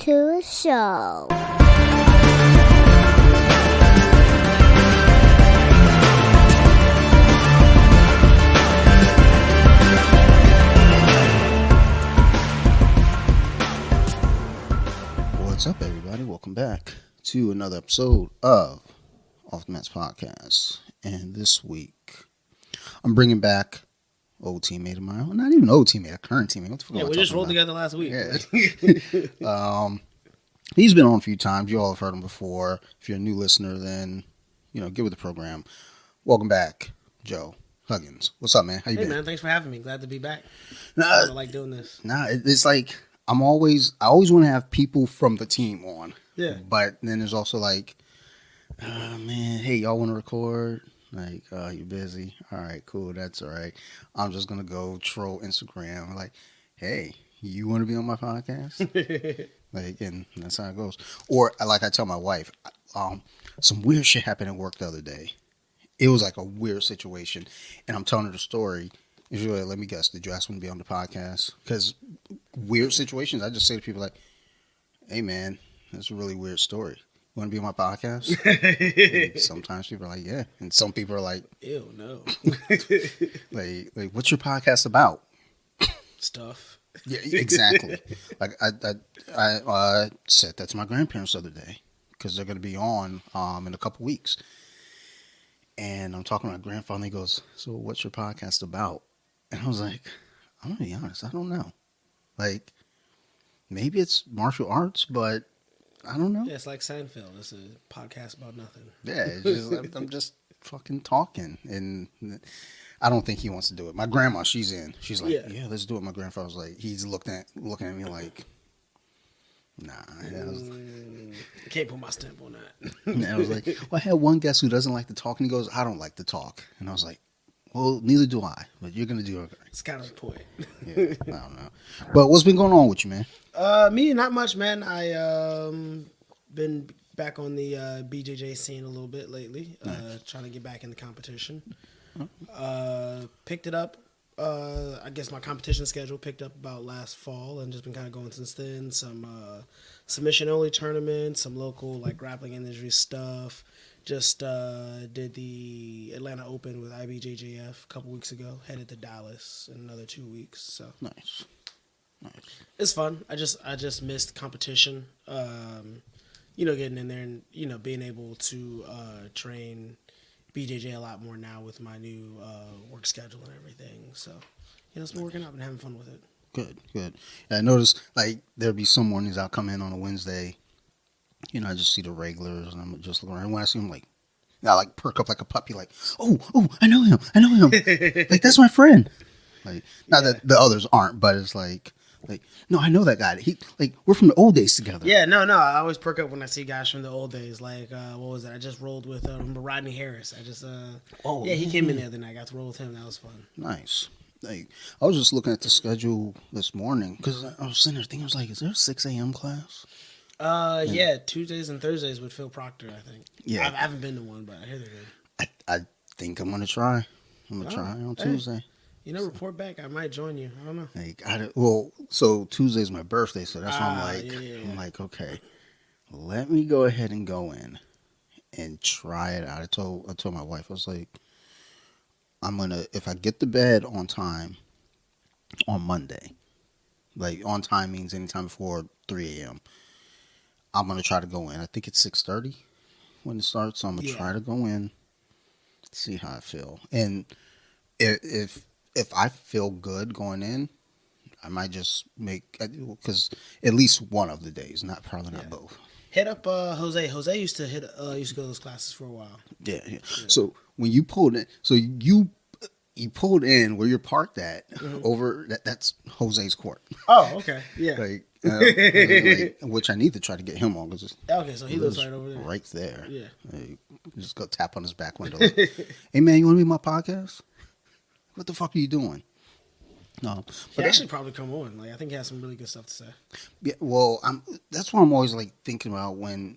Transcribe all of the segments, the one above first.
to a show. What's up, everybody? Welcome back to another episode of Off the Mats Podcast. And this week, I'm bringing back old teammate of mine. Not even old teammate, a current teammate. What the fuck yeah, we just rolled together last week. Yeah. He's been on a few times. You all have heard him before. If you're a new listener, then, get with the program. Welcome back, Joe Huggins. What's up, man? How you been? Hey, man, thanks for having me. Glad to be back. I like doing this. It's like I always want to have people from the team on. Yeah. But then there's also like, man, hey, y'all want to record? Like, you're busy. All right, cool. That's all right. I'm just going to go troll Instagram. Like, hey, you want to be on my podcast? Like, and that's how it goes. Or like I tell my wife, some weird shit happened at work the other day. It was like a weird situation. And I'm telling her the story. And she's like, let me guess, did you ask me to be on the podcast? Because weird situations, I just say to people like, hey, man, that's a really weird story. You want to be on my podcast? Sometimes people are like, yeah. And some people are like, ew, no. like, what's your podcast about? Stuff. Yeah, exactly. Like I said that to my grandparents the other day because they're going to be on in a couple weeks. And I'm talking to my grandfather and he goes, so what's your podcast about? And I was like, I'm going to be honest, I don't know. Like, maybe it's martial arts, but I don't know. Yeah, it's like Seinfeld. It's a podcast about nothing. Yeah, it's just, I'm just fucking talking. And I don't think he wants to do it. My grandma, she's in. She's like, yeah, let's do it. My grandfather's like, he's looking at me like, nah. I can't put my stamp on that. And I was like, well, I had one guest who doesn't like to talk, and he goes, I don't like to talk. And I was like, well, neither do I, but you're going to do it. It's kind of the point. Yeah, I don't know. But what's been going on with you, man? Me, not much, man. I been back on the BJJ scene a little bit lately, trying to get back in the competition. Picked it up. I guess my competition schedule picked up about last fall and just been kind of going since then. Some submission only tournaments, some local like grappling industry stuff. Just did the Atlanta Open with IBJJF a couple weeks ago. Headed to Dallas in another 2 weeks. So Nice. it's fun. I just missed competition. Getting in there and being able to train BJJ a lot more now with my new work schedule and everything. So it's been working out and having fun with it. Good. I noticed like there'll be some mornings I'll come in on a Wednesday. I just see the regulars and I'm just looking around. When I see them, like, I like perk up like a puppy, like, oh, I know him. Like, that's my friend. Like, not that the others aren't, but it's like, no, I know that guy. We're from the old days together. Yeah, no, I always perk up when I see guys from the old days. Like, what was it? I just rolled with Rodney Harris. He came in the other night. I got to roll with him. That was fun. Nice. Like, I was just looking at the schedule this morning because I was sitting there thinking, I was like, is there a 6 a.m. class? Yeah, Tuesdays and Thursdays with Phil Proctor, I think. Yeah. I haven't been to one, but I hear they're good. I think I'm going to try. I'm going to try on Tuesday. Report back. I might join you. I don't know. So Tuesday's my birthday, so that's why I'm like, I'm like, okay, let me go ahead and go in and try it out. I told my wife, I was like, if I get to bed on time on Monday, like on time means anytime before 3 a.m., I'm going to try to go in. I think it's 6:30 when it starts, so I'm going to try to go in, see how I feel. And if I feel good going in, I might just because at least one of the days, probably not both. Hit up Jose. Jose used to go to those classes for a while. Yeah. So when you pulled in, you pulled in where you're parked at over that's Jose's court. Oh, okay. Yeah. Which I need to try to get him on because so he lives right over there. Right there. Yeah. Just go tap on his back window. Like, hey man, you want to be on my podcast? What the fuck are you doing? No, but he actually probably come on. Like I think he has some really good stuff to say. Yeah, well, that's what I'm always like thinking about when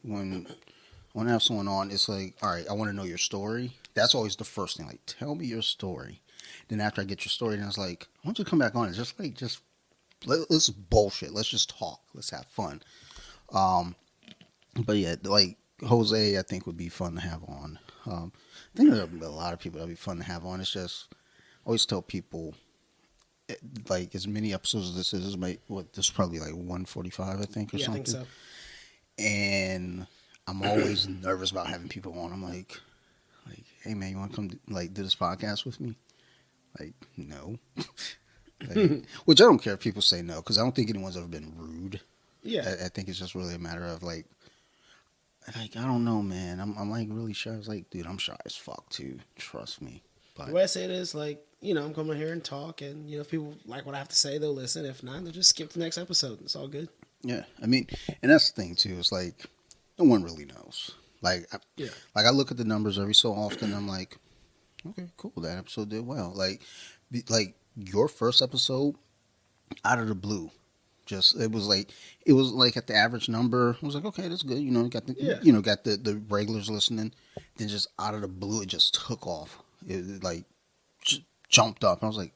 I have someone on. It's like, all right, I want to know your story. That's always the first thing. Like, tell me your story. Then after I get your story, then it's like, I want you to come back on. It's just let's bullshit. Let's just talk. Let's have fun. Um, but yeah, like Jose, I think would be fun to have on. I think there are a lot of people that'd be fun to have on. It's just I always tell people eh, like as many episodes as this is, this is probably like 145, I think, or Yeah, I think something. so. And I'm always nervous about having people on. I'm like, hey man, you want to come like do this podcast with me? Like, no. Like, which I don't care if people say no because I don't think anyone's ever been rude. Yeah. I think it's just really a matter of like I don't know, man. I'm like really shy. I was like, dude, I'm shy as fuck too. Trust me. The But way I say it is like, I'm coming here and talk, and if people like what I have to say, they'll listen. If not, they'll just skip the next episode. It's all good. yeah, I mean, and that's the thing too. It's like no one really knows. Yeah. Like I look at the numbers every so often. I'm like, okay, cool. That episode did well. Like your first episode out of the blue. Just it was like at the average number. I was like, okay, that's good. Yeah. Got the regulars listening. Then just out of the blue, it just took off. It like just jumped up. I was like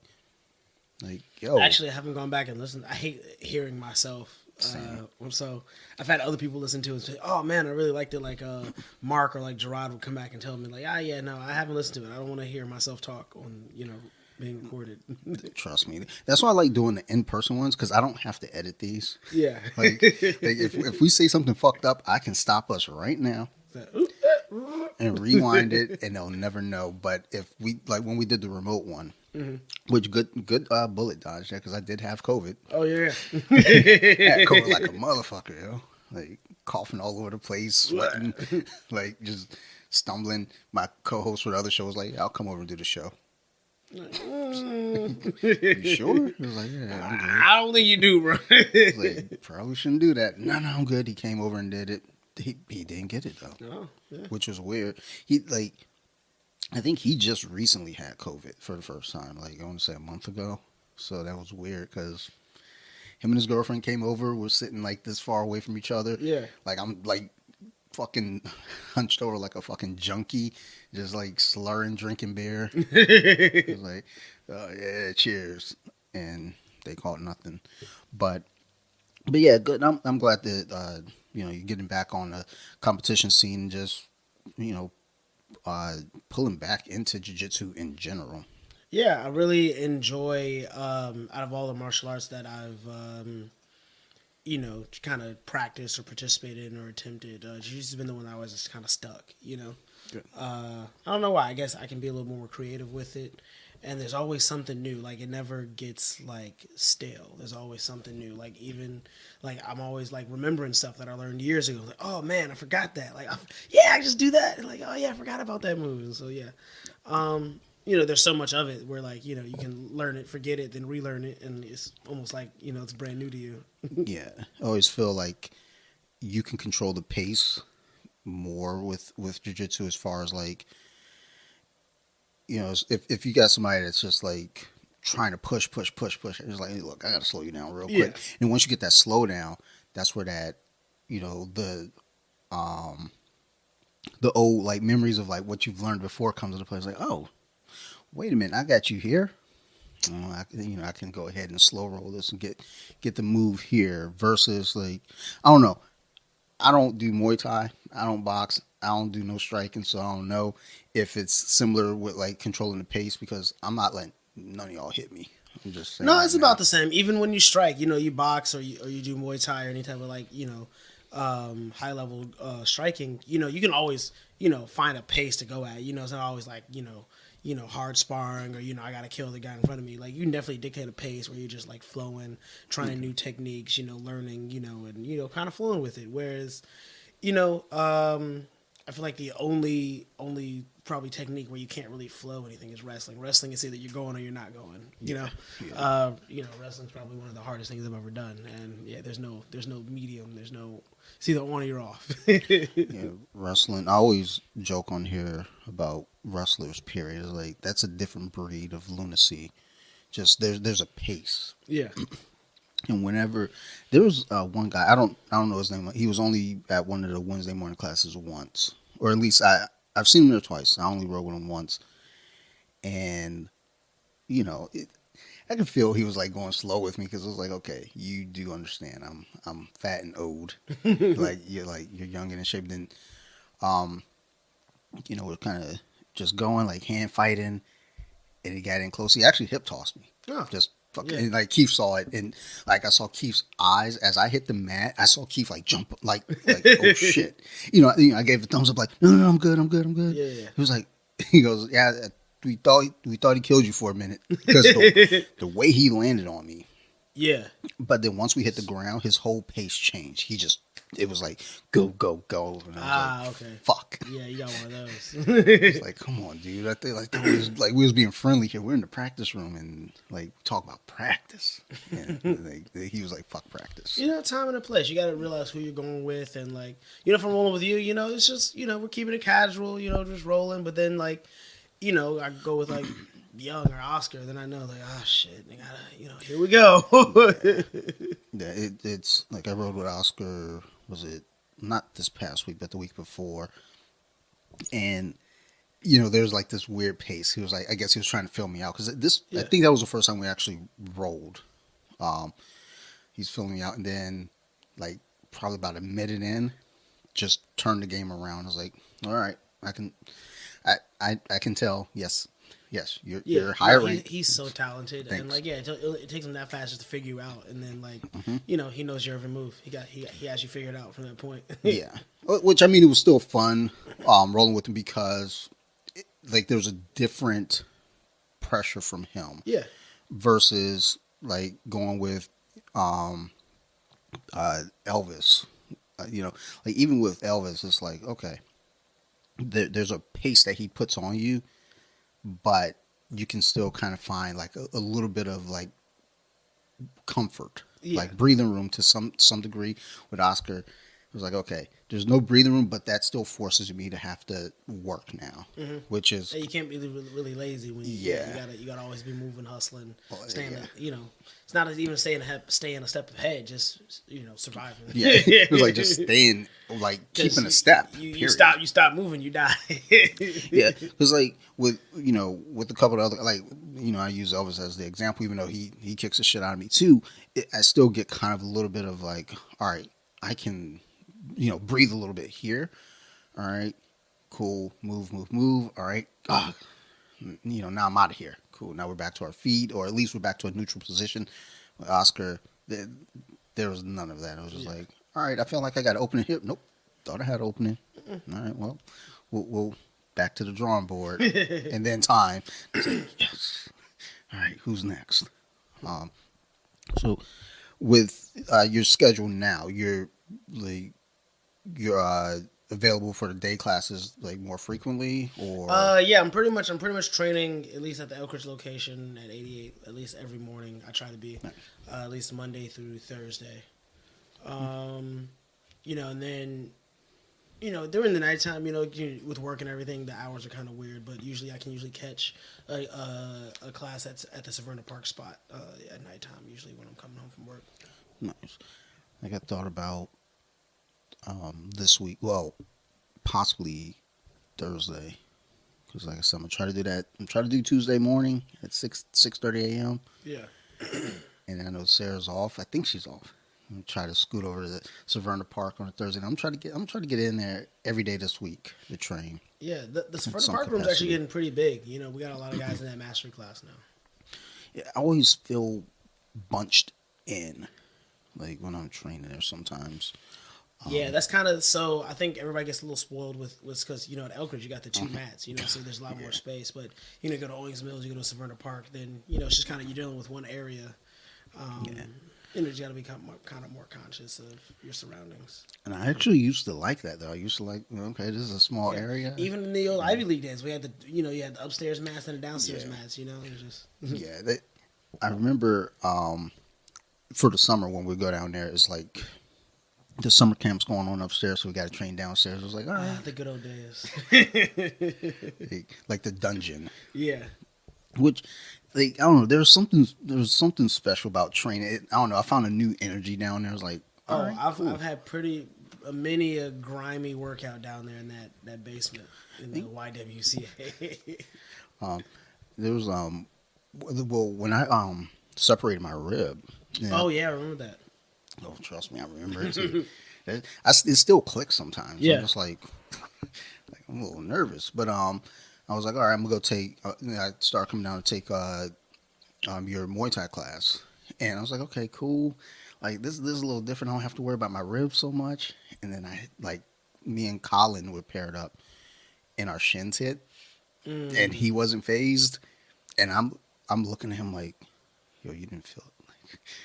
yo. Actually, I haven't gone back and listened. I hate hearing myself. Same. So I've had other people listen to it and say, "Oh man, I really liked it." Like Mark or like Gerard would come back and tell me, like, "Ah, yeah, no, I haven't listened to it. I don't want to hear myself talk on being recorded." Trust me. That's why I like doing the in person ones because I don't have to edit these. Yeah. Like if we say something fucked up, I can stop us right now and rewind it, and they'll never know. But if we like when we did the remote one, which good bullet dodge there because I did have COVID. Oh yeah. I had COVID like a motherfucker, yo. Like coughing all over the place, sweating, like just stumbling. My co-host for the other show was like, "I'll come over and do the show." You sure? He was like, "Yeah, I'm good." I don't think you do, bro. Like, probably shouldn't do that. No, I'm good. He came over and did it. He didn't get it though, Oh, yeah. which was weird. I think he just recently had COVID for the first time. Like I want to say a month ago. So that was weird because him and his girlfriend came over. We're sitting like this far away from each other. Yeah. Like I'm like fucking hunched over like a fucking junkie, just like slurring, drinking beer. It was like, yeah, cheers, and they called nothing. But yeah, good. I'm glad that you're getting back on the competition scene, and just you know pulling back into jiu-jitsu in general. Yeah, I really enjoy out of all the martial arts that I've kind of practiced or participated in or attempted. Jiu-jitsu has been the one that I was just kind of stuck. Good. I don't know why. I guess I can be a little more creative with it, and there's always something new. Like it never gets like stale. There's always something new. Like even like I'm always like remembering stuff that I learned years ago. Like oh man, I forgot that. Like yeah, I just do that. And like oh yeah, I forgot about that move. And so yeah. There's so much of it where like, you can learn it, forget it, then relearn it, and it's almost like, it's brand new to you. Yeah, I always feel like you can control the pace more with jiu-jitsu as far as like if you got somebody that's just like trying to push it's like hey, look, I gotta slow you down real quick. Yeah. And once you get that slow down, that's where that the old like memories of like what you've learned before comes into play. It's like, oh, wait a minute, I got you here. I can go ahead and slow roll this and get the move here versus like I don't know. I don't do Muay Thai. I don't box. I don't do no striking, so I don't know if it's similar with like controlling the pace because I'm not letting none of y'all hit me. I'm just saying. No, it's about the same. Even when you strike, you box or you do Muay Thai or any type of like, high level striking, you can always, find a pace to go at. It's not always like, hard sparring or, I got to kill the guy in front of me. Like, you can definitely dictate a pace where you're just like flowing, trying new techniques, learning, and, kind of flowing with it. Whereas, I feel like the only probably technique where you can't really flow anything is wrestling. Wrestling is either you're going or you're not going. Wrestling's probably one of the hardest things I've ever done. And yeah, there's no medium. It's either on or you're off. Yeah, wrestling. I always joke on here about wrestlers. Period. It's like that's a different breed of lunacy. Just there's a pace. Yeah. And whenever there was one guy, I don't know his name. He was only at one of the Wednesday morning classes once, or at least I've seen him there twice. I only rode with him once, and I could feel he was like going slow with me because it was like, okay, you do understand. I'm fat and old. Like you're young and in shape. Then um, we're kind of just going like hand fighting, and he got in close. He actually hip tossed me. Oh, Just fucking yeah. and like Keith saw it, and like I saw Keith's eyes as I hit the mat. I saw Keith like jump, like oh shit. I gave a thumbs up, like no, I'm good, I'm good, I'm good. Yeah, yeah. He was like, he goes, yeah, we thought he killed you for a minute because the way he landed on me. Yeah. But then once we hit the ground, his whole pace changed. It was like go go go, and I was like, Okay. fuck. Yeah, you got one of those. It's like, come on, dude. I think we was being friendly here. We're in the practice room and like talk about practice. And he was like, fuck practice. Time and a place. You got to realize who you're going with, and like, if I'm rolling with you, it's just, we're keeping it casual, just rolling. But then like, I go with like Young or Oscar, then I know like, oh shit, they gotta, here we go. Yeah, it's like I rode with Oscar. Was it not this past week, but the week before? And there's like this weird pace. He was like, I guess he was trying to fill me out because Yeah. I think that was the first time we actually rolled. He's filling me out, and then like probably about a minute in, just turned the game around. I was like, all right, I can tell. Yes, you're higher ranked. He's so talented, Thanks. and like, it takes him that fast just to figure you out, and then like, he knows your every move. He has you figured out from that point. Yeah, which I mean, it was still fun rolling with him because like there's a different pressure from him. Yeah. Versus like going with Elvis. Like even with Elvis, it's like okay, there's a pace that he puts on you, but you can still kind of find like a little bit of like comfort, like breathing room to some degree. With Oscar, it was like okay, there's no breathing room, but that still forces me to have to work now, which is you can't be really lazy when you gotta always be moving, hustling, staying. It's not even staying a step ahead, just surviving. Yeah, it was like just staying, like keeping a step. You stop moving, you die. Yeah, because like with with a couple of other like I use Elvis as the example, even though he kicks the shit out of me too. I still get kind of a little bit of like, all right, I can breathe a little bit here. All right, cool, move. All right, now I'm out of here. Cool, now we're back to our feet, or at least we're back to a neutral position. With Oscar, there was none of that. It was just like, all right, I feel like I got an opening here. Nope, thought I had an opening. All right, well, we'll back to the drawing board, and then time. It's like, yes. All right, who's next? So with your schedule now, you're available for the day classes like more frequently, or yeah, I'm pretty much training at least at the Elkridge location at 88 at least every morning. I try to be at least Monday through Thursday. And then during the nighttime, with work and everything, the hours are kind of weird, but I can catch a class that's at the Severna Park spot at nighttime, usually when I'm coming home from work. nice. Like I thought about this week. Well, possibly Thursday, because like I said, I'm gonna try to do that. I'm trying to do Tuesday morning at 6:30 a.m. Yeah. And I know Sarah's off. I think she's off. I'm gonna try to scoot over to the Severna Park on a Thursday. And I'm trying to get in there every day this week to train. Yeah, the Severna Park room's actually getting pretty big. We got a lot of guys in that mastery class now. Yeah, I always feel bunched in, like when I'm training there sometimes. Yeah, that's kind of so. I think everybody gets a little spoiled with because at Elkridge you got the two mats, so there's a lot more space. But you go to Owings Mills, you go to Severna Park, then it's just kind of you're dealing with one area. You got to become kind of more conscious of your surroundings. And I actually used to like that though. I used to like, okay, this is a small area. Even in the old Ivy League days, we had you had the upstairs mats and the downstairs mats. It was just yeah. I remember for the summer when we go down there, it's like the summer camp's going on upstairs, so we got to train downstairs. It was like, all right, the good old days, like the dungeon. Yeah. Which, like, I don't know. There was something special about training. I don't know. I found a new energy down there. I was like, I've had many a grimy workout down there in that basement in the YWCA. There was well when I separated my rib. Yeah. Oh yeah, I remember that. Oh, trust me, I remember it too. It still clicks sometimes. Yeah. I'm just like I'm a little nervous, but I was like, all right, I'm gonna go take. I started coming down to take your Muay Thai class, and I was like, okay, cool. Like this is a little different. I don't have to worry about my ribs so much. And then me and Colin were paired up, and our shins hit, and he wasn't phased, and I'm looking at him like, yo, you didn't feel it.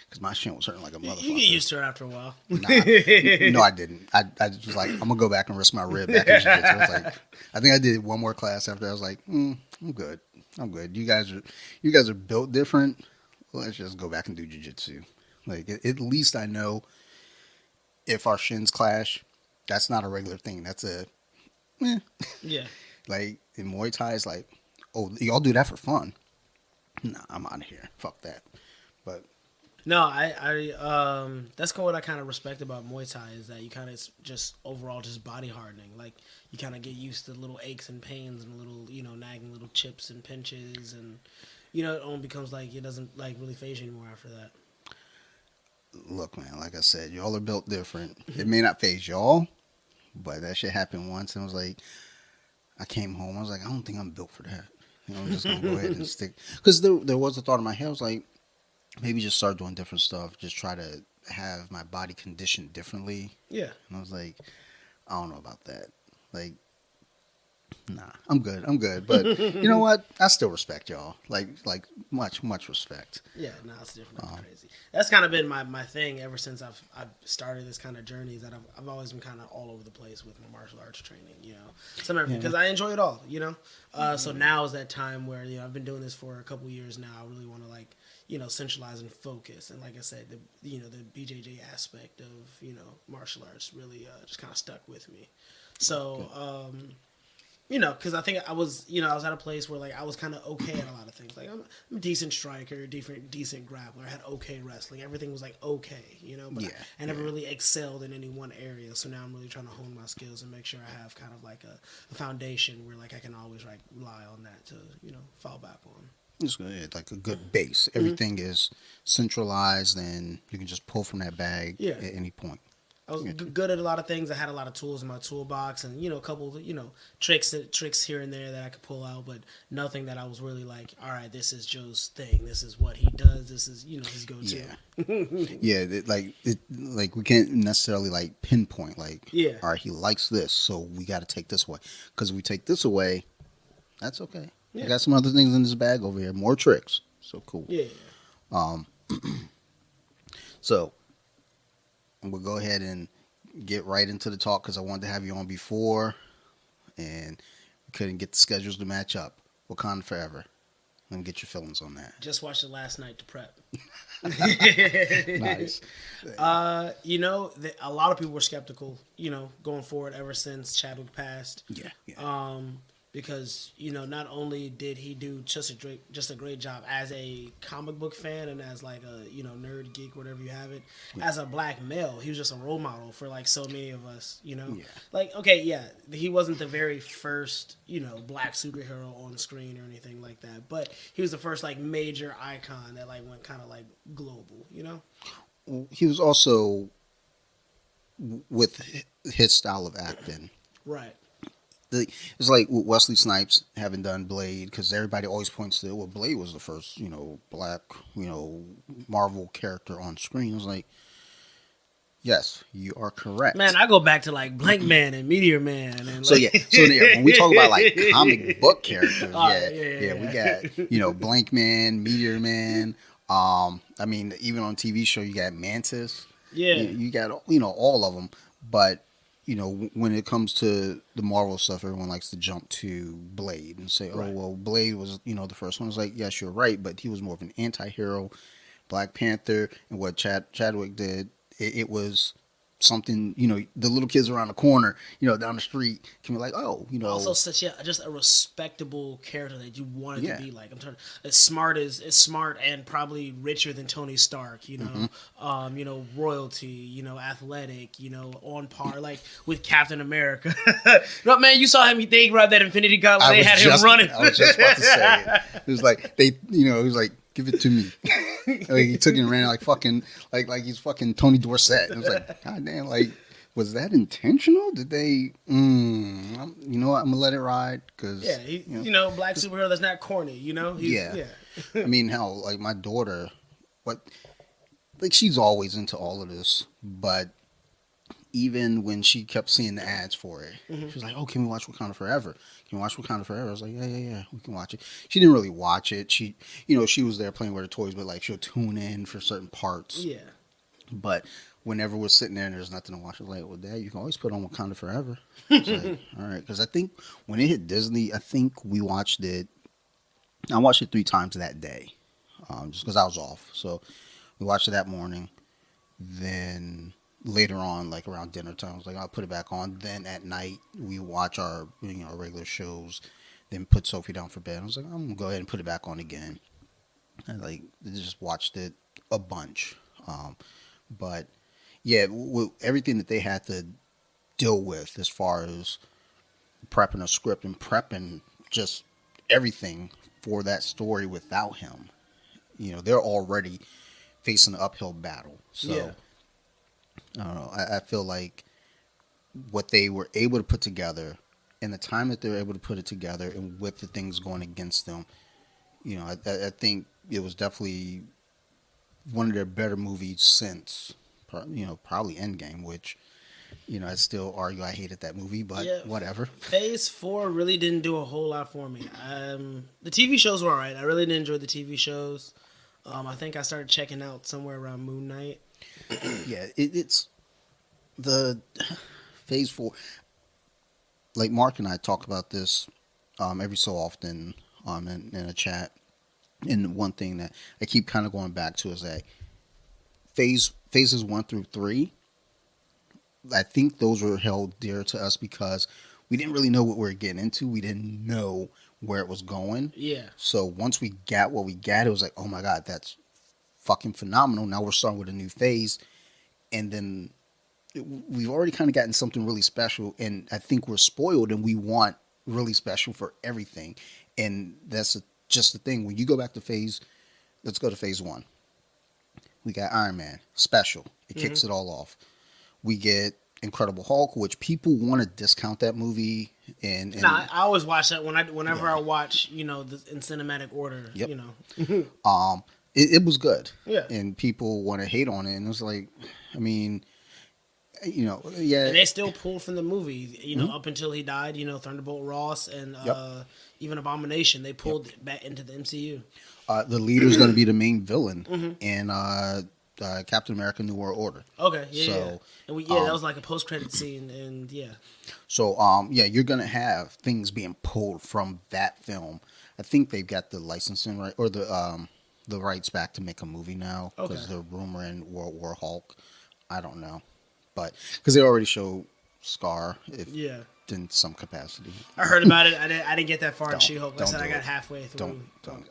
Because my shin was hurting like a motherfucker. You get used to it after a while. No, I didn't. I was like, I'm gonna go back and risk my rib back in jiu-jitsu. I was like, I think I did one more class after. I was like, I'm good. I'm good. You guys are built different. Let's just go back and do jiu-jitsu. Like at least I know if our shins clash, that's not a regular thing. That's Yeah. like in Muay Thai, it's like, oh, y'all do that for fun. Nah, I'm out of here. Fuck that. But No, I that's what I kind of respect about Muay Thai is that you kind of just overall just body hardening. Like you kind of get used to little aches and pains and little nagging little chips and pinches, and it only becomes like it doesn't like really phase you anymore after that. look, man, like I said, y'all are built different. It may not phase y'all, but that shit happened once, and I was like, I came home, I was like, I don't think I'm built for that. I'm just gonna go ahead and stick, because there was a thought in my head. I was like, maybe just start doing different stuff. Just try to have my body conditioned differently. Yeah. And I was like, I don't know about that. Like, nah, I'm good. But you know what? I still respect y'all. Like much respect. Yeah, no, it's different. Crazy. That's kind of been my thing ever since I've started this kind of journey. Is that I've always been kind of all over the place with my martial arts training. Because I enjoy it all. So now is that time where I've been doing this for a couple years now. I really want to centralize and focus. And like I said, the BJJ aspect of martial arts really just kind of stuck with me. So. Because I think I was at a place where like I was kind of okay at a lot of things. Like I'm a decent striker, decent grappler. I had okay wrestling. Everything was like okay, But I never really excelled in any one area. So now I'm really trying to hone my skills and make sure I have kind of like a foundation where like I can always like rely on that to fall back on. It's good, like a good base. Everything is centralized, and you can just pull from that bag at any point. I was good at a lot of things. I had a lot of tools in my toolbox, and a couple tricks here and there that I could pull out, but nothing that I was really like, all right, this is Joe's thing. This is what he does. This is his go-to. Yeah, like we can't necessarily like pinpoint like, all right, he likes this, so we got to take this away. Because if we take this away, that's okay. I got some other things in this bag over here, more tricks. So cool. Yeah. So. We'll go ahead and get right into the talk because I wanted to have you on before, and we couldn't get the schedules to match up. Wakanda Forever. Let me get your feelings on that. Just watched it last night to prep. Nice. A lot of people were skeptical, going forward ever since Chadwick passed. Yeah. Because not only did he do just a great job as a comic book fan and as like a nerd geek, whatever you have it, as a black male, he was just a role model for like so many of us. Like he wasn't the very first black superhero on screen or anything like that, but he was the first like major icon that like went kind of like global. He was also with his style of acting, right. It's like Wesley Snipes having done Blade, because everybody always points to, well, Blade was the first, black, Marvel character on screen. I was like, yes, you are correct. Man, I go back to like Blank Man and Meteor Man. And so when we talk about like comic book characters, we got, Blank Man, Meteor Man. I mean, even on TV show, you got Mantis. Yeah. You got, all of them. But, when it comes to the Marvel stuff, everyone likes to jump to Blade and say, right. oh, well, Blade was, the first one. It's like, yes, you're right, but he was more of an anti-hero. Black Panther and what Chadwick did, it was something, the little kids around the corner, down the street can be like, oh, Also such just a respectable character that you wanted to be like. As smart and probably richer than Tony Stark, royalty, athletic, on par, like with Captain America. No, man, you saw him, they grabbed that Infinity Gauntlet, they had him running. I was just about to say it. It was like, it was like, give it to me. Like he took it and ran it like he's fucking Tony Dorsett. And I was like, God damn, like was that intentional? Did they? You know what? I'm gonna let it ride Yeah, because black superhero that's not corny. He's yeah. I mean, hell, like my daughter, what like she's always into all of this, but even when she kept seeing the ads for it, she was like, "Oh, can we watch Wakanda Forever? Can we watch Wakanda Forever?" I was like, "Yeah, we can watch it." She didn't really watch it. She was there playing with her toys, but like she'll tune in for certain parts. yeah, But whenever we're sitting there and there's nothing to watch, I was like, "Well, Dad, you can always put on Wakanda Forever." It's like, all right, because I think when it hit Disney, I think we watched it. I watched it 3 times that day, just because I was off. So we watched it that morning. Then later on, like around dinner time, I was like, I'll put it back on. Then at night, we watch our regular shows. Then put Sophie down for bed. I was like, I'm gonna go ahead and put it back on again. And like just watched it a bunch. But yeah, everything that they had to deal with as far as prepping a script and prepping just everything for that story without him, they're already facing an uphill battle. So yeah, I don't know. I feel like what they were able to put together and the time that they were able to put it together and with the things going against them, I think it was definitely one of their better movies since, probably Endgame, which, I still argue I hated that movie, but yeah. whatever. Phase 4 really didn't do a whole lot for me. The TV shows were alright. I really did enjoy the TV shows. I think I started checking out somewhere around Moon Knight. Yeah, it's the Phase 4. Like Mark and I talk about this every so often in a chat. And one thing that I keep kind of going back to is that phases 1 through 3, I think those were held dear to us because we didn't really know what we were getting into. We didn't know where it was going. Yeah. So once we got what we got, it was like, oh my God, that's fucking phenomenal. Now we're starting with a new phase. And then we've already kind of gotten something really special. And I think we're spoiled and we want really special for everything. And that's just the thing. When you go back to let's go to phase 1. We got Iron Man, special. It kicks it all off. We get Incredible Hulk, which people want to discount that movie. And Nah, I always watch that whenever I watch, in cinematic order. Yep. You know. It was good. Yeah. And people want to hate on it. And it was like, I mean, yeah. And they still pulled from the movie, up until he died. Thunderbolt Ross and even Abomination, they pulled it back into the MCU. The leader's going to be the main villain in Captain America: New World Order. Okay, yeah. So, and that was like a post-credit scene, and yeah. So, you're going to have things being pulled from that film. I think they've got the licensing right or the rights back to make a movie now because they're rumoring World War Hulk. I don't know, but because they already showed Scar, in some capacity. I heard about it. I didn't get that far in She-Hulk. I said I got halfway through. Don't.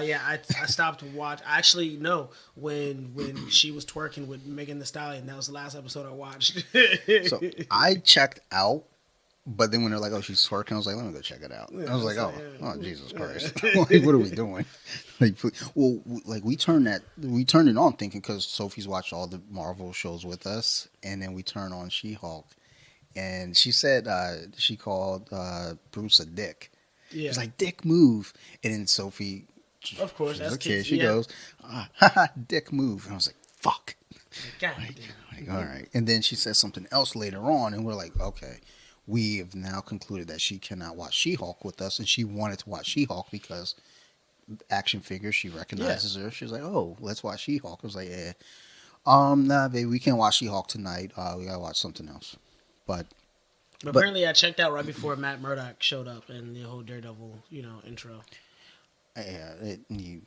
Yeah, I stopped to watch. Actually, no. When she was twerking with Megan Thee Stallion, that was the last episode I watched. So I checked out, but then when they're like, "Oh, she's twerking," I was like, "Let me go check it out." Yeah, I was like, "Oh, Jesus Christ! Like, what are we doing?" We turned it on thinking because Sophie's watched all the Marvel shows with us, and then we turn on She-Hulk. And she said she called Bruce a dick. Yeah. She was like, "Dick move." And then Sophie, of course, that's a kid. She goes, "Dick move." And I was like, "Fuck." God like, all right. And then she says something else later on, and we're like, "Okay, we have now concluded that she cannot watch She-Hulk with us." And she wanted to watch She-Hulk because action figure, she recognizes her. She was like, "Oh, let's watch She-Hulk." I was like, "Yeah, nah, baby, we can't watch She-Hulk tonight. We gotta watch something else." But apparently, I checked out right before Matt Murdock showed up in the whole Daredevil, intro. Yeah, you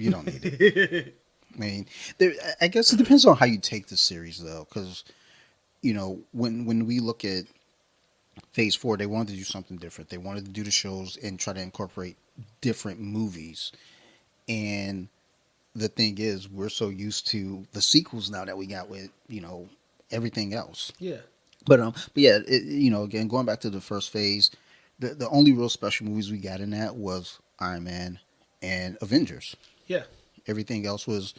don't need it. I mean, I guess it depends on how you take the series, though, because when we look at Phase 4, they wanted to do something different. They wanted to do the shows and try to incorporate different movies. And the thing is, we're so used to the sequels now that we got with everything else. Yeah. But yeah, again, going back to the first phase, the only real special movies we got in that was Iron Man and Avengers. Yeah. Everything else was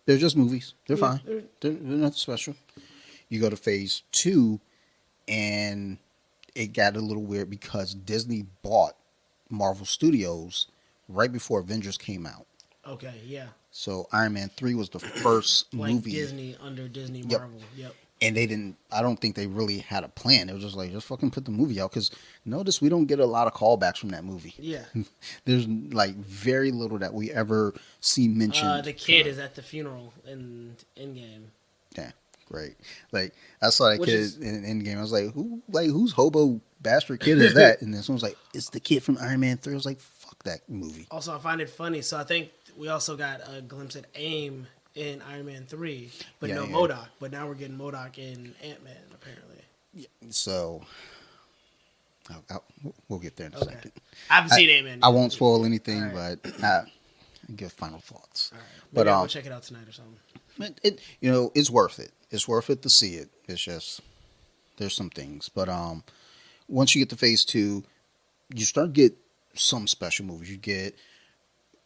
they're just movies. They're Yeah. fine. They're nothing special. You go to phase two, and it got a little weird because Disney bought Marvel Studios right before Avengers came out. Okay. Yeah. So Iron Man 3 was the first Like movie. Disney under Disney Yep. Marvel. Yep. And they didn't, I don't think they really had a plan. It was just like, just fucking put the movie out. Because notice we don't get a lot of callbacks from that movie. Yeah. There's like very little that we ever see mentioned. The kid is at the funeral in Endgame. Yeah, great. Like, I saw that Which kid is- in Endgame. I was like, whose hobo bastard kid is that? And then someone was like, it's the kid from Iron Man 3. I was like, fuck that movie. Also, I find it funny. So I think we also got a glimpse at AIM in Iron Man 3, but Yeah, no yeah. MODOK. But now we're getting MODOK in Ant-Man, apparently. So, we'll get there in a Okay. second. I haven't seen Ant-Man. I won't spoil anything, All right. but I'll give final thoughts. All right. But, Maybe I'll go check it out tonight or something. it's worth it. It's worth it to see it. It's just there's some things, but once you get to phase two, you start to get some special movies. You get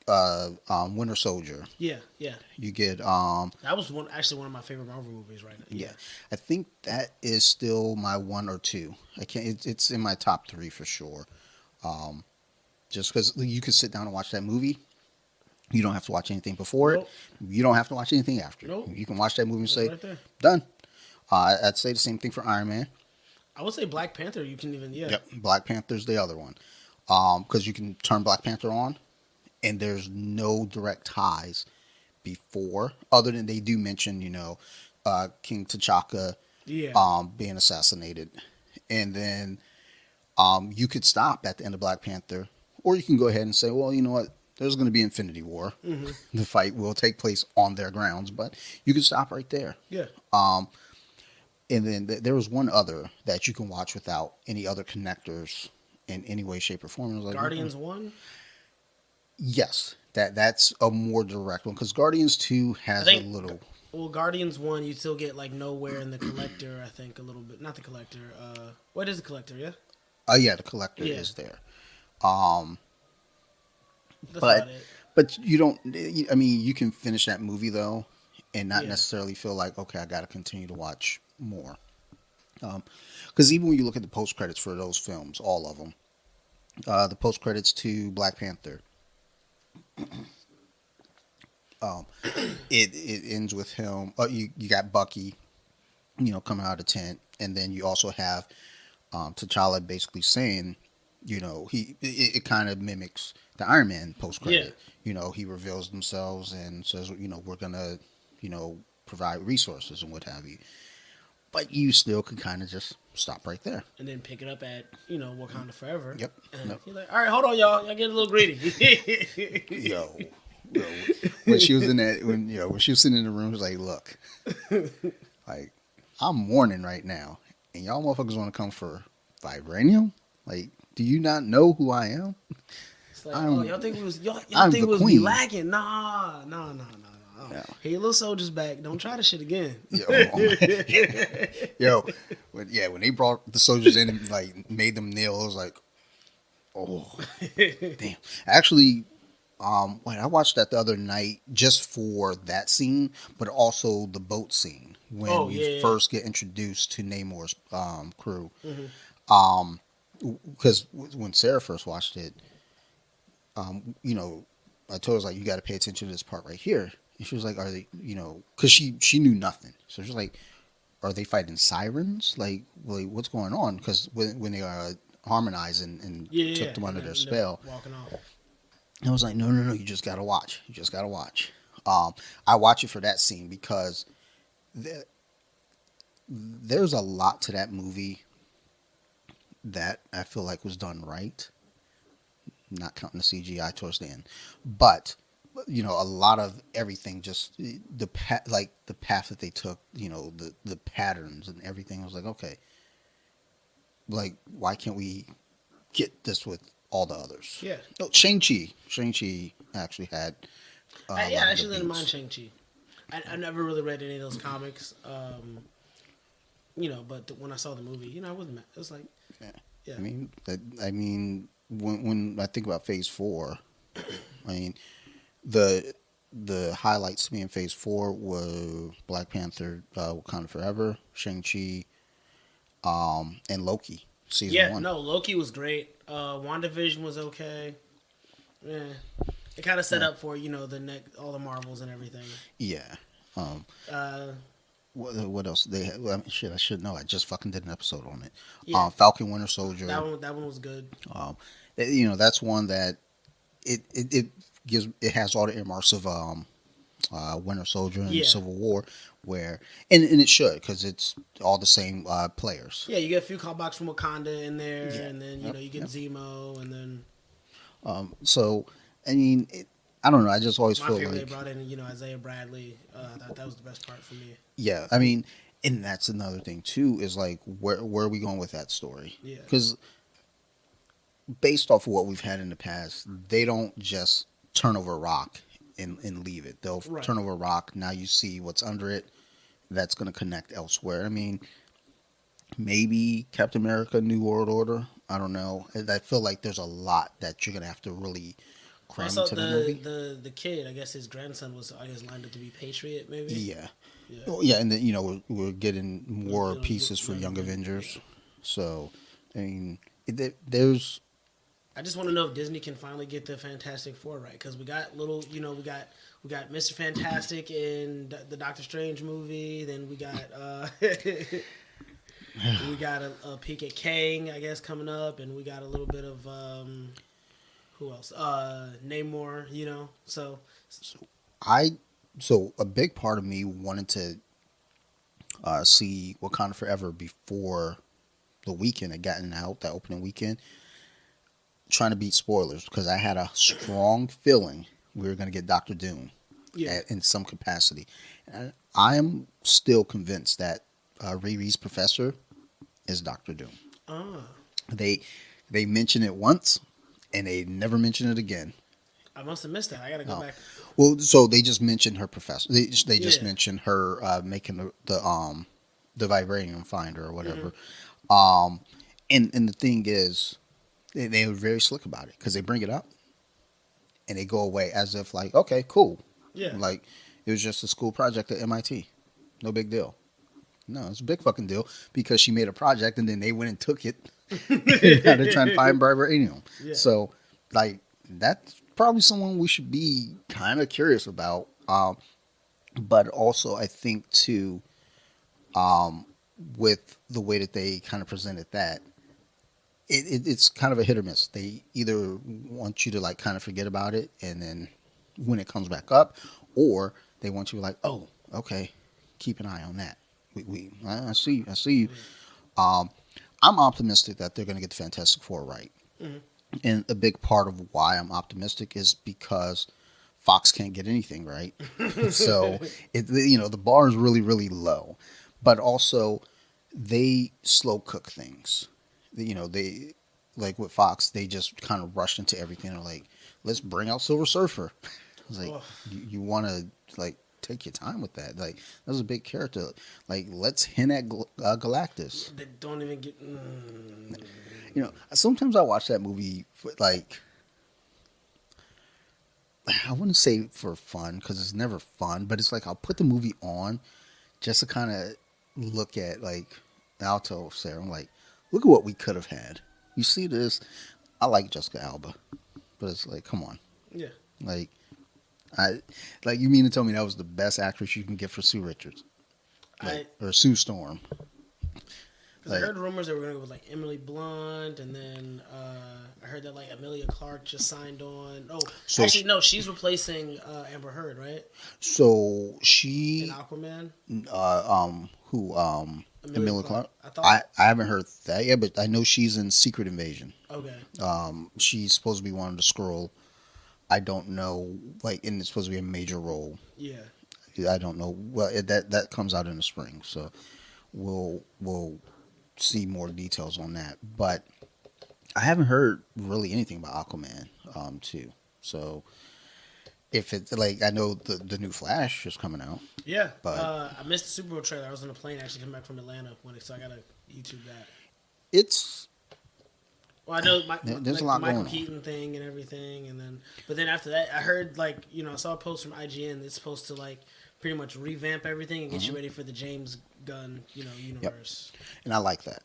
Winter Soldier. Yeah, yeah. You get That was actually one of my favorite Marvel movies right now. yeah. I think that is still my one or two. I can't. It's in my top three for sure. Just because you could sit down and watch that movie. You don't have to watch anything before Nope. it. You don't have to watch anything after. Nope. You can watch that movie and say, Right there. done. I'd say the same thing for Iron Man. I would say Black Panther. You can even Yep. Black Panther's the other one. Because you can turn Black Panther on, and there's no direct ties before, other than they do mention, King T'Chaka Yeah. being assassinated. And then you could stop at the end of Black Panther, or you can go ahead and say, well, you know what? There's going to be Infinity War. Mm-hmm. The fight will take place on their grounds, but you can stop right there. Yeah. And then there was one other that you can watch without any other connectors in any way, shape, or form. It was like, Guardians 1? Yes, that's a more direct one because Guardians 2 has I think- a little. Well, Guardians 1, you still get, like, Nowhere in the Collector, I think, a little bit. Not the Collector. What is the Collector, yeah? Oh yeah, the collector Yeah. is there. That's But about it. but you don't. I mean, you can finish that movie though, and not Yeah. necessarily feel like okay, I got to continue to watch more. Because even when you look at the post credits for those films, all of them, the post credits to Black Panther, it ends with him. You got Bucky, coming out of the tent, and then you also have T'Challa basically saying, it kind of mimics the Iron Man post credit. He reveals themselves and says, we're gonna, provide resources and what have you. But you still could kind of just stop right there. And then pick it up at, Wakanda Forever. Yep. And Yep. he's like, all right, hold on, y'all. Y'all get a little greedy. Yo, when she was in that, when she was sitting in the room, she was like, look, like, I'm mourning right now, and y'all motherfuckers want to come for vibranium? Like, do you not know who I am? It's like, I'm- y'all think we was y'all I'm think the we was be queen. lacking? Nah. Yeah. Hey, your little soldier's back. Don't try this shit again. Yo, when they brought the soldiers in and like made them kneel, I was like, oh, damn. Actually, I watched that the other night just for that scene, but also the boat scene when Oh, you yeah. first get introduced to Namor's crew. Mm-hmm. Because when Sarah first watched it, I told her, I was like, you got to pay attention to this part right here. And she was like, are they, because she knew nothing. So she was like, are they fighting sirens? Like what's going on? Because when they harmonized and took them under their spell. Walking off. And I was like, no, you just got to watch. You just got to watch. I watch it for that scene because there's a lot to that movie that I feel like was done right. Not counting the CGI towards the end. But a lot of everything, just the path that they took, the patterns and everything. I was like, okay, like why can't we get this with all the others? Yeah. Oh, Shang-Chi actually had. I a lot of actually good didn't beats. mind Shang-Chi. I never really read any of those comics. But when I saw the movie, I wasn't mad. It was like, yeah. I mean, when I think about Phase 4, I mean, the the highlights to me in Phase 4 were Black Panther, Wakanda Forever, Shang-Chi, and Loki season Yeah, one. no, Loki was great. WandaVision was okay. Yeah, it kind of set Yeah, up for the next all the Marvels and everything. yeah. Um, Uh, what else they had? Well, I mean, shit, I should know. I just fucking did an episode on it. yeah, Falcon Winter Soldier. that one was good. Um, that's one that it gives it has all the earmarks of Winter Soldier and Yeah, Civil War, where and it should because it's all the same players. yeah, you get a few callbacks from Wakanda in there, Yeah. and then Yep. you get Yep. Zemo, and then So I mean, I don't know. I just always my feel favorite they like brought in Isaiah Bradley. I thought that was the best part for me. yeah. I mean, and that's another thing too is like where are we going with that story? Yeah, Because based off of what we've had in the past, they don't just turn over a rock and leave it. They'll right. turn over a rock. Now you see what's under it. That's going to connect elsewhere. I mean, maybe Captain America, New World Order. I don't know. I feel like there's a lot that you're going to have to really cram Also, into that movie. the kid, I guess his grandson was lined up to be Patriot, maybe. Yeah. Yeah, Oh, yeah, and then we're getting more Little pieces for Young Yeah. Avengers. So, I mean, there's I just want to know if Disney can finally get the Fantastic Four right, because we got we got Mr. Fantastic in the Doctor Strange movie. Then we got we got a peek at Kang, I guess, coming up, and we got a little bit of who else? Namor, So I so a big part of me wanted to see Wakanda Forever before the weekend had gotten out, that opening weekend, trying to beat spoilers because I had a strong feeling we were going to get Doctor Doom yeah, in some capacity. And I am still convinced that Riri's professor is Doctor Doom. ah, They they mention it once and they never mention it again. I must have missed that. I gotta go No. back. Well, so they just mentioned her professor. They just Yeah, mentioned her making the vibranium finder or hmm, whatever. Um, and the thing is, they were very slick about it because they bring it up and they go away as if like, okay, cool, yeah. like it was just a school project at MIT, no big deal. No, it's a big fucking deal because she made a project and then they went and took it. And now they're trying to find vibranium. Yeah. So, like, that's probably someone we should be kind of curious about. But also, I think too, with the way that they kind of presented that, it's kind of a hit or miss. They either want you to like kind of forget about it, and then when it comes back up, or they want you to like, oh, okay, keep an eye on that. I see, I see you. Um, I'm optimistic that they're going to get the Fantastic Four right, Hmm. and a big part of why I'm optimistic is because Fox can't get anything right. So the bar is really really low, but also they slow cook things. They like with Fox, they just kind of rushed into everything. They're like, let's bring out Silver Surfer. I was like, Oh, you want to like take your time with that. Like that was a big character. Like let's hint at Galactus. they don't even get. Sometimes I watch that movie for, like I wouldn't say for fun because it's never fun, but it's like I'll put the movie on just to kind of look at like. And I'll tell Sarah, I'm like, look at what we could have had. You see this? I like Jessica Alba, but it's like, come on, Yeah. like I like you mean to tell me that was the best actress you can get for Sue Richards, like I or Sue Storm? Because I Like heard rumors they were gonna go with like Emily Blunt, and then I heard that like Amelia Clark just signed on. Oh, so actually no, she's replacing Amber Heard, right? so In she Aquaman, who Amelia Emilia Clark. Clarke. I I thought. I haven't heard that yet, but I know she's in Secret Invasion. Okay. She's supposed to be one of the Skrull. I don't know, like, and it's supposed to be a major role. Yeah. I don't know. Well, that comes out in the spring, so we'll see more details on that. But I haven't heard really anything about Aquaman, too. So if it's like I know the new Flash is coming out, Yeah. but I missed the Super Bowl trailer. I was on a plane actually coming back from Atlanta so I gotta YouTube that. it's Well, I know There's a like the lot Michael going on. Keaton thing and everything, and then but then after that, I heard like I saw a post from IGN. It's supposed to like pretty much revamp everything and get you ready for the James Gunn Yep. universe. And I like that.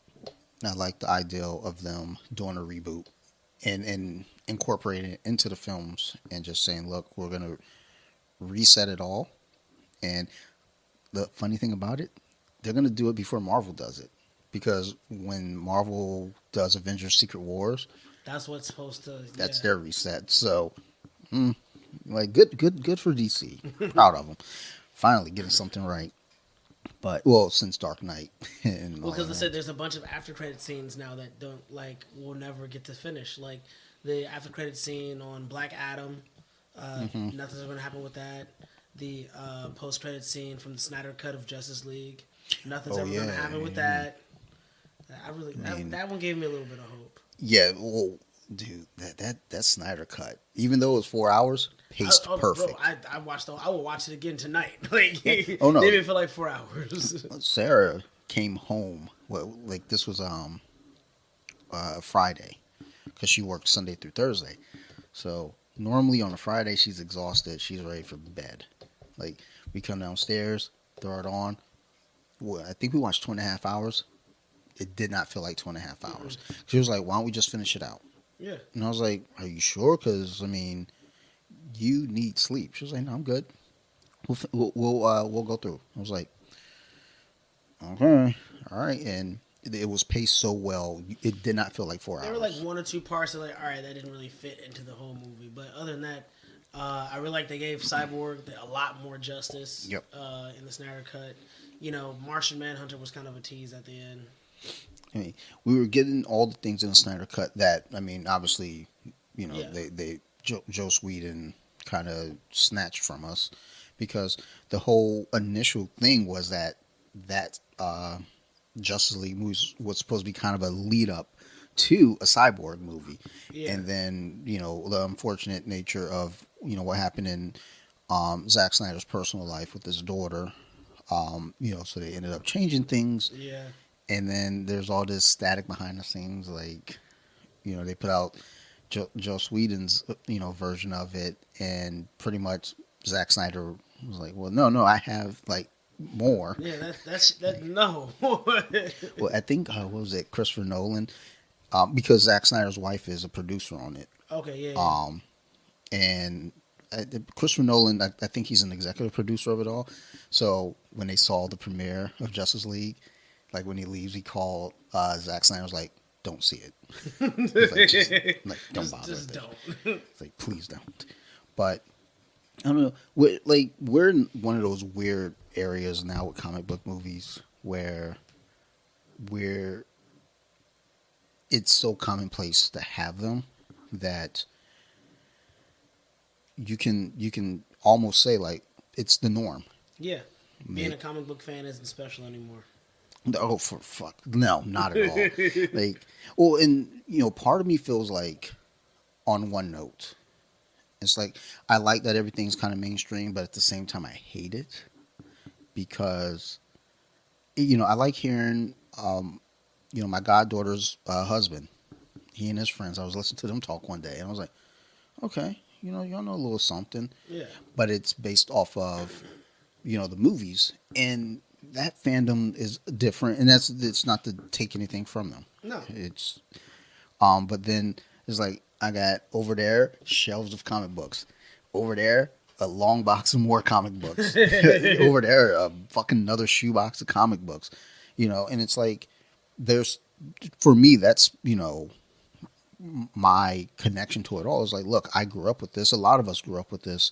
I like the ideal of them doing a reboot and incorporating it into the films and just saying, look, we're gonna reset it all. And the funny thing about it, they're gonna do it before Marvel does it, because when Marvel does Avengers: Secret Wars, That's what's supposed to. that's Yeah. their reset. So, like, good for DC. Proud of them. Finally getting something right. But well, since Dark Knight and Well, all because of I said that. there's a bunch of after credit scenes now that don't like will never get to finish. Like the after credit scene on Black Adam, nothing's going to happen with that. The post credit scene from the Snyder cut of Justice League, nothing's Oh ever going to yeah, happen with yeah. that. I really I mean, that one gave me a little bit of hope. yeah. Well, dude, that Snyder cut, even though it was 4 hours, paced Bro, perfect. I watched. I will watch it again tonight. Like, Yeah. they Oh no, didn't feel like 4 hours. Sarah came home. Well, like this was Friday, because she worked Sunday through Thursday. So normally on a Friday she's exhausted. She's ready for bed. Like we come downstairs, throw it on. Well, I think we watched 2.5 hours. It did not feel like 2.5 hours. She was like, "Why don't we just finish it out?" Yeah. And I was like, "Are you sure? Because I mean, you need sleep." She was like, "No, I'm good. We'll go through." I was like, "Okay, all right." And it was paced so well, it did not feel like four There were like hours. one or two parts that like, all right, that didn't really fit into the whole movie. But other than that, I really like they gave Cyborg a lot more justice. Yep. In the Snyder cut, Martian Manhunter was kind of a tease at the end. I mean, we were getting all the things in the Snyder cut that, I mean, obviously, Yeah. Joe Sweden kind of snatched from us, because the whole initial thing was that Justice League was supposed to be kind of a lead up to a Cyborg movie. Yeah. And then, the unfortunate nature of, what happened in Zack Snyder's personal life with his daughter. So they ended up changing things. Yeah. And then there's all this static behind the scenes, like, they put out Joe Sweden's, version of it, and pretty much Zack Snyder was like, well, no, I have like more. Yeah. That. No. Well, I think what was it, Christopher Nolan, because Zack Snyder's wife is a producer on it, Okay. Yeah. Yeah. and Christopher Nolan, I think he's an executive producer of it all. So when they saw the premiere of Justice League, like when he leaves, he called Zack Snyder. Was like, "Don't see it. He's like, don't bother Just with it. don't. It's like, please don't." But I don't know. We're in one of those weird areas now with comic book movies where we're it's so commonplace to have them that you can almost say like it's the norm. Yeah. Being a comic book fan isn't special anymore. Oh, for fuck, no, not at all. Like, well, and part of me feels like, on one note, it's like I like that everything's kind of mainstream, but at the same time, I hate it because I like hearing my goddaughter's husband, he and his friends. I was listening to them talk one day, and I was like, okay, y'all know a little something, Yeah. but it's based off of the movies, and that fandom is different, and it's not to take anything from them. No. It's but then it's like I got over there shelves of comic books, over there a long box of more comic books, over there a fucking another shoebox of comic books, and it's like there's for me that's my connection to it all is like, look, I grew up with this. A lot of us grew up with this,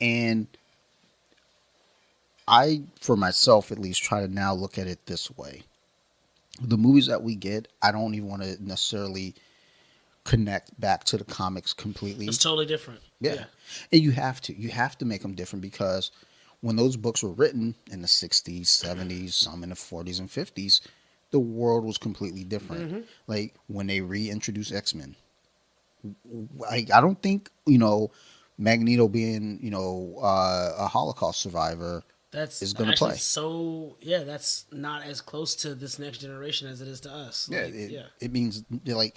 and I, for myself at least, try to now look at it this way. The movies that we get, I don't even want to necessarily connect back to the comics completely. It's totally different. Yeah. And you have to. You have to make them different because when those books were written in the 60s, 70s, some in the 40s and 50s, the world was completely different. Mm-hmm. Like when they reintroduced X-Men, I don't think, Magneto being, a Holocaust survivor That's is going to actually play. so. Yeah, that's not as close to this next generation as it is to us. Yeah, Like, yeah. it means like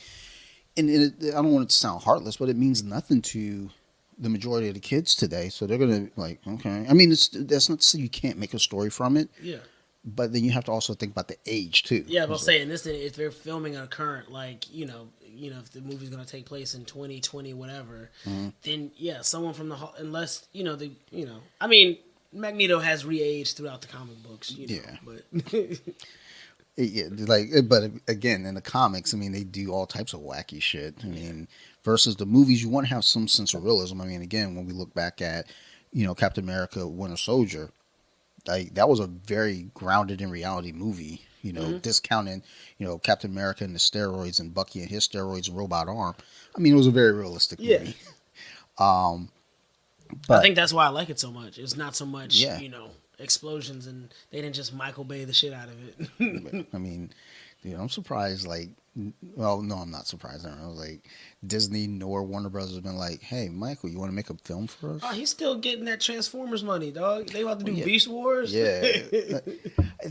I don't want it to sound heartless, but it means nothing to the majority of the kids today. So they're gonna like, okay. I mean, that's not to say you can't make a story from it, Yeah. but then you have to also think about the age too. Yeah, but So, saying this, if they're filming a current, like if the movie's gonna take place in 2020, whatever, then yeah, someone from unless I mean, Magneto has re-aged throughout the comic books, yeah, but yeah, like, but again, in the comics, I mean, they do all types of wacky shit. I mean, versus the movies, you want to have some sense of realism. I mean, again, when we look back at, Captain America: Winter Soldier, like that was a very grounded in reality movie. Discounting, Captain America and the steroids and Bucky and his steroids and robot arm. I mean, it was a very realistic yeah, movie. I But think that's why I like it so much. It's not so much yeah, explosions, and they didn't just Michael Bay the shit out of it. I mean, I'm surprised. Like, well, no, I'm not surprised. I don't know. Like, Disney nor Warner Brothers have been like, "Hey, Michael, you want to make a film for us?" Oh, he's still getting that Transformers money, dog. They about to do yeah, Beast Wars. yeah.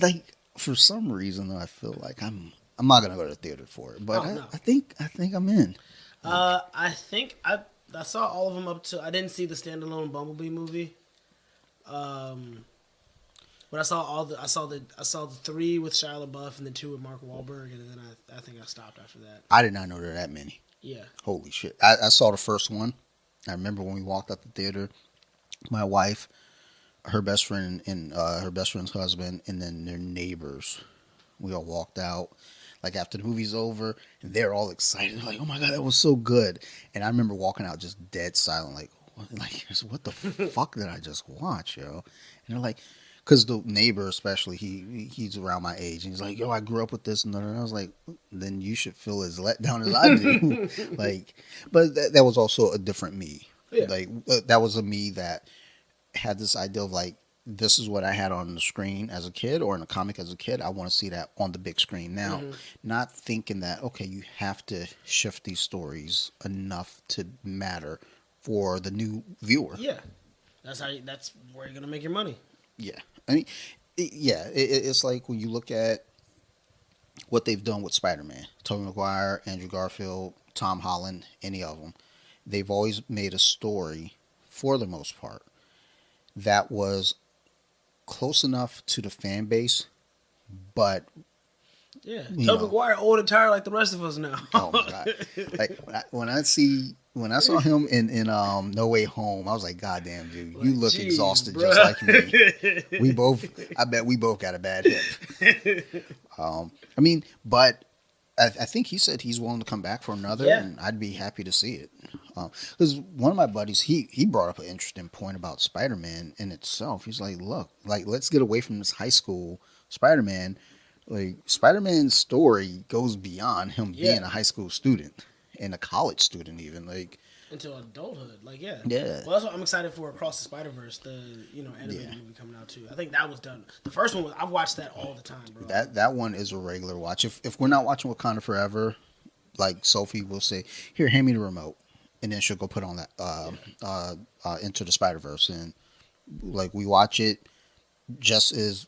Like, for some reason, though, I feel like I'm not gonna go to the theater for it, but Oh, no. I think I'm in. I think I saw all of them up to. I didn't see the standalone Bumblebee movie. But I saw the three with Shia LaBeouf and the two with Mark Wahlberg, and then I think I stopped after that. I did not know there were that many. Yeah. Holy shit! I saw the first one. I remember when we walked out the theater. My wife, her best friend, and her best friend's husband, and then their neighbors. We all walked out, like after the movie's over, and they're all excited, like, "Oh my god, that was so good!" And I remember walking out just dead silent, what the fuck did I just watch, yo? And they're like, because the neighbor, especially, he's around my age, and he's like, "Yo, I grew up with this," and I was like, "Then you should feel as let down as I do." Like, but that was also a different me. Yeah. Like, that was a me that had this idea of like, this is what I had on the screen as a kid or in a comic as a kid. I want to see that on the big screen now. Not thinking that, okay, you have to shift these stories enough to matter for the new viewer. Yeah. That's where you're gonna make your money. Yeah. I mean, it's like when you look at what they've done with Spider-Man, Tobey Maguire, Andrew Garfield, Tom Holland, any of them. They've always made a story, for the most part, that was close enough to the fan base, but Yeah. you Tobey know, Maguire old and tired like the rest of us now. oh my god! Like when I saw him in No Way Home, I was like, God damn, dude, you Like, look jeez, exhausted bruh. just like me. I bet we both got a bad hip. I mean, but I think he said he's willing to come back for another, Yeah. and I'd be happy to see it. Because one of my buddies, he brought up an interesting point about Spider-Man in itself. He's like, look, like, let's get away from this high school Spider-Man. Like, Spider-Man's story goes beyond him Yeah. being a high school student and a college student even. Like, Until adulthood, like yeah. Yeah. Well, that's what I'm excited for. Across the Spider-Verse, the animated movie coming out too. I think that was done. The first one I've watched that all the time, bro. that one is a regular watch. If we're not watching Wakanda Forever, like Sophie will say, here, hand me the remote. And then she'll go put on that Into the Spider-Verse. And like we watch it just as,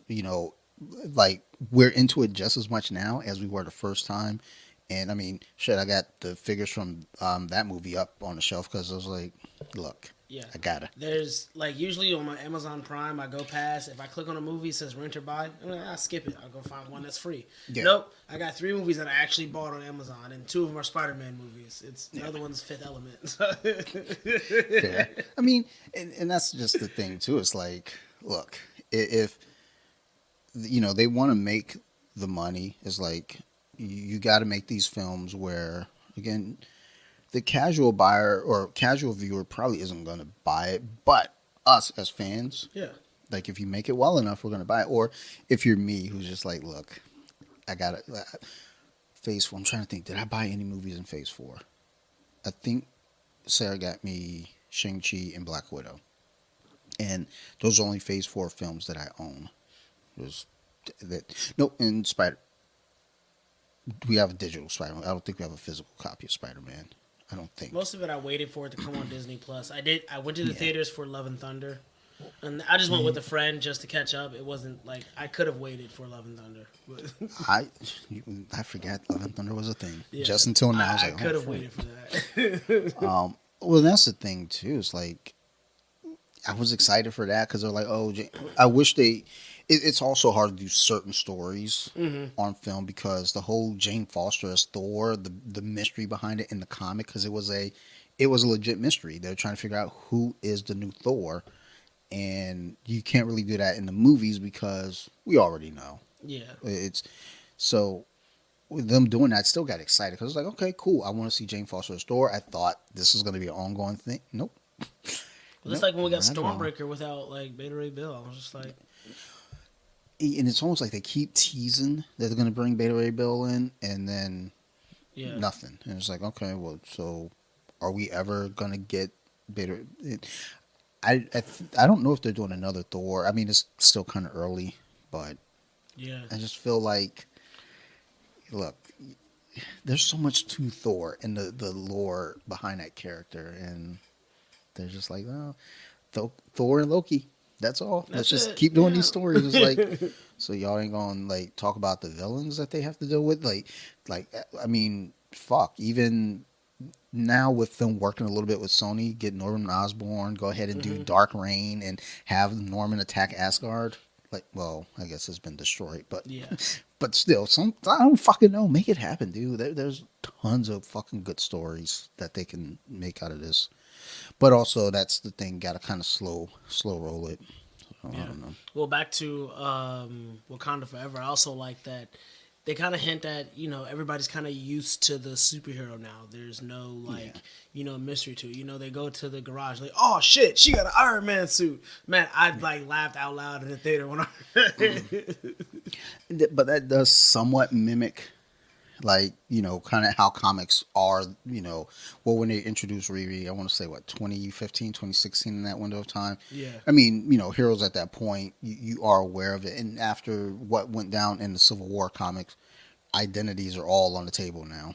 like we're into it just as much now as we were the first time. And I mean, shit, I got the figures from that movie up on the shelf because I was like, look, Yeah. I gotta. There's like usually on my Amazon Prime, I go past. If I click on a movie, it says rent or buy. I'm like, I'll skip it. I'll go find one that's free. Yeah. Nope. I got 3 movies that I actually bought on Amazon, and 2 of them are Spider-Man movies. The other one's Fifth Element. Fair. I mean, and that's just the thing too. It's like, look, if they want to make the money, it's like you got to make these films where, again, the casual buyer or casual viewer probably isn't going to buy it, but us as fans, Yeah. like if you make it well enough, we're going to buy it. Or if you're me, who's just like, look, I got it. Phase 4. I'm trying to think. Did I buy any movies in Phase 4? I think Sarah got me Shang-Chi and Black Widow, and those are only Phase 4 films that I own. There's and Spider. We have a digital Spider-Man. I don't think we have a physical copy of Spider-Man. I don't think. Most of it, I waited for it to come on Disney Plus. I went to the theaters for Love and Thunder. And I just went with a friend just to catch up. It wasn't like I could have waited for Love and Thunder. But I I forgot Love and Thunder was a thing. yeah, Just until now, I was I like, could oh have shit. waited for that. Well, that's the thing too. It's like I was excited for that because they're like, oh, I wish they. It's also hard to do certain stories on film because the whole Jane Foster as Thor, the mystery behind it in the comic, because it was a legit mystery. They're trying to figure out who is the new Thor, and you can't really do that in the movies because we already know. Yeah. It's so with them doing that, I still got excited because it's like, okay, cool. I want to see Jane Foster as Thor. I thought this was going to be an ongoing thing. Nope. Well, it's Nope, like when we got not at all. Stormbreaker without like Beta Ray Bill. I was just like, And it's almost like they keep teasing that they're going to bring Beta Ray Bill in, and then yeah, nothing. And it's like, okay, well, so are we ever going to get Beta? I don't know if they're doing another Thor. I mean, it's still kind of early, but yeah, I just feel like, look, there's so much to Thor and the lore behind that character, and they're just like, oh, Thor and Loki. That's all. Let's That's just it. keep doing Yeah. these stories. It's like, so y'all ain't gonna like talk about the villains that they have to deal with. Like I mean, fuck. Even now with them working a little bit with Sony, get Norman Osborn, go ahead and do Dark Reign and have Norman attack Asgard. Like, well, I guess it's been destroyed, but Yeah. but still, I don't fucking know. Make it happen, dude. There's tons of fucking good stories that they can make out of this. But also, that's the thing. Got to kind of slow roll it. So, I Yeah. don't know. Well, back to Wakanda Forever. I also like that they kind of hint at everybody's kind of used to the superhero now. There's no like mystery to it. They go to the garage like, oh shit, she got an Iron Man suit. Man, I like laughed out loud in the theater when I. But that does somewhat mimic, like, kind of how comics are, well, when they introduced Riri, I want to say, what, 2015, 2016, in that window of time? Yeah. I mean, heroes at that point, you are aware of it. And after what went down in the Civil War comics, identities are all on the table now.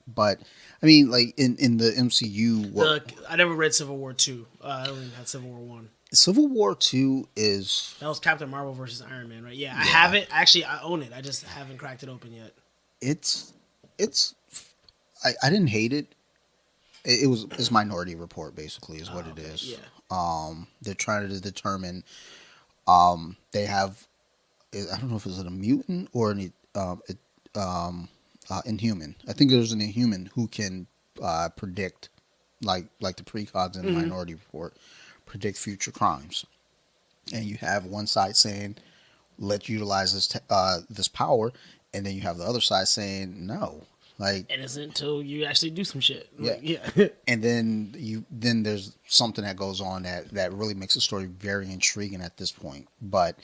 But, I mean, like, in the MCU, I never read Civil War 2. I only had Civil War 1. Civil War 2 is... That was Captain Marvel versus Iron Man, right? Yeah, I have it. Actually, I own it. I just haven't cracked it open yet. It's I didn't hate it. It's Minority Report, basically, is what it is. Yeah. They're trying to determine. They have, I don't know if it's a mutant or an Inhuman. I think there's an Inhuman who can predict, like the precogs in the Minority Report, predict future crimes. And you have one side saying, "Let's utilize this power," and then you have the other side saying, "No." Like, Innocent until you actually do some shit. Like, Yeah. yeah. and then there's something that goes on that really makes the story very intriguing at this point. But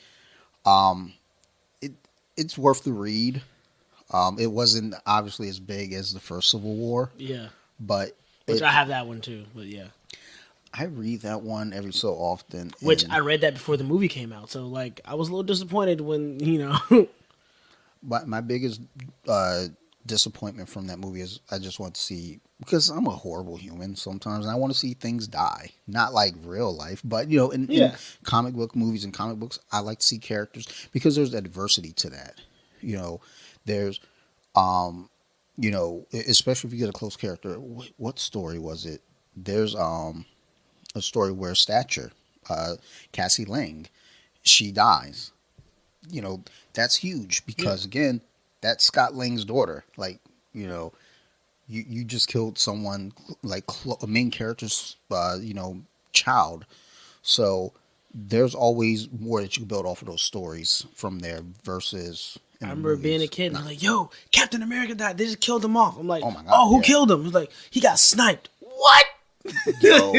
it's worth the read. It wasn't obviously as big as the first Civil War, Yeah. but Which I have that one too, but yeah. I read that one every so often. Which and I read that before the movie came out, so like I was a little disappointed when my biggest disappointment from that movie is I just want to see, because I'm a horrible human sometimes, and I want to see things die. Not like real life, but in comic book movies and comic books, I like to see characters because there's adversity to that. There's especially if you get a close character. What story was it? There's a story where Stature, Cassie Lang, she dies. That's huge because again, that's Scott Lang's daughter. Like, you just killed someone, like a main character's child. So there's always more that you can build off of those stories from there versus I remember being a kid and I'm like, yo, Captain America died. They just killed him off. I'm like, Oh my God, who yeah. killed him? He's like, he got sniped. What? Yo,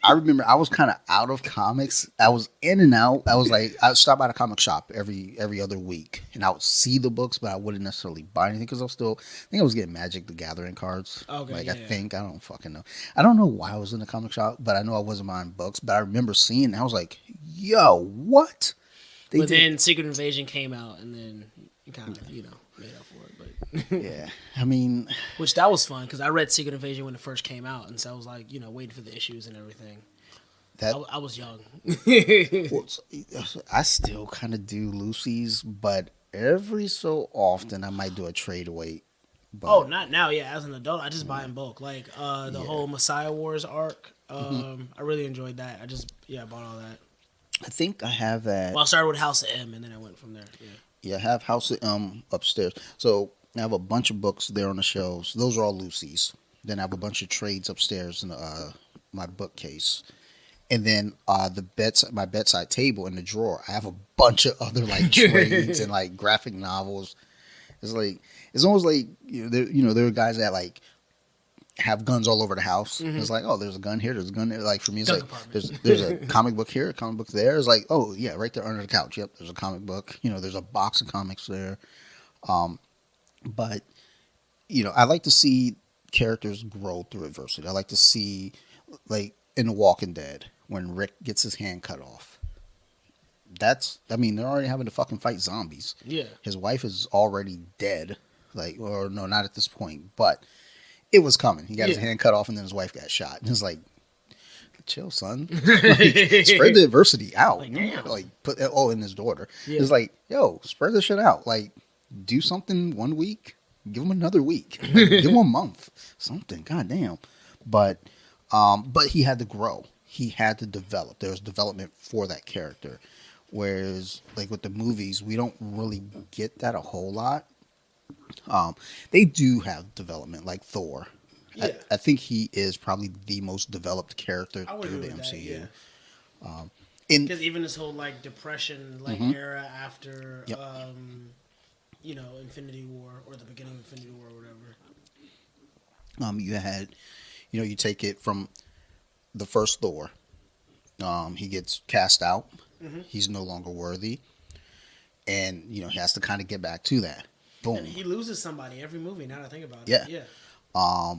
I remember I was kind of out of comics. I was in and out. I was like, I would stop by the comic shop every other week, and I would see the books, but I wouldn't necessarily buy anything because I think I was getting Magic the Gathering cards. Okay, like yeah. I don't fucking know. I don't know why I was in the comic shop, but I know I wasn't buying books. But I remember seeing, and I was like, yo, what? But then Secret Invasion came out, and then you kind of made up for it. But Yeah, I mean, which that was fun because I read Secret Invasion when it first came out, and so I was like, waiting for the issues and everything. that I was young. well, I still kind of do Lucy's, but every so often I might do a trade away. Oh, But not now. Yeah, as an adult, I just buy in bulk. Like the yeah, whole Messiah Wars arc. hmm I really enjoyed that. I just I bought all that. I think I have that. Well, I started with House of M, and then I went from there. Yeah. Yeah, I have House of upstairs. So I have a bunch of books there on the shelves. Those are all Lucy's. Then I have a bunch of trades upstairs in my bookcase. And then my bedside table in the drawer, I have a bunch of other like trades and like graphic novels. It's like it's almost like there are guys that like have guns all over the house. It's like, oh, there's a gun here, there's a gun there. Like for me, it's Gun like compartment. there's a comic book here, a comic book there. It's like, oh yeah, right there under the couch. Yep, there's a comic book. There's a box of comics there. But I like to see characters grow through adversity. I like to see, like in The Walking Dead, when Rick gets his hand cut off. They're already having to fucking fight zombies. Yeah. His wife is already dead. Like, or no, not at this point, but it was coming. He got his hand cut off, and then his wife got shot. And it's like, chill, son. Like, spread the adversity out. Like, damn. Like, put and his daughter. Yeah. It's like, yo, spread this shit out. Like, do something 1 week. Give him another week. Like, give him a month. Something. God damn. But he had to grow. He had to develop. There was development for that character. Whereas, like with the movies, we don't really get that a whole lot. They do have development, like Thor. Yeah. I think he is probably the most developed character I would through the agree with MCU. that, yeah. In Because even this whole like depression era after Yep. Infinity War or the beginning of Infinity War or whatever. you had, you take it from the first Thor. He gets cast out. He's no longer worthy, and he has to kind of get back to that. Boom. And he loses somebody every movie. Now that I think about Yeah. it. Yeah.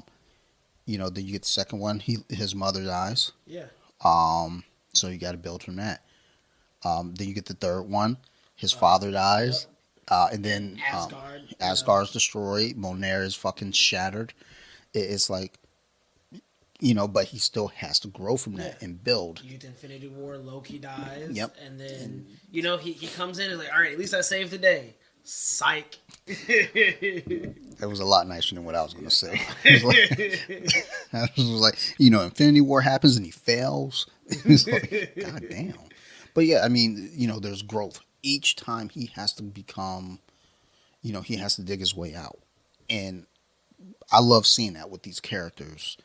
Then you get the second one. His mother dies. Yeah. So you got to build from that. Then you get the third one. His father dies. And then Asgard. Asgard's destroyed. Mjolnir is fucking shattered. It's like, but he still has to grow from that and build. You get the Infinity War. Loki dies. Yep. And then he comes in and is like, all right, at least I saved the day. Psych. That was a lot nicer than what I was going to say. I was like, Infinity War happens and he fails. It's like, God damn. But yeah, there's growth. Each time he has to become, he has to dig his way out. And I love seeing that with these characters.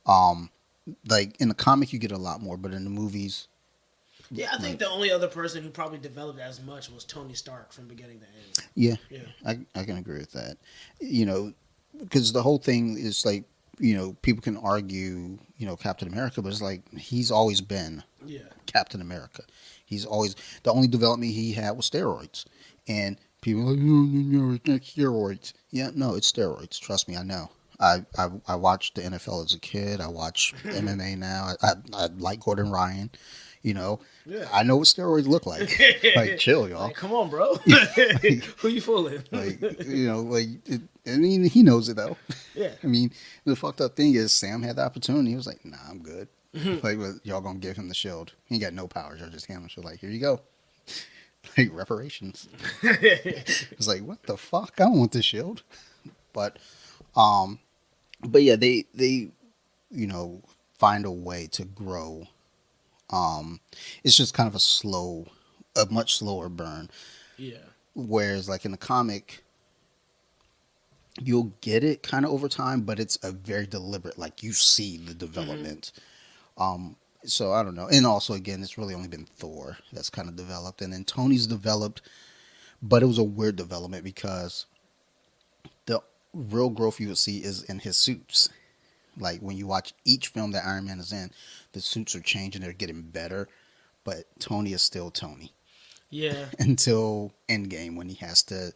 Like in the comic, you get a lot more, but in the movies, Yeah, I think the only other person who probably developed as much was Tony Stark from beginning to end. yeah, Yeah. I can agree with that. Because the whole thing is like, people can argue, Captain America, but it's like he's always been Captain America. He's always, the only development he had was steroids, and people are like, no, it's not steroids. Yeah, no, it's steroids. Trust me, I know. I watched the NFL as a kid. I watch MMA now. I like Gordon Ryan. I know what steroids look like. Like, chill, y'all. Like, come on, bro. Who you fooling? He knows it though. Yeah. The fucked up thing is Sam had the opportunity. He was like, nah, I'm good. Like, y'all gonna give him the shield. He ain't got no powers. Y'all just hand him the shield. Like, here you go. Like, reparations. It's like, what the fuck? I don't want this shield. But yeah, they find a way to grow. It's just kind of a much slower burn. Yeah. Whereas, like in the comic, you'll get it kind of over time, but it's a very deliberate. Like you see the development. So I don't know. And also, again, it's really only been Thor that's kind of developed, and then Tony's developed, but it was a weird development because the real growth you would see is in his suits. Like when you watch each film that Iron Man is in, the suits are changing, they're getting better, but Tony is still Tony. Yeah. Until Endgame, when he has to,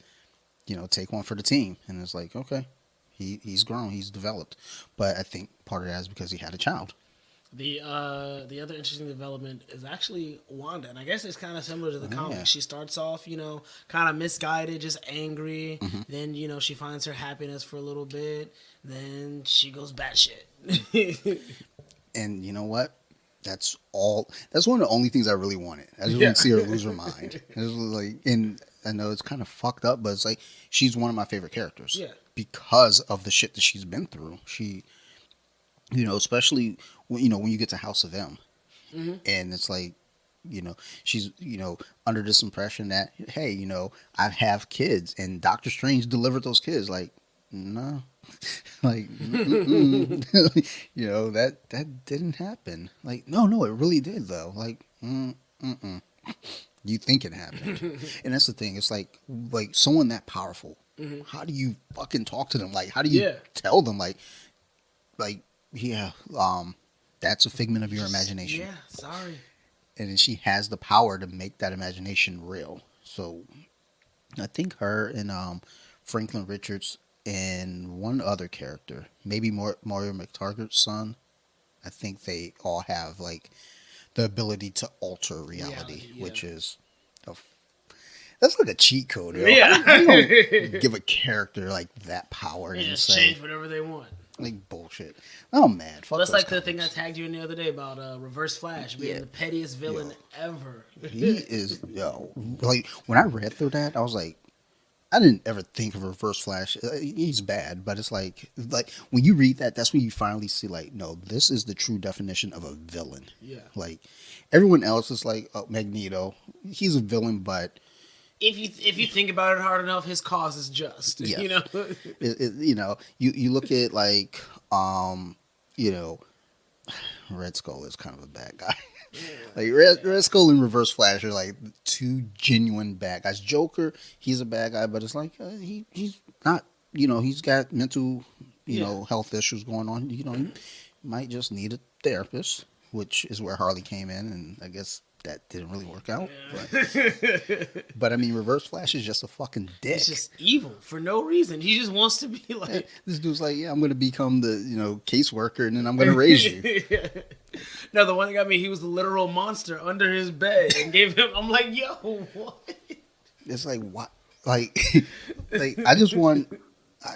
take one for the team, and it's like, okay, he's grown, he's developed. But I think part of that is because he had a child. The other interesting development is actually Wanda, and I guess it's kind of similar to the comic. Yeah. She starts off, kind of misguided, just angry. Then, she finds her happiness for a little bit. Then she goes batshit. And you know what? that's all. That's one of the only things I really wanted. I just Yeah. want to see her lose her mind. It was like, and I know it's kind of fucked up, but it's like she's one of my favorite characters Yeah. because of the shit that she's been through. She, especially when when you get to House of M, Hmm. and it's like, she's under this impression that hey, I have kids, and Doctor Strange delivered those kids. Like, no, like, that didn't happen. Like, no, it really did though. Like, mm. You think it happened, and that's the thing. It's like someone that powerful. Hmm. How do you fucking talk to them? Like, how do you Yeah. tell them? Like, yeah, that's a figment of your Just, imagination, yeah. Sorry. and then she has the power to make that imagination real. So, I think her and Franklin Richards and one other character, maybe Mario McTaggart's son. I think they all have like the ability to alter reality, Yeah. which is a, that's like a cheat code. Yeah. How do you give a character like that power and Yeah, then just say change whatever they want. like bullshit? Oh man, fuck Well, that's those like the thing I comics. tagged you in the other day about Reverse Flash being Yeah. the pettiest villain ever. He is like when I read through that, I was like, I didn't ever think of Reverse Flash. He's bad, but it's like when you read that, that's when you finally see like, no, this is the true definition of a villain. Yeah. Like everyone else is like Magneto. He's a villain, but If you think about it hard enough, his cause is just. yeah, You know. you look at like you know, Red Skull is kind of a bad guy. Like Red Skull and Reverse Flash are like two genuine bad guys. Joker, he's a bad guy, but it's like he's not. He's got mental health issues going on. He might just need a therapist, which is where Harley came in, and I guess that didn't really work out. But I mean, Reverse Flash is just a fucking dick. He's just evil for no reason. He just wants to be like. This dude's like, yeah, I'm gonna become the caseworker, and then I'm gonna raise you. No, the one that got me, he was the literal monster under his bed and gave him. I'm like, yo, what? It's like what? Like, like I just want.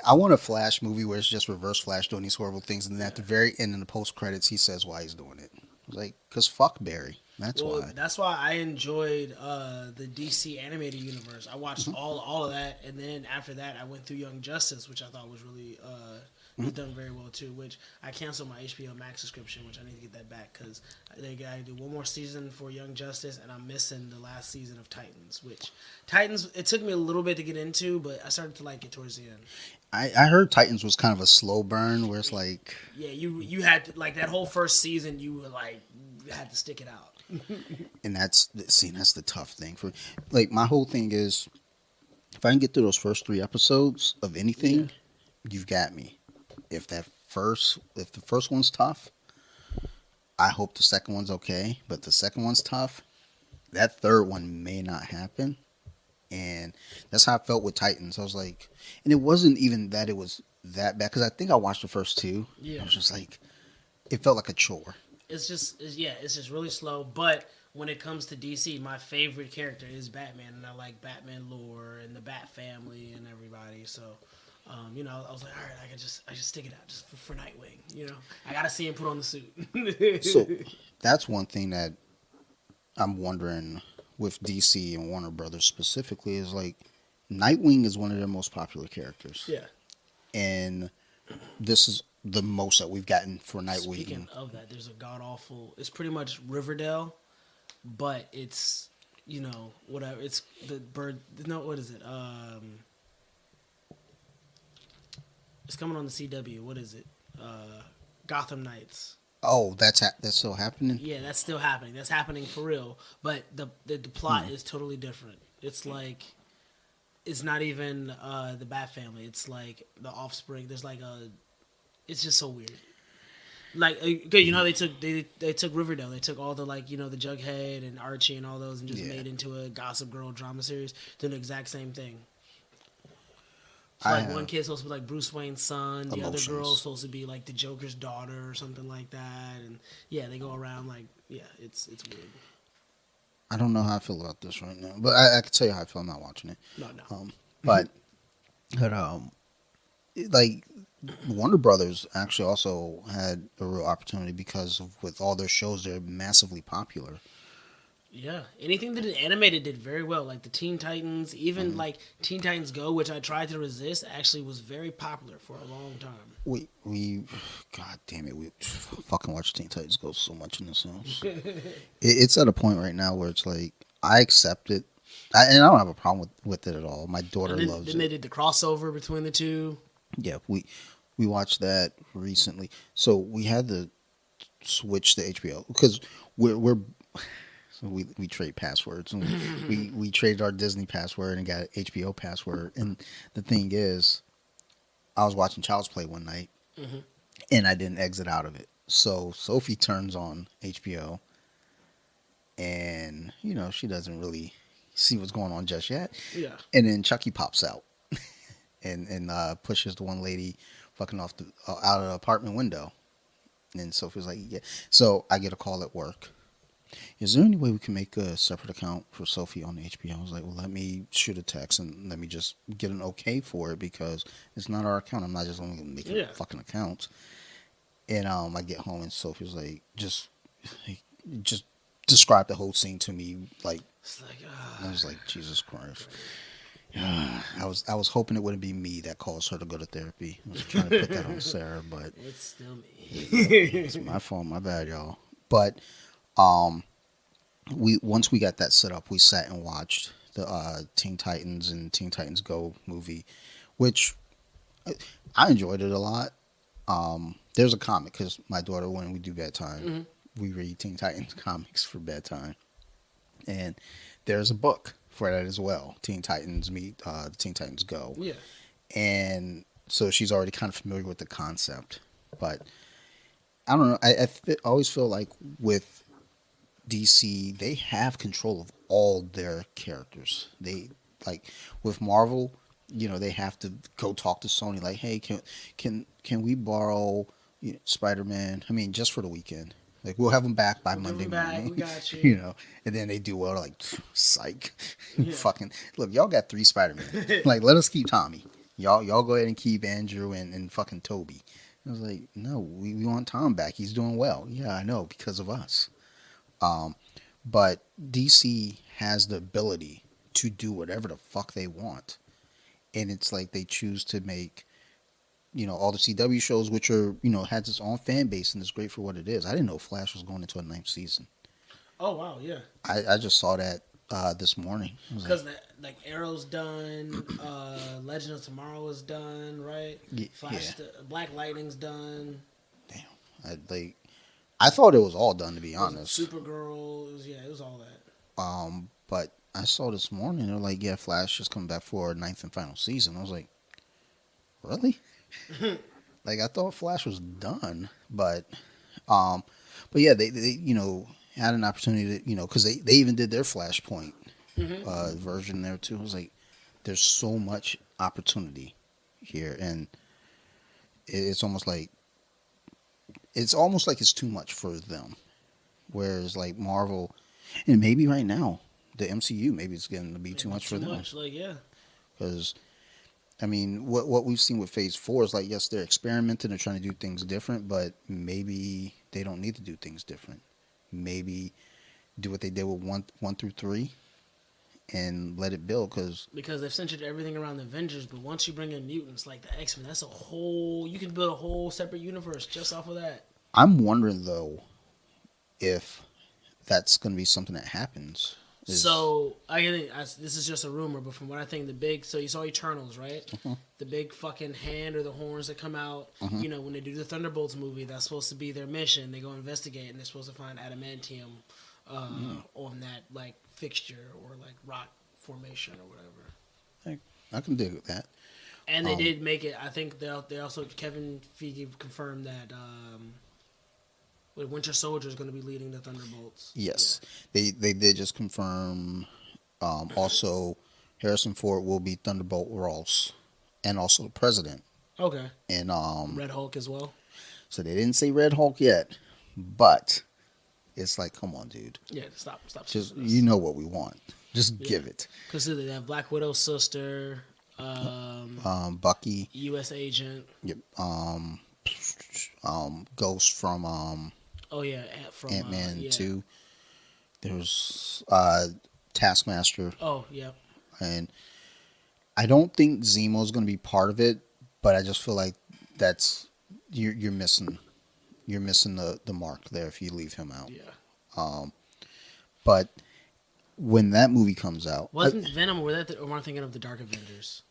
I want a Flash movie where it's just Reverse Flash doing these horrible things, and then at the very end in the post credits, he says why he's doing it. Like, cause fuck Barry. That's why. That's why I enjoyed the DC animated universe. I watched all of that, and then after that, I went through Young Justice, which I thought was really was done very well too. Which I canceled my HBO Max subscription, which I need to get that back because they got to do one more season for Young Justice, and I'm missing the last season of Titans. Which Titans, it took me a little bit to get into, but I started to like it towards the end. I heard Titans was kind of a slow burn, where it's like, Yeah, you had to, like that whole first season, you were like had to stick it out. and that's the tough thing for, like, my whole thing is, if I can get through those first 3 episodes of anything, you've got me. If the first one's tough, I hope the second one's okay. But the second one's tough, that third one may not happen. And that's how I felt with Titans. I was like, and it wasn't even that it was that bad, because I think I watched the first two. Yeah. I was just like, it felt like a chore. It's just really slow. But when it comes to DC, my favorite character is Batman, and I like Batman lore and the Bat family and everybody. So, I was like, all right, I just stick it out just for Nightwing. I gotta see him put on the suit. So that's one thing that I'm wondering with DC and Warner Brothers specifically is like, Nightwing is one of their most popular characters. Yeah. And this is the most that we've gotten for Nightwing. Speaking of that, there's a god awful. It's pretty much Riverdale, but it's whatever. It's the bird. No, what is it? It's coming on the CW. What is it? Gotham Knights. Oh, that's still happening. Yeah, that's still happening. That's happening for real. But the plot is totally different. It's like, it's not even the Bat family. It's like the Offspring. There's like it's just so weird. Like, good, how they took Riverdale. They took all the the Jughead and Archie and all those and just made into a Gossip Girl drama series. Doing the exact same thing. So like one kid's supposed to be like Bruce Wayne's son, the other girl's supposed to be like the Joker's daughter or something like that, and they go around like it's weird. I don't know how I feel about this right now, but I can tell you how I feel. I'm not watching it. No. But like Warner Brothers actually also had a real opportunity because of, with all their shows, they're massively popular. Yeah, anything that did animated did very well. Like the Teen Titans, even Hmm. like Teen Titans Go, which I tried to resist, actually was very popular for a long time. We, God damn it, we fucking watch Teen Titans Go so much in this house. It's at a point right now where it's like I accept it, and I don't have a problem with it at all. My And daughter then loves then they it. did the crossover between the two. Yeah, we watched that recently. So we had to switch to HBO because we're so we trade passwords and we traded our Disney password and got an HBO password. And the thing is, I was watching Child's Play one night Hmm. and I didn't exit out of it. So Sophie turns on HBO and she doesn't really see what's going on just yet. Yeah. And then Chucky pops out and pushes the one lady fucking off the out of the apartment window. And Sophie's like, yeah. So I get a call at work. Is there any way we can make a separate account for Sophie on HBO? I was like, well, let me shoot a text and let me just get an okay for it because it's not our account. I'm not just only gonna make a Yeah. fucking account. And I get home and Sophie was like, just describe the whole scene to me. Like, It's like, I was like, Jesus Christ. I was hoping it wouldn't be me that caused her to go to therapy. I was trying to put that on Sarah, but it's still it's me. my fault, my bad, y'all. But um, we once we got that set up, we sat and watched the Teen Titans and Teen Titans Go movie, which I enjoyed it a lot. There's a comic because my daughter, when we do bedtime, Hmm. we read Teen Titans comics for bedtime, and there's a book for that as well. Teen Titans meet Teen Titans Go, Yeah. and so she's already kind of familiar with the concept. But I don't know. Always feel like with DC, they have control of all their characters. They like with Marvel, they have to go talk to Sony. Like, hey, can we borrow Spider Man? I mean, just for the weekend. Like, we'll have them back by We'll give Monday them back. morning. We got you. And then they do well. Like, psych, Yeah. fucking look. Y'all got 3 Spider Men. Like, let us keep Tommy. Y'all go ahead and keep Andrew and fucking Toby. I was like, no, we want Tom back. He's doing well. Yeah, I know because of us. Um, but DC has the ability to do whatever the fuck they want. And it's like they choose to make, all the CW shows, which are, has its own fan base and it's great for what it is. I didn't know Flash was going into a ninth season. Oh wow, yeah. I just saw that this morning. I was like, Because like Arrow's done, Legend of Tomorrow is done, right? yeah, Black Lightning's done. damn. I thought it was all done, to be Was honest. Supergirl? Yeah, it was all that. But I saw this morning, they're like, yeah, Flash is coming back for a ninth and final season. I was like, really? Like I thought Flash was done, um, but yeah, they had an opportunity to because they even did their Flashpoint Hmm. version there too. I was like, there's so much opportunity here, and it's almost like it's too much for them. Whereas like Marvel, and maybe right now the MCU maybe it's going to be too Maybe much for too them much. Like yeah, because I mean, what we've seen with Phase 4 is like, yes, they're experimenting, they're trying to do things different, but maybe they don't need to do things different. Maybe do what they did with one through three and let it build. because they've centered everything around the Avengers, but once you bring in mutants like the X Men, that's a whole. You can build a whole separate universe just off of that. I'm wondering though if that's going to be something that happens. Is So this is just a rumor, but from what I think, the big so you saw Eternals, right? uh The big fucking hand or the horns that come out. uh When they do the Thunderbolts movie, that's supposed to be their mission. They go investigate, and they're supposed to find adamantium on that like fixture or like rock formation or whatever. I can dig with that. And they Um, did make it. I think they also Kevin Feige confirmed that Winter Soldier is going to be leading the Thunderbolts. yes, they did just confirm. Also, Harrison Ford will be Thunderbolt Ross, and also the president. Yeah. Okay. And Red Hulk as well. so they didn't say Red Hulk yet, but it's like, come on, dude. Yeah. Stop. Just Skipping this. what we want. Just Yeah. give it. Because they have Black Widow's sister. Bucky. U.S. Agent. Yep. Ghost from Oh yeah, from Ant-Man yeah. 2. There's Taskmaster, Oh yeah. and I don't think Zemo's going to be part of it, but I just feel like that's you're missing the mark there if you leave him out. Yeah. But when that movie comes out, Wasn't Venom? Or am I thinking of the Dark Avengers?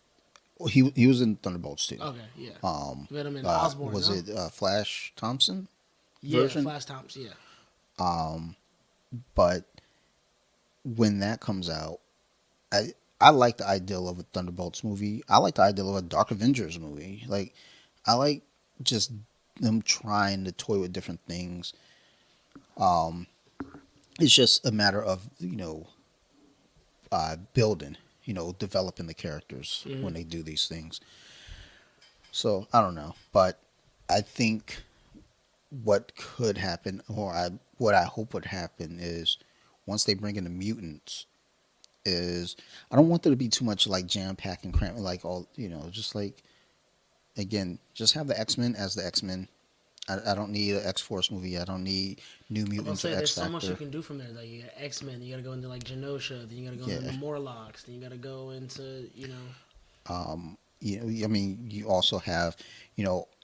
he was in Thunderbolts too. Okay, yeah. Venom and Osborn. Was no? it Flash Thompson Yeah, version? Flash Thompson. Yeah. But when that comes out, I like the ideal of a Thunderbolts movie. I like the ideal of a Dark Avengers movie. Like, I like just them trying to toy with different things. It's just a matter of building, developing the characters when they do these things. So I don't know, but I think what could happen, what I hope would happen is once they bring in the mutants, is I don't want there to be too much like jam pack and cramp, like all just like again, just have the X-Men as the X-Men. I don't need an X-Force movie. I don't need New Mutants or X Factor. There's so much you can do from there. Like you got X-Men, you got to go into like Genosha, then you got to go into Morlocks, then you got to go into I mean, you also have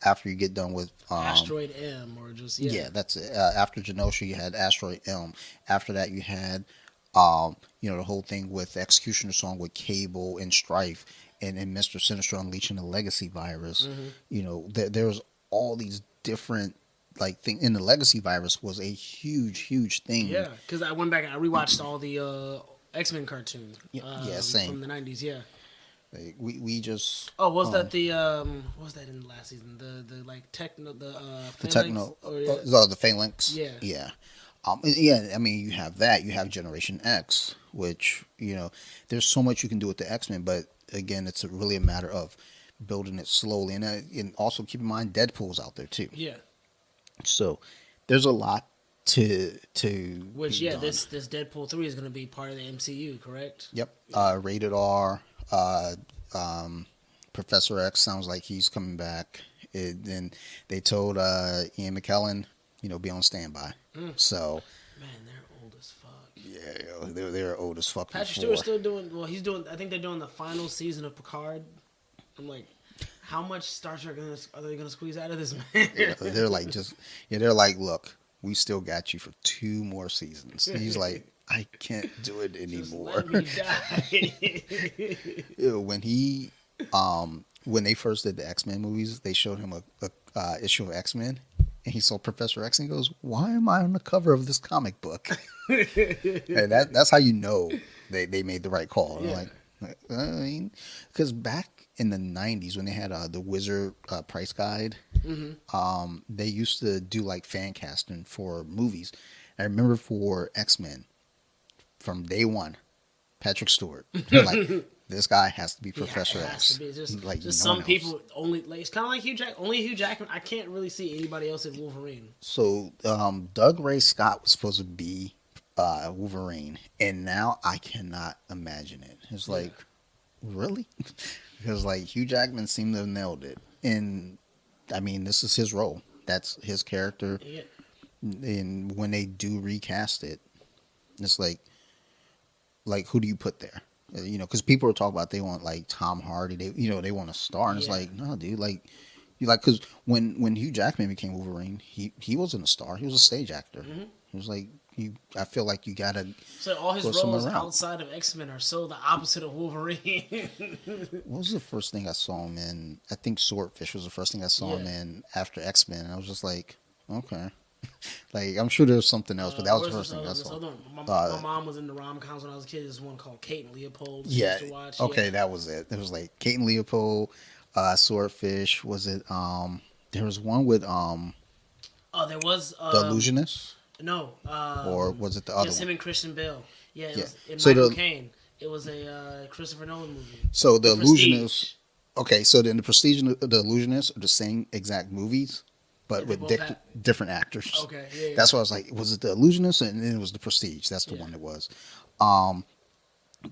after you get done with Asteroid M or just that's it. After Genosha, you had Asteroid M. After that, you had the whole thing with Executioner Song with Cable and Strife, and Mr. Sinister unleashing the Legacy virus. There's all these different like thing in the Legacy virus was a huge thing. Yeah, because I went back and I rewatched all the X-Men cartoons. Same from the 90s. Yeah. Like, we just was that the what was that in the last season? The like techno the the Phalanx. Yeah. I mean, you have that. You have Generation X, which there's so much you can do with the X-Men, but again, it's really a matter of building it slowly, and also keep in mind Deadpool's out there too. Yeah. So there's a lot to which this Deadpool 3 is going to be part of the MCU, correct? Yep. Rated R. Professor X sounds like he's coming back. And they told Ian McKellen, be on standby. So man, they're old as fuck. Yeah, they're old as fuck. Patrick Stewart's still doing. Well, he's doing. I think they're doing the final season of Picard. I'm like, how much Star Trek are they gonna squeeze out of this man? They're like they're like, look, we still got you for 2 more seasons. And he's like, I can't do it anymore. Just let me die. When they first did the X-Men movies, they showed him a issue of X-Men, and he saw Professor X and he goes, "Why am I on the cover of this comic book?" And that's how they made the right call. Yeah. Like, I mean, because back in the 90s when they had the Wizard price guide, they used to do like fan casting for movies. I remember for X-Men, from day one, Patrick Stewart, they're like, this guy has to be Professor X. Just some people only like, it's kind of like Hugh Jackman. I can't really see anybody else as Wolverine. So Doug Ray Scott was supposed to be Wolverine, and now I cannot imagine it. It's like, really? Because like Hugh Jackman seemed to have nailed it, and I mean, this is his role. That's his character. Yeah. And when they do recast it, it's like who do you put there? Because people are talking about they want like Tom Hardy. They want a star, and it's like, no, dude. Because when Hugh Jackman became Wolverine, he wasn't a star. He was a stage actor. He was like, I feel like you gotta. So all his roles outside of X-Men are so the opposite of Wolverine. What was the first thing I saw him in? I think Swordfish was the first thing I saw him in after X-Men. And I was just like, okay. Like, I'm sure there's something else, but that was the first thing I saw. My mom was in the rom-coms when I was a kid. There's one called Kate and Leopold. Yeah. Used to watch. Okay, that was it. It was like Kate and Leopold, Swordfish. Was it? There was one with there was The Illusionist. No. Or was it the other just one? him and Christian Bale. Yeah. It was So Michael Caine. It was a Christopher Nolan movie. So the Illusionist. Prestige. Okay, so then the Prestige and the Illusionist are the same exact movies, but with different actors. Okay, yeah. That's why I was like, was it the Illusionist? And then it was the Prestige. That's the one it was.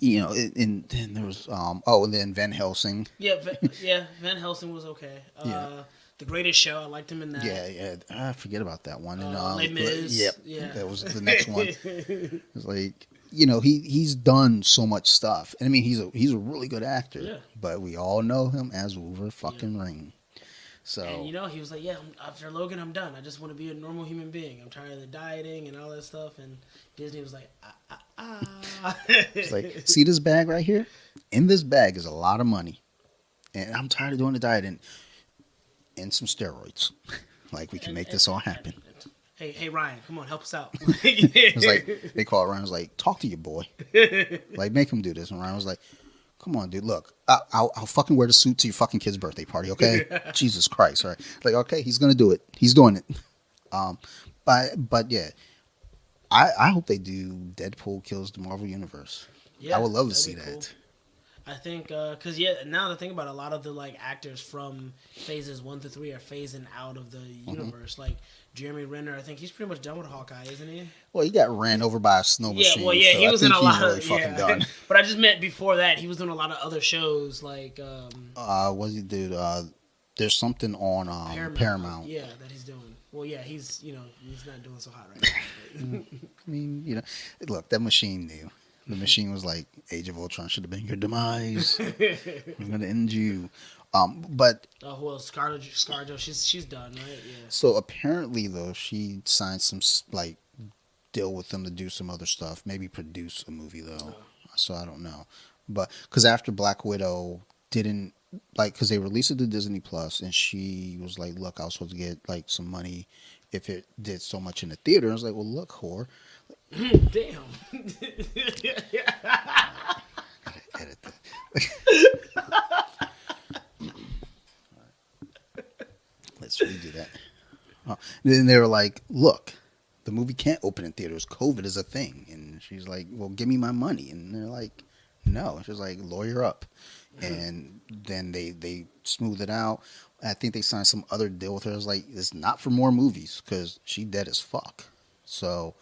and then there was and then Van Helsing. Yeah, yeah. Van Helsing was okay. Yeah. The Greatest Show. I liked him in that. Yeah. I forget about that one. And Les Mis. yep, Yeah. that was the next one. It's like he's done so much stuff, and I mean he's a really good actor. Yeah. But we all know him as Wolverine fucking Yeah. Ring. So And he was like, "Yeah, after Logan, I'm done. I just want to be a normal human being. I'm tired of the dieting and all that stuff." And Disney was like, it's like, see this bag right here? In this bag is a lot of money, and I'm tired of doing the diet and some steroids. Like we can make this all happen. Hey Ryan, come on, help us out. It's like they call Ryan was like, talk to your boy, like make him do this. And Ryan was like, come on, dude, look, I'll fucking wear the suit to your fucking kid's birthday party, okay? Jesus Christ, all right? Like, okay, he's gonna do it. He's doing it. But yeah, I hope they do Deadpool kills the Marvel Universe. Yeah, I would love to that'd see be cool. that. I think, cause now that I think about it, a lot of the like actors from phases 1 to 3 are phasing out of the universe. Like Jeremy Renner, I think he's pretty much done with Hawkeye, isn't he? Well, he got ran over by a snow machine. Yeah, well, yeah, so he I was in think a he's lot really of fucking done. But I just meant before that, he was doing a lot of other shows like What does he do? There's something on Paramount. Yeah, that he's doing. Well, yeah, he's he's not doing so hot right now. I mean, look, that machine knew. The machine was like, Age of Ultron should have been your demise. I'm gonna end you. But Who else? ScarJo, she's done, right? Yeah. so apparently though, she signed some like deal with them to do some other stuff, maybe produce a movie though. So I don't know, but because after Black Widow didn't because they released it to Disney Plus, and she was like, "Look, I was supposed to get like some money if it did so much in the theater." I was like, "Well, look, whore." Damn. Edit that. Let's redo that. Then they were like, "Look, the movie can't open in theaters. COVID is a thing." And she's like, "Well, give me my money." And they're like, "No." She's like, "Lawyer up." And then they smooth it out. I think they signed some other deal with her. I was like, "It's not for more movies because she dead as fuck." So,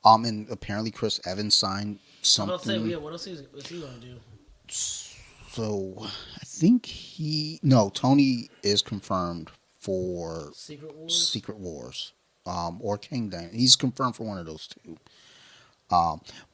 and apparently Chris Evans signed something. I was about to say, yeah, what else is he gonna do? So I think Tony is confirmed for Secret Wars. or Kingdom. He's confirmed for one of those two.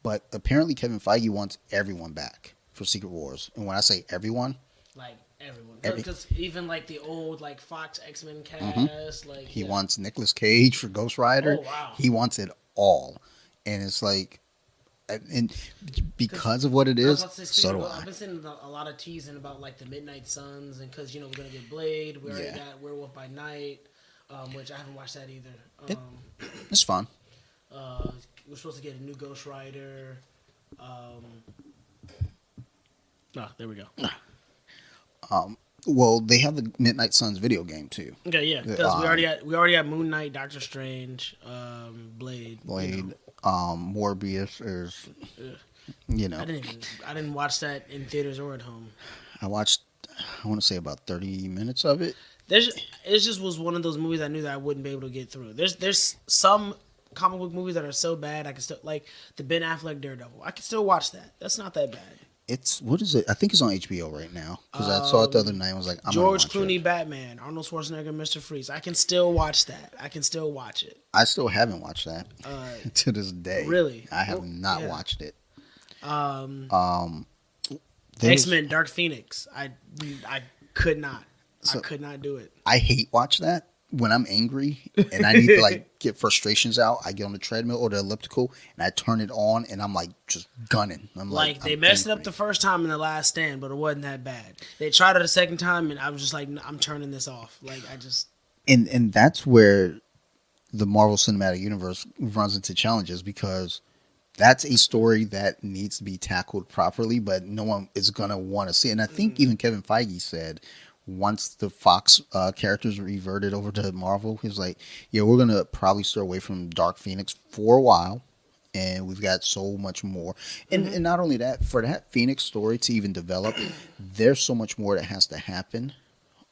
But apparently Kevin Feige wants everyone back for Secret Wars. And when I say everyone, Like everyone, because even like the old like Fox X-Men cast, like he wants Nicolas Cage for Ghost Rider. Oh, wow. He wants it all. And it's like, and because of what it is, so do I. I've been seeing a lot of teasing about like the Midnight Suns, and because we're gonna get Blade, we already got Werewolf by Night, which I haven't watched that either. It's fun. We're supposed to get a new Ghost Rider. There we go. Well, they have the Midnight Suns video game too. Okay, yeah, because we already got Moon Knight, Doctor Strange, Blade. Morbius is, I didn't watch that in theaters or at home. I watched, I want to say about 30 minutes of it. It just was one of those movies I knew that I wouldn't be able to get through. There's some comic book movies that are so bad I can still, like the Ben Affleck Daredevil. I can still watch that. That's not that bad. What is it? I think it's on HBO right now because I saw it the other night. I was like, George Clooney Batman, Arnold Schwarzenegger, Mr. Freeze. I can still watch that. I can still watch it. I still haven't watched that to this day. Really? I have not watched it. X-Men Dark Phoenix. I could not. I could not do it. I hate watch that. When I'm angry and I need to like get frustrations out, I get on the treadmill or the elliptical and I turn it on and I'm like just gunning. I'm like they messed it up the first time in The Last Stand, but it wasn't that bad. They tried it a second time and I was just like, I'm turning this off. Like I just and that's where the Marvel Cinematic Universe runs into challenges because that's a story that needs to be tackled properly, but no one is gonna want to see it. And I think even Kevin Feige said, once the Fox characters reverted over to Marvel, he was like, yeah, we're going to probably stay away from Dark Phoenix for a while. And we've got so much more. And not only that, for that Phoenix story to even develop, there's so much more that has to happen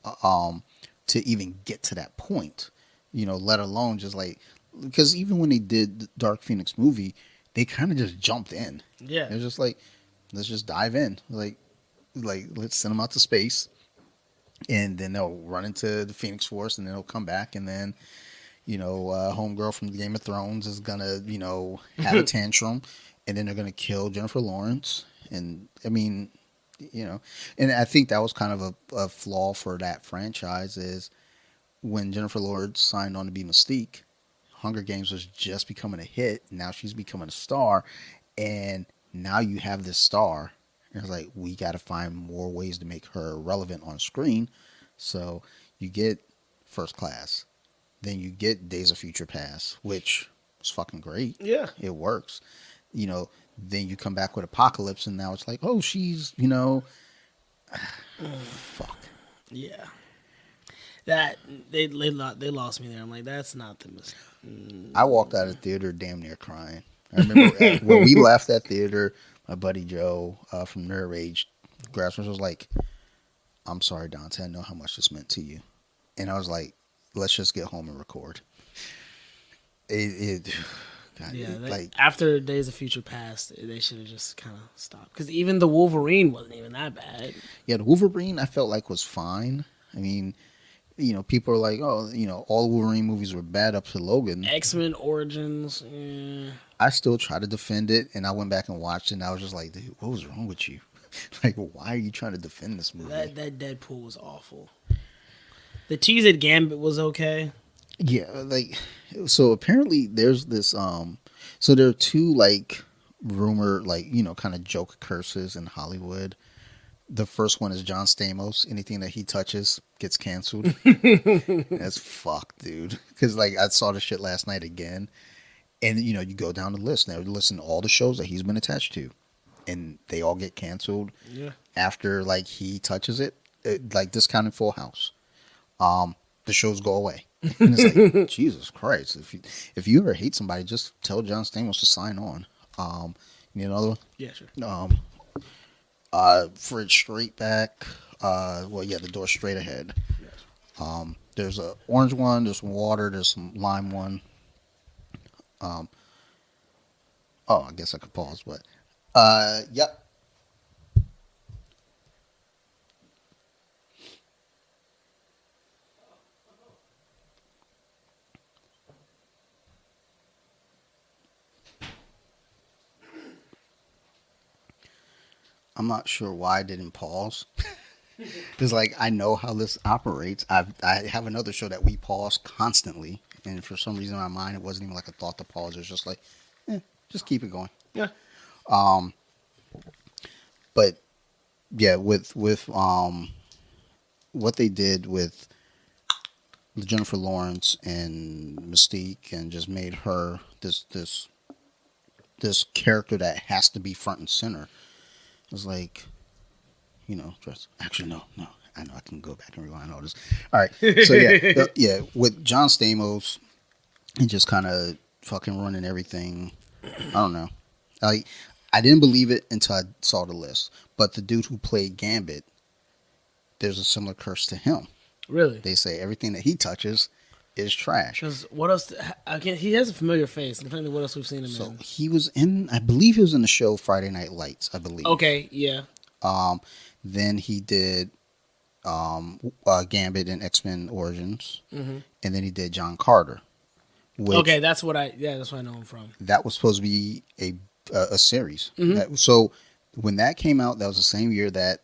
to even get to that point. Let alone just like, because even when they did the Dark Phoenix movie, they kind of just jumped in. Yeah. It was just like, let's just dive in. Like let's send them out to space, and then they'll run into the Phoenix Force, and then they'll come back, and then homegirl from Game of Thrones is gonna have a tantrum, and then they're gonna kill Jennifer Lawrence, and I mean, and I think that was kind of a flaw for that franchise is when Jennifer Lawrence signed on to be Mystique. Hunger Games was just becoming a hit. Now she's becoming a star, and now you have this star. And it's like we got to find more ways to make her relevant on screen. So you get First Class, then you get Days of Future Past, which was fucking great. Yeah, it works. Then you come back with Apocalypse, and now it's like, oh, she's fuck. Yeah. That they lost me there. I'm like, that's not the mistake. I walked out of the theater damn near crying. I remember when we left that theater, my buddy Joe from Nerd Rage grasped me, was like, "I'm sorry, Dante. I know how much this meant to you," and I was like, "Let's just get home and record." Like after Days of Future Past, they should have just kind of stopped because even the Wolverine wasn't even that bad. Yeah, the Wolverine I felt like was fine. I mean, people are like, oh, all Wolverine movies were bad up to Logan. X-Men Origins. I still try to defend it, and I went back and watched it, and I was just like, dude, what was wrong with you? Like, why are you trying to defend this movie? That Deadpool was awful. The teased Gambit was okay. Yeah, so apparently there's this so there are two rumor kind of joke curses in Hollywood. The first one is John Stamos. Anything that he touches gets canceled. That's fucked, dude. Because I saw the shit last night again, and you go down the list. Now you listen to all the shows that he's been attached to, and they all get canceled. Yeah. After he touches it, Discounted Full House. The shows go away. And it's like, Jesus Christ! If you ever hate somebody, just tell John Stamos to sign on. You need another one? Yeah, sure. Fridge straight back. The door straight ahead. Yes. There's a orange one. There's some water. There's some lime one. I guess I could pause, but yep. I'm not sure why I didn't pause. Because I know how this operates. I have another show that we pause constantly, and for some reason in my mind it wasn't even a thought to pause. It was just just keep it going. Yeah. But yeah, with what they did with Jennifer Lawrence and Mystique, and just made her this character that has to be front and center. It was actually, no. I know I can go back and rewind all this. All right. So, yeah, with John Stamos and just kind of fucking running everything, I don't know. I didn't believe it until I saw the list. But the dude who played Gambit, there's a similar curse to him. Really? They say everything that he touches is trash. Because what else? He has a familiar face. I'm trying to think what else we've seen him in. So he was I believe he was in the show Friday Night Lights, I believe. Okay, yeah. Then he did Gambit in X-Men Origins. Mm-hmm. And then he did John Carter. Okay, that's what I know him from. That was supposed to be a series. Mm-hmm. So when that came out, that was the same year that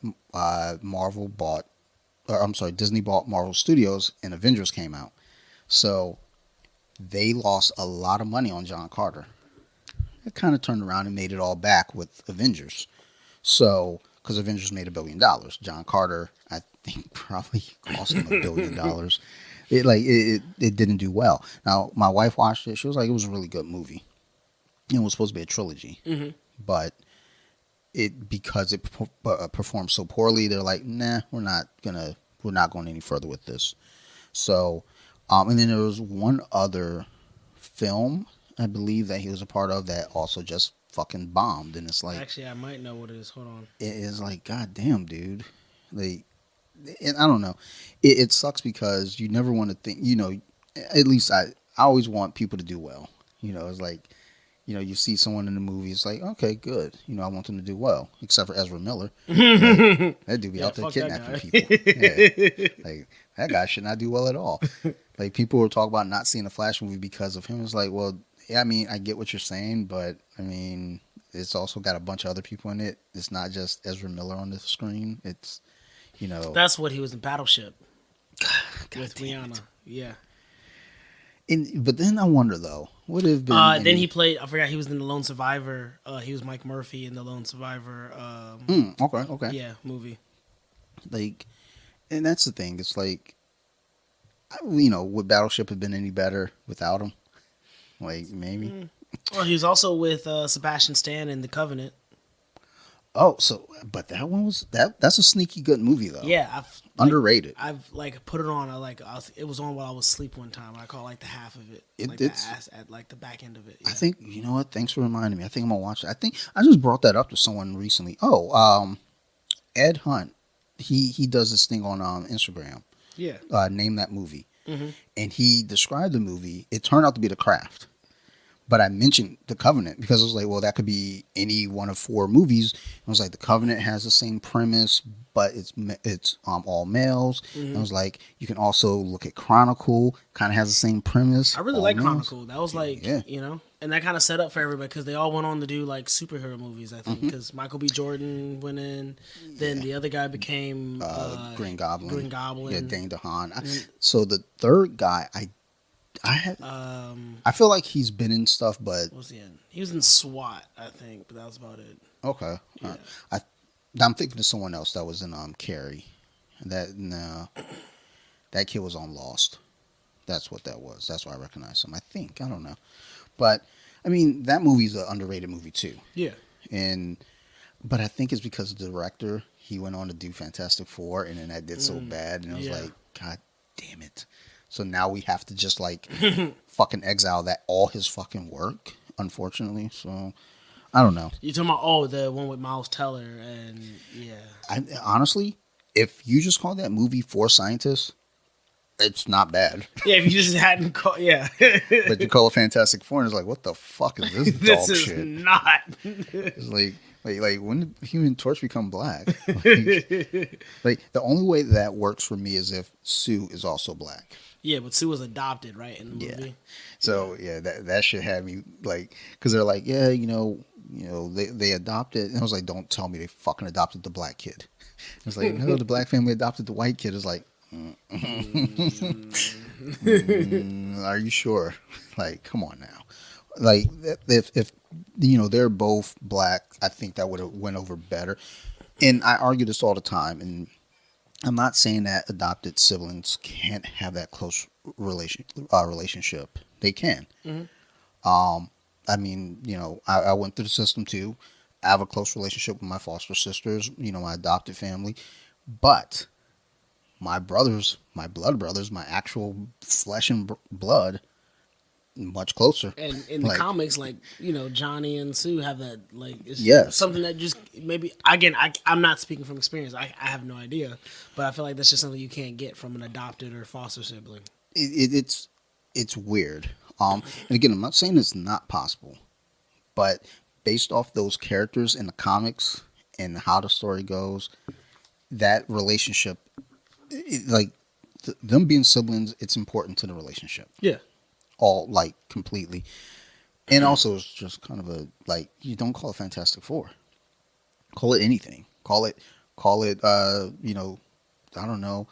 Disney bought Marvel Studios and Avengers came out. So they lost a lot of money on John Carter. It kind of turned around and made it all back with Avengers. So, because Avengers made $1 billion, John Carter, I think, probably cost him $1 billion. It didn't do well. Now, my wife watched it. She was like, it was a really good movie. It was supposed to be a trilogy, mm-hmm. but because it performed so poorly, they're like, nah, we're not going any further with this. So. And then there was one other film, I believe, that he was a part of that also just fucking bombed. And it's actually, I might know what it is. Hold on. It is God damn, dude. And I don't know. It sucks because you never want to think, at least I always want people to do well. It's you see someone in the movie, it's like, okay, good. I want them to do well, except for Ezra Miller. Like, that dude be out there fuck that kidnapping guy. people. Yeah, like that guy should not do well at all. Like people were talking about not seeing a Flash movie because of him. It's like, well, yeah, I mean, I get what you're saying, but I mean, it's also got a bunch of other people in it. It's not just Ezra Miller on the screen. It's That's what he was in Battleship God with damn Rihanna. it. Yeah. But then I wonder though, would have been Then he played. I forgot he was in the Lone Survivor. He was Mike Murphy in the Lone Survivor. Okay. Yeah, movie. Like, and that's the thing. It's like, would Battleship have been any better without him? Like maybe. Well, he was also with Sebastian Stan in The Covenant. Oh, but that one was that's a sneaky good movie though. Yeah, Underrated. I've put it on. It was on while I was asleep one time. I caught the half of it. It's at the back end of it. Yeah. I think you know what. Thanks for reminding me. I think I'm gonna watch it. I think I just brought that up to someone recently. Oh, Ed Hunt. He does this thing on Instagram. Yeah. Name that movie, and he described the movie. It turned out to be The Craft. But I mentioned The Covenant because I was like, well, that could be any one of 4 movies. I was like, The Covenant has the same premise, but it's all males. I was like, you can also look at Chronicle, kind of has the same premise. I really all like males. Chronicle. That was Yeah. and that kind of set up for everybody because they all went on to do superhero movies. I think because Michael B. Jordan went in, then the other guy became Green Goblin. Green Goblin. Yeah, Dane DeHaan. So the third guy, I feel like he's been in stuff, but What was he in? He was in SWAT, I think, but that was about it. okay. Yeah. I'm thinking of someone else that was in Carrie. That kid was on Lost. That's what that was. That's why I recognize him. I think I don't know, but I mean that movie's an underrated movie too. Yeah. But I think it's because the director he went on to do Fantastic Four, and then that did so bad, and it was like, God damn it. So now we have to just fucking exile that all his fucking work, unfortunately. So I don't know. You talking about the one with Miles Teller and Honestly, if you just call that movie For Scientists, it's not bad. Yeah, if you just hadn't called But you call it Fantastic Four, and it's like, what the fuck is this this dog is shit? not. It's like when did Human Torch become black? Like the only way that works for me is if Sue is also black. Yeah, but Sue was adopted, right, in the movie. So that should have me because they're like, yeah, they adopted, and I was like, don't tell me they fucking adopted the black kid. It's like, no, the black family adopted the white kid. It's like, are you sure? Like, come on now. Like if they're both black, I think that would have went over better. And I argue this all the time, and I'm not saying that adopted siblings can't have that close relationship. They can. I mean, I went through the system too. I have a close relationship with my foster sisters, my adopted family. But my brothers, my blood brothers, my actual flesh and blood, much closer. And in the comics, Johnny and Sue have that, it's Yes. something that just maybe, again, I'm not speaking from experience. I have no idea. But I feel like that's just something you can't get from an adopted or foster sibling. It's weird. And again, I'm not saying it's not possible, but based off those characters in the comics and how the story goes, that relationship, them being siblings, it's important to the relationship. Yeah. All completely. And also it's just kind of you don't call it Fantastic Four. Call it anything. Call it I don't know,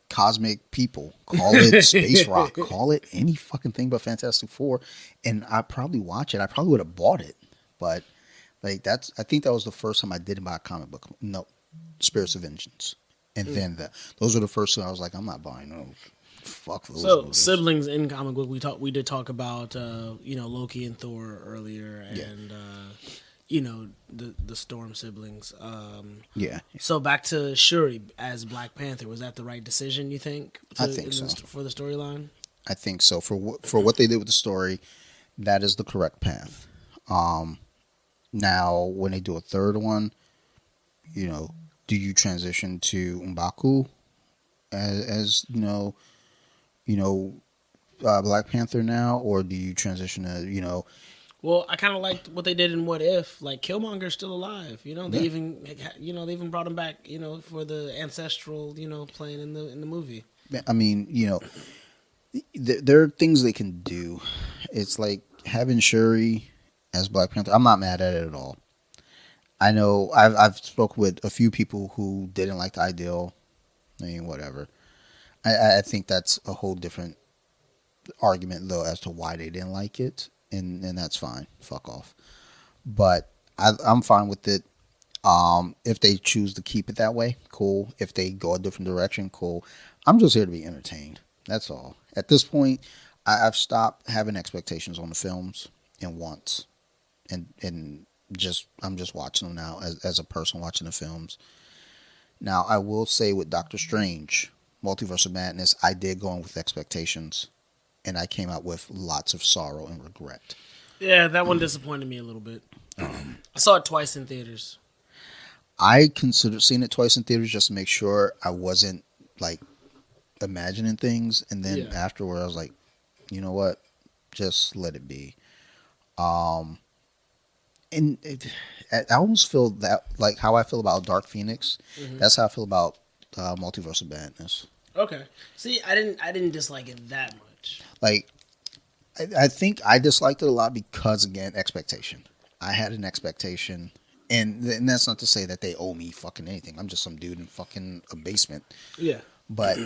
cosmic people. Call it space rock. Call it any fucking thing but Fantastic Four. And I probably watch it. I probably would have bought it. But I think that was the first time I didn't buy a comic book. No, Spirits of Vengeance. And then those were the first two I was like, I'm not buying those. Fuck those. So movies. siblings in comic book, we did talk about Loki and Thor earlier, and the Storm siblings. Yeah. So back to Shuri as Black Panther, was that the right decision? You think? I think so. For the storyline. I think so. For what they did with the story, that is the correct path. Now when they do a third one, do you transition to M'Baku as Black Panther now, or do you transition to Well, I kind of liked what they did in What If. Like Killmonger's still alive. They Yeah. even brought him back. For the ancestral. Playing in the movie. I mean, there are things they can do. It's like having Shuri as Black Panther. I'm not mad at it at all. I know I've spoken with a few people who didn't like the ideal. I mean, whatever. I think that's a whole different argument though as to why they didn't like it, and that's fine. Fuck off. But I'm fine with it. If they choose to keep it that way, cool. If they go a different direction, cool. I'm just here to be entertained. That's all. At this point, I've stopped having expectations on the films and wants, and just I'm just watching them now as a person watching the films. Now, I will say with Doctor Strange, Multiverse of Madness, I did go in with expectations, and I came out with lots of sorrow and regret. Yeah, that one disappointed me a little bit. I saw it twice in theaters. I considered seeing it twice in theaters just to make sure I wasn't like imagining things, and then afterward I was like, you know what, just let it be. And I almost feel that like how I feel about Dark Phoenix. Mm-hmm. That's how I feel about Multiverse of Madness. Okay. See, I didn't dislike it that much. Like, I think I disliked it a lot because again, expectation. I had an expectation, and that's not to say that they owe me fucking anything. I'm just some dude in fucking a basement. Yeah. But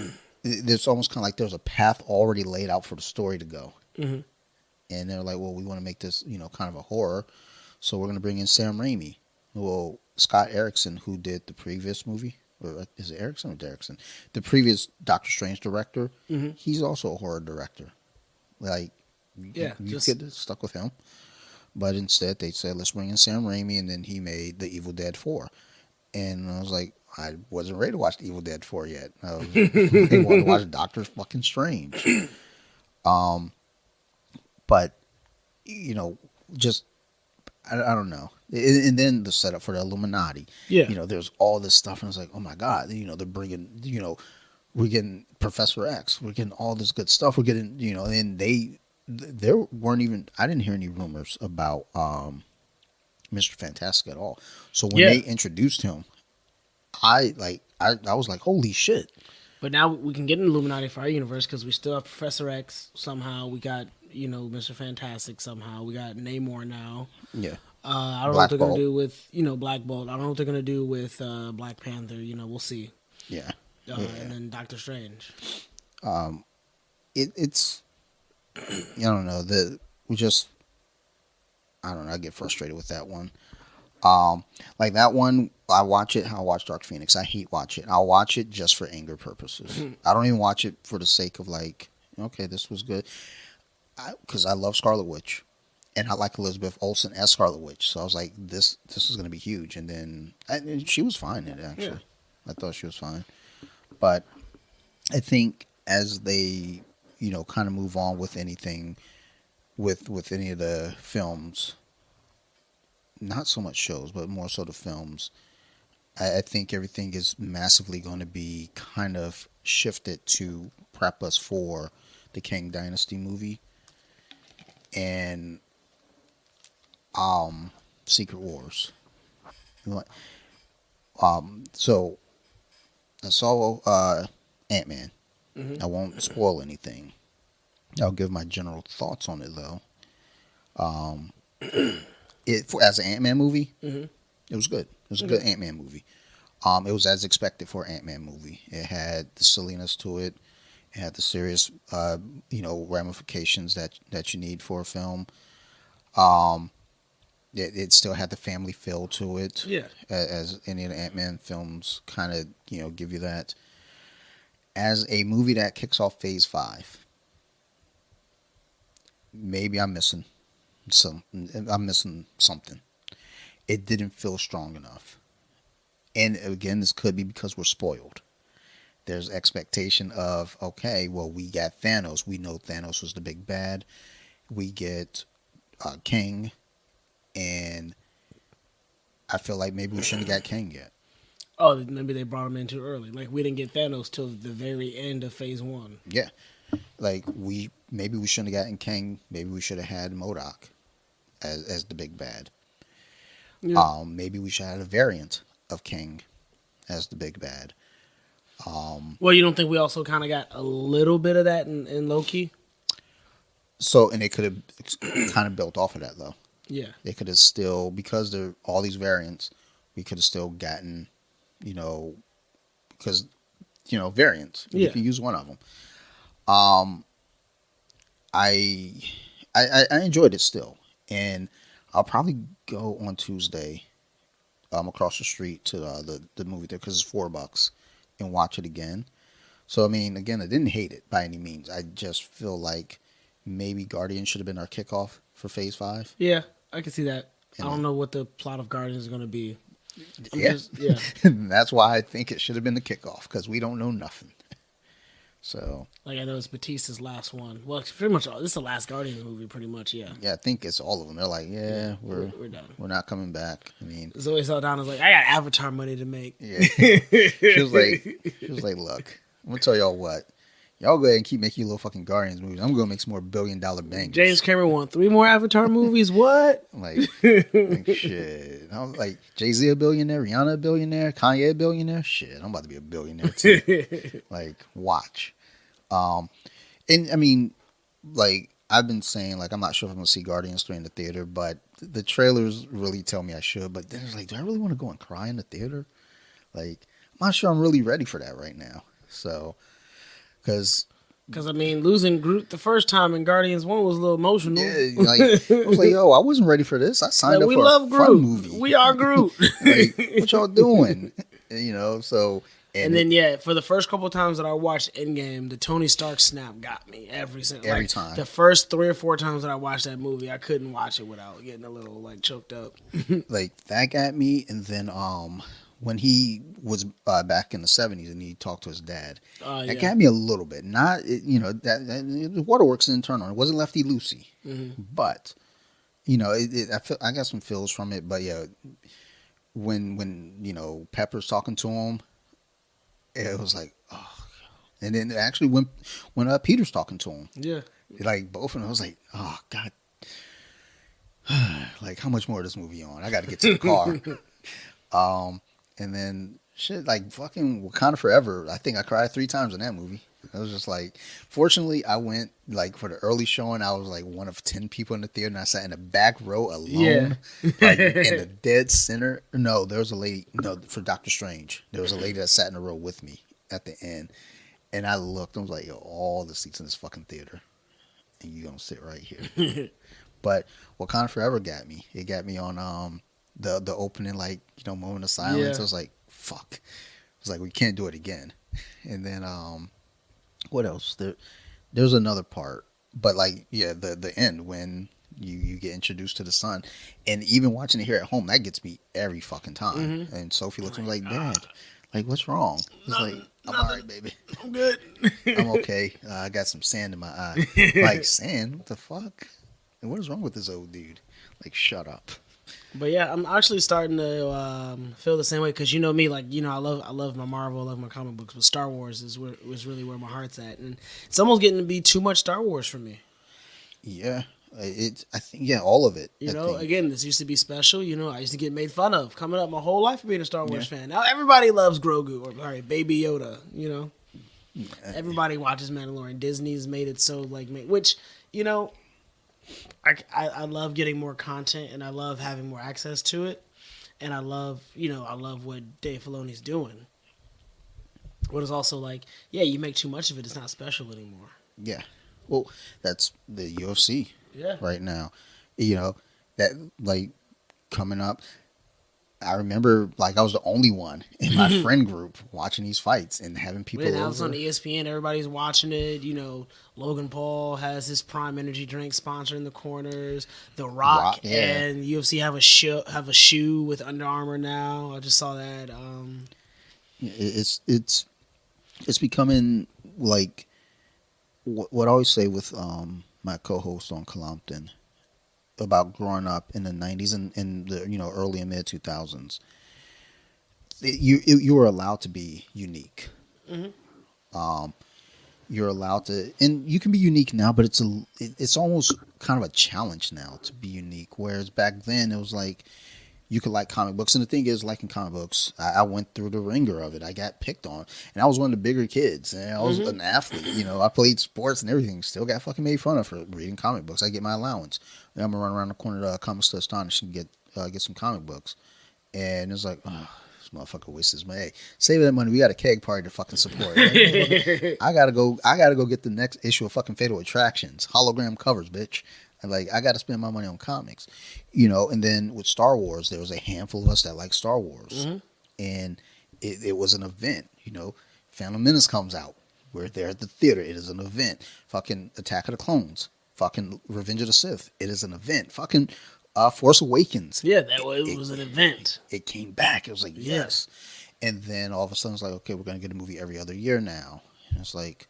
it's almost kind of like there's a path already laid out for the story to go. Mm-hmm. And they're like, well, we want to make this, kind of a horror. So we're going to bring in Sam Raimi. Well, Scott Derrickson, who did the previous movie, or is it Erickson or Derrickson? The previous Doctor Strange director, he's also a horror director. Like, you get stuck with him. But instead, they said, let's bring in Sam Raimi, and then he made The Evil Dead 4. And I was like, I wasn't ready to watch The Evil Dead 4 yet. I wanted to watch Doctor fucking Strange. But, just I don't know. And then the setup for the Illuminati. Yeah. There's all this stuff, and it's like, oh my God, they're bringing, we're getting Professor X, we're getting all this good stuff, we're getting, and there weren't even, I didn't hear any rumors about Mr. Fantastic at all. So when they introduced him, I was like, holy shit. But now we can get an Illuminati for our universe because we still have Professor X somehow. We got, Mr. Fantastic somehow. We got Namor now. Yeah. I don't know what they're going to do with, Black Bolt. I don't know what they're going to do with Black Panther. We'll see. Yeah. And then Doctor Strange. It's, I don't know. I don't know. I get frustrated with that one. Like that one, I watch it how I watch Dark Phoenix. I hate watch it. I'll watch it just for anger purposes. I don't even watch it for the sake of like, okay, this was good. Because I love Scarlet Witch, and I like Elizabeth Olsen as Scarlet Witch. So I was like, this is going to be huge. And then and she was fine in it, actually. Yeah. I thought she was fine. But I think as they, kind of move on with anything, with any of the films, not so much shows, but more so the films, I think everything is massively going to be kind of shifted to prep us for the Kang Dynasty movie and Secret Wars. So I saw Ant-Man. I won't spoil anything. I'll give my general thoughts on it though. As an Ant-Man movie, it was good. It was a good Ant-Man movie. It was as expected for an Ant-Man movie. It had the silliness to it. It had the serious, ramifications that you need for a film. It still had the family feel to it. Yeah. As any of the Ant-Man films kind of, give you that. As a movie that kicks off Phase 5, maybe I'm missing something. It didn't feel strong enough. And again, this could be because we're spoiled. There's expectation of, okay, well, we got Thanos. We know Thanos was the big bad. We get King, and I feel like maybe we shouldn't have got King yet. Oh, maybe they brought him in too early. Like, we didn't get Thanos till the very end of Phase 1. Yeah. Like, maybe we shouldn't have gotten King. Maybe we should have had MODOK. as the big bad. Yeah. Maybe we should have a variant of King as the big bad. Well, you don't think we also kind of got a little bit of that in Loki? So, and they could have kind of built off of that though. Yeah. They could have still, because there are all these variants, we could have still gotten, you know, because variants. You Yeah. can use one of them. Um, I, I enjoyed it still, and I'll probably go on Tuesday, across the street to the movie there because it's $4 and watch it again. So I mean, again, I didn't hate it by any means. I just feel like maybe Guardian should have been our kickoff for Phase 5. Yeah, I can see that. I And don't know what the plot of Guardians is going to be. yeah, Yeah. that's why I think it should have been the kickoff because we don't know nothing. So Like, I know it's Batista's last one. Well, it's pretty much this is the last Guardians movie, pretty much, yeah. yeah, I think it's all of them. They're like, yeah, we're done. We're not coming back. I mean, Zoe Saldana's like, I got Avatar money to make. yeah. she was like, look, I'm gonna tell y'all what. Y'all go ahead and keep making your little fucking Guardians movies. I'm gonna make some more $1 billion bangers. James Cameron won 3 more Avatar movies. What? Like shit. I'm like, Jay-Z a billionaire, Rihanna a billionaire, Kanye a billionaire. Shit, I'm about to be a billionaire too. Like, watch. And I mean, like I've been saying, like I'm not sure if I'm gonna see Guardians 3 in the theater, but the trailers really tell me I should. But then it's like, do I really want to go and cry in the theater? Like, I'm not sure I'm really ready for that right now. So, because I mean, losing Groot the first time in Guardians 1 was a little emotional. yeah, like I was like, yo, I wasn't ready for this. I signed Like, up we for love a Groot. fun movie. We are Groot. Like, what y'all doing? So And then, yeah, for the first couple of times that I watched Endgame, the Tony Stark snap got me every time. The first 3 or 4 times that I watched that movie, I couldn't watch it without getting a little like choked up. Like that got me. And then when he was back in the 70s and he talked to his dad, that got me a little bit. Not that the Waterworks didn't turn on. It wasn't Lefty Lucy, but I got some feels from it. But yeah, when Pepper's talking to him, it was like, oh. And then it actually when Peter's talking to him, Yeah. like both of them, I was like, oh God, like how much more of this movie on? I got to get to the car. And then shit, like fucking Wakanda Forever. I think I cried 3 times in that movie. I was just like, fortunately, I went like for the early showing. I was like one of 10 people in the theater, and I sat in the back row alone, like in the dead center. No, there was a lady. No, for Doctor Strange, there was a lady that sat in the row with me at the end, and I looked. I was like, yo, all the seats in this fucking theater, and you gonna sit right here. But Wakanda Forever got me. It got me on the opening, like moment of silence. I was like, fuck. I was like, we can't do it again. And then what else? There's another part, but like the end when you get introduced to the son, and even watching it here at home, that gets me every fucking time. And Sophie looks at me like, Dad, like what's wrong? It's like, I'm all right, baby. I'm good. I'm okay. I got some sand in my eye. Like, sand? What the fuck? And what is wrong with this old dude? Like, shut up. But yeah, I'm actually starting to feel the same way because me, like I love my Marvel, I love my comic books, but Star Wars was really where my heart's at, and it's almost getting to be too much Star Wars for me. Yeah, I think all of it. Again, this used to be special. I used to get made fun of coming up my whole life for being a Star Wars fan. Now everybody loves Grogu or Baby Yoda. Everybody watches Mandalorian. Disney's made it so which I love getting more content and I love having more access to it, and I love what Dave Filoni's doing. But it's also like, yeah, you make too much of it, it's not special anymore. Yeah, well, that's the UFC. Yeah. Right now, that like coming up. I remember like I was the only one in my friend group watching these fights and having people. Now it's on ESPN. Everybody's watching it. Logan Paul has his Prime Energy drink sponsoring the corners. The Rock and UFC have a shoe with Under Armour now. I just saw that. It's becoming like what I always say with my co-host on Columpton about growing up in the 90s and the early and mid 2000s. You were allowed to be unique. you're allowed to, and you can be unique now, but it's almost kind of a challenge now to be unique. Whereas back then it was like you could like comic books, and the thing is, liking comic books, I went through the ringer of it. I got picked on, and I was one of the bigger kids, and I was an athlete. I played sports and everything. Still got fucking made fun of for reading comic books. I get my allowance. And I'm gonna run around the corner to Comics to Astonish and get some comic books, and it's like, oh, this motherfucker wastes his money. Hey, save that money. We got a keg party to fucking support. Like, I gotta go get the next issue of fucking Fatal Attractions, hologram covers, bitch. And like, I gotta spend my money on comics, And then with Star Wars, there was a handful of us that like Star Wars, and it was an event. Phantom Menace comes out. We're there at the theater. It is an event. Fucking Attack of the Clones. Fucking Revenge of the Sith. It is an event. Fucking Force Awakens. Yeah, it was an event. It came back. It was like, yes. And then all of a sudden it's like, okay, we're going to get a movie every other year now. And it's like,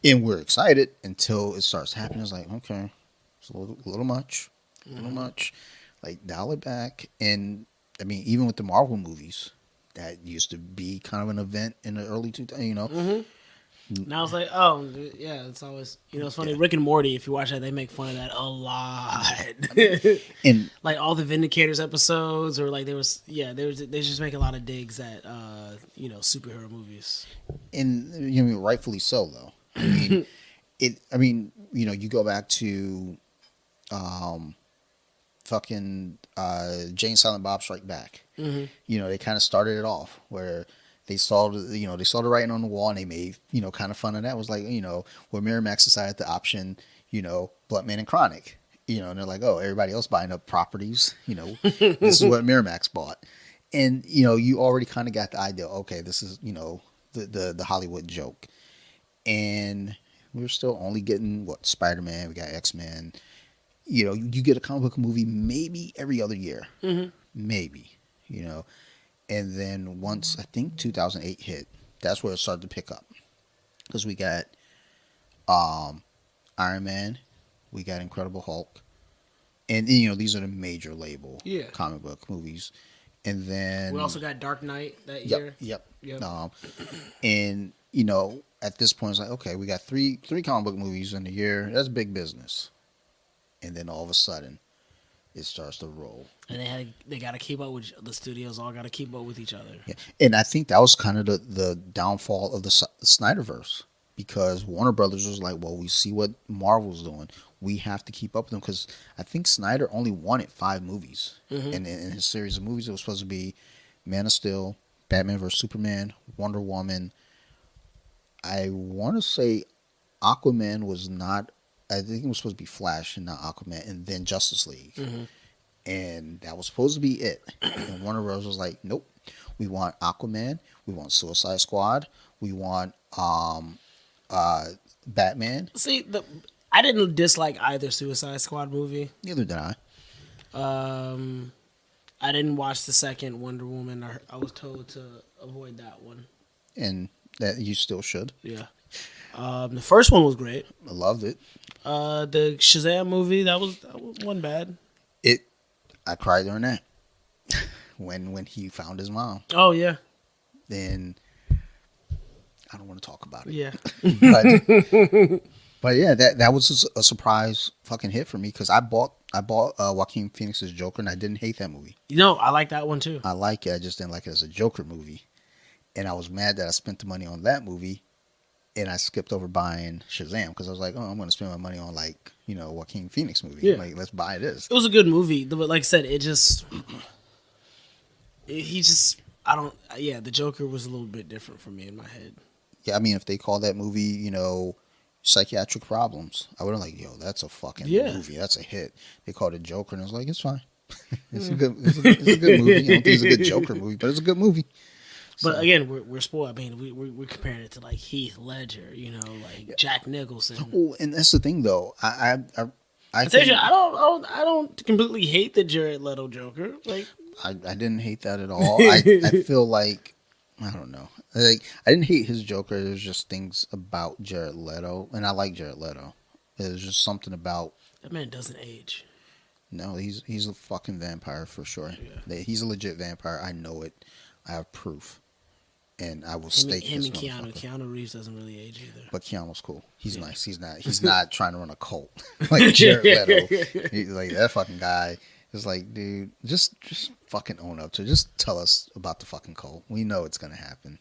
and we're excited until it starts happening. It's like, okay, it's a little much. A little much. Like, dial it back. And, I mean, even with the Marvel movies, that used to be kind of an event in the early 2000s, Now it's like, oh, yeah, it's always, it's funny. Rick and Morty, if you watch that, they make fun of that a lot. And like all the Vindicators episodes, or like they just make a lot of digs at, superhero movies. And rightfully so, though. You go back to, fucking Jane Silent Bob Strike Back. They kind of started it off where they saw the writing on the wall, and they made, kind of fun of that. It was like, where Miramax decided to option, Bloodman and Chronic, and they're like, oh, everybody else buying up properties, this is what Miramax bought. And, you already kind of got the idea, okay, this is, the Hollywood joke. And we're still only getting, Spider-Man, we got X-Men. You get a comic book movie maybe every other year. Maybe, And then once, I think 2008 hit, that's where it started to pick up. Because we got Iron Man, we got Incredible Hulk. And, these are the major label comic book movies. And then... We also got Dark Knight that year. Yep. And, at this point, it's like, okay, we got three comic book movies in a year. That's big business. And then all of a sudden, it starts to roll. And they got to keep up with the studios. All got to keep up with each other. Yeah. And I think that was kind of the downfall of the Snyderverse, because Warner Brothers was like, well, we see what Marvel's doing. We have to keep up with them, because I think Snyder only wanted 5 movies. And in his series of movies, it was supposed to be Man of Steel, Batman vs. Superman, Wonder Woman. I want to say Aquaman was not. I think it was supposed to be Flash and not Aquaman, and then Justice League. And that was supposed to be it. And Warner Bros. Was like, nope. We want Aquaman. We want Suicide Squad. We want Batman. See, I didn't dislike either Suicide Squad movie. Neither did I. I didn't watch the second Wonder Woman. I was told to avoid that one. And that you still should. Yeah. The first one was great. I loved it. The Shazam movie, that wasn't bad. I cried during that when he found his mom. Oh yeah. Then I don't want to talk about it. Yeah. but yeah, that was a surprise fucking hit for me, because I bought Joaquin Phoenix's Joker, and I didn't hate that movie. I like that one too. I like it. I just didn't like it as a Joker movie, and I was mad that I spent the money on that movie. And I skipped over buying Shazam, because I was like, oh, I'm going to spend my money on, Joaquin Phoenix movie. Yeah. Like, let's buy this. It was a good movie. But like I said, the Joker was a little bit different for me in my head. Yeah, I mean, if they call that movie, psychiatric problems, I would have like, yo, that's a fucking movie. That's a hit. They called it Joker, and I was like, it's fine. It's a good movie. I don't think it's a good Joker movie, but it's a good movie. But again, we're spoiled. I mean, we're comparing it to like Heath Ledger, Jack Nicholson. Oh, and that's the thing, though. I don't completely hate the Jared Leto Joker. Like, I didn't hate that at all. I feel like, I don't know. Like, I didn't hate his Joker. There's just things about Jared Leto, and I like Jared Leto. There's just something about that man doesn't age. No, he's a fucking vampire for sure. Yeah. He's a legit vampire. I know it. I have proof. and I will Him, stake him this and Keanu. motherfucker. Keanu Reeves doesn't really age either. But Keanu's cool. He's Yeah. nice. He's not trying to run a cult like Jared Leto. Like that fucking guy is like, dude, just fucking own up to it. Just tell us about the fucking cult. We know it's gonna happen.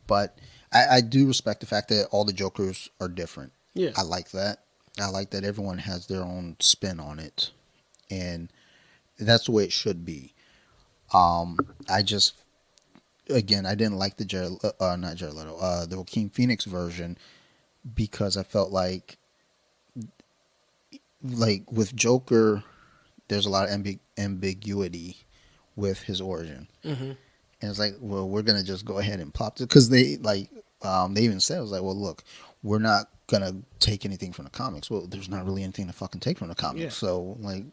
But I do respect the fact that all the Jokers are different. Yeah. I like that. I like that everyone has their own spin on it, and that's the way it should be. I just, again, I didn't like the not Jared Leto, the Joaquin Phoenix version because I felt like with Joker, there's a lot of ambiguity with his origin, Mm-hmm. and it's like, well, we're gonna just go ahead and plop it because they they even said, it was like, well, look, we're not gonna take anything from the comics. Well, there's not really anything to fucking take from the comics, Yeah. so like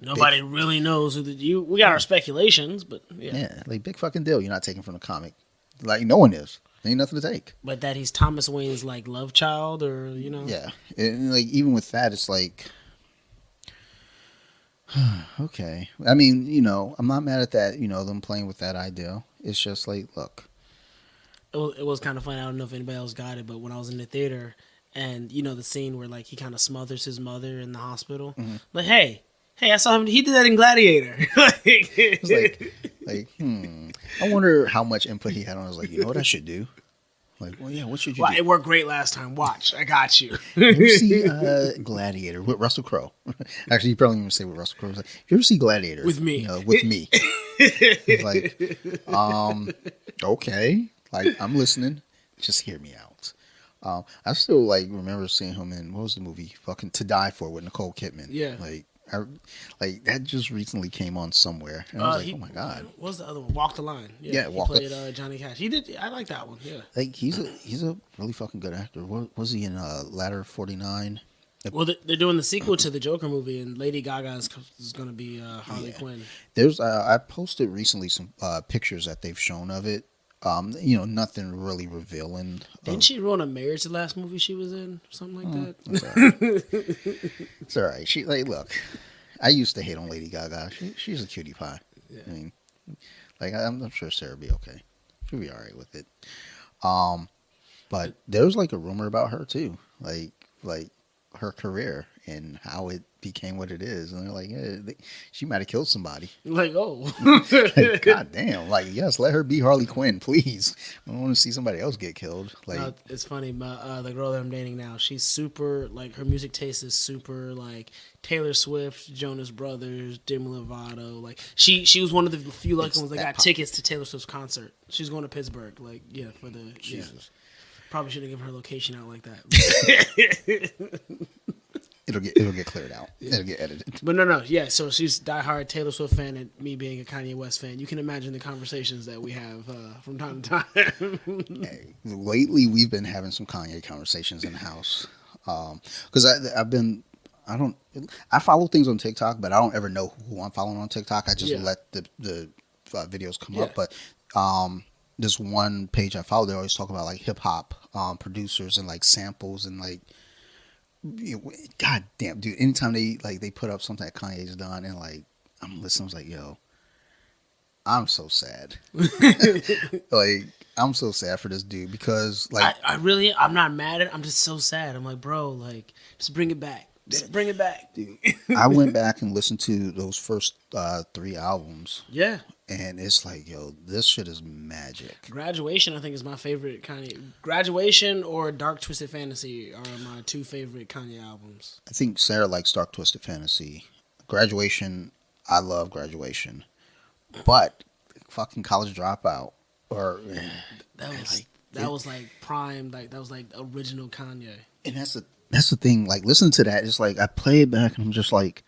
Nobody really knows who we got our speculations, but yeah. like big fucking deal. You're not taking from the comic, like no one is. Ain't nothing to take. But that he's Thomas Wayne's like love child, or Yeah, and like even with that, it's like, okay. I mean, I'm not mad at that. Them playing with that idea. It's just like, look, it was kind of funny. I don't know if anybody else got it, but when I was in the theater, and the scene where like he kind of smothers his mother in the hospital, like hey, I saw him. He did that in Gladiator. it's like, I wonder how much input he had on. I was like, you know what I should do? Like, well, yeah, what should you Well, do? it worked great last time. Watch, I got you. You ever see Gladiator with Russell Crowe? Actually, you probably even say with Russell Crowe. Like, you ever see Gladiator With me. With me. It's like, okay, like I'm listening. Just hear me out. I still remember seeing him in, what was the movie? Fucking To Die For with Nicole Kidman. Yeah. Like that just recently came on somewhere, and I was like, oh my god. What was the other one? Walk the Line. Yeah, he played Johnny Cash. He did. I like that one. Yeah. Like he's a really fucking good actor. What was he in Ladder 49? Well, they're doing the sequel to the Joker movie, and Lady Gaga is going to be Harley Quinn. There's I posted recently some pictures that they've shown of it. Nothing really revealing. Didn't she ruin a marriage the last movie she was in? Something like that. It's all right. It's all right. She look. I used to hate on Lady Gaga. She's a cutie pie. Yeah. I mean, I'm sure Sarah will be okay. She'll be all right with it. But there's a rumor about her too, like her career and how it became what it is, and they're like, yeah, she might have killed somebody. Like, oh, god damn! Yes, let her be Harley Quinn, please. I don't want to see somebody else get killed. It's funny. The girl that I'm dating now, she's super her music taste is super Taylor Swift, Jonas Brothers, Demi Lovato. She was one of the few lucky ones that got tickets to Taylor Swift's concert. She's going to Pittsburgh. For the Jesus. Probably shouldn't give her location out like that. It'll get cleared out. It'll get edited. But no, yeah. So she's diehard Taylor Swift fan, and me being a Kanye West fan. You can imagine the conversations that we have from time to time. Hey, lately, we've been having some Kanye conversations in the house because I follow things on TikTok, but I don't ever know who I'm following on TikTok. I just let the videos come up, but. This one page I follow, they always talk about hip hop producers and samples and god damn, dude. Anytime they put up something that Kanye's done and I'm listening, I was like, yo, I'm so sad. I'm so sad for this dude because I'm not mad at it. I'm just so sad. I'm like, bro, just bring it back. Just bring it back. Dude, I went back and listened to those first 3 albums. Yeah. And it's like, yo, this shit is magic. Graduation, I think, is my favorite Kanye. Graduation or Dark Twisted Fantasy are my 2 favorite Kanye albums. I think Sarah likes Dark Twisted Fantasy. Graduation, I love Graduation. But fucking College Dropout or that was prime, that was original Kanye. And that's the thing. Listen to that. It's I play it back and I'm just like,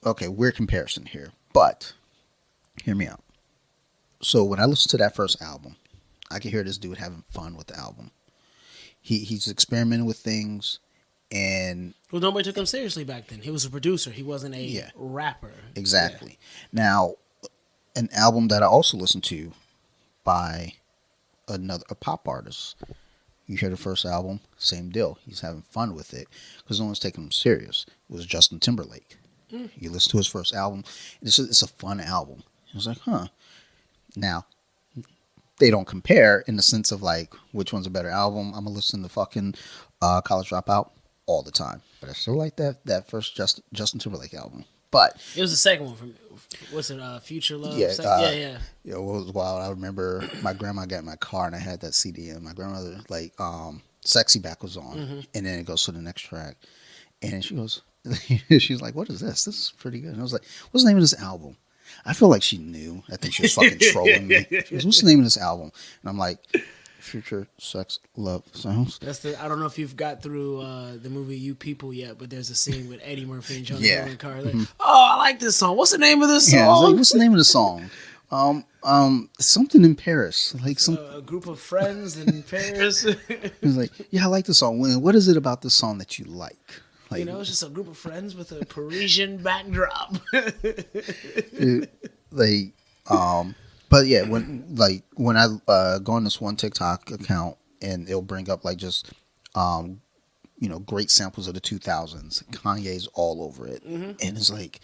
okay, weird comparison here. But, hear me out. So, when I listen to that first album, I can hear this dude having fun with the album. He's experimenting with things, and... Well, nobody took him seriously back then. He was a producer. He wasn't a rapper. Exactly. Yeah. Now, an album that I also listened to by a pop artist. You hear the first album, same deal. He's having fun with it, because no one's taking him serious. It was Justin Timberlake. You listen to his first album, it's a fun album. I was like, huh. Now, they don't compare in the sense of like which one's a better album. I'm gonna listen to fucking College Dropout all the time, but I still like that first Justin Timberlake album. But It was the second one from what's it? Future Love. yeah, Yeah. you know, what was wild. I remember my grandma got in my car and I had that CD, and my grandmother like "Sexy Back" was on, and then it goes to the next track, and she goes, she's like, "What is this? This is pretty good." And I was like, "What's the name of this album?" I feel like she knew. I think she was fucking trolling me. She goes, "What's the name of this album?" And I'm like, "Future Sex Love Sounds." That's the. I don't know if you've got through the movie You People yet, but there's a scene with Eddie Murphy and John Yeah. in the car. Like, oh, I like this song. What's the name of this Yeah, I was song? like, "What's the name of the song?" Something in Paris, like some. A group of friends in Paris. He was like, "Yeah, I like the song. What is it about this song that you like?" Like, You know, it's just a group of friends with a Parisian backdrop. like, but yeah, when I go on this one TikTok account and it'll bring up like just, great samples of the 2000s. Kanye's all over it, and it's like,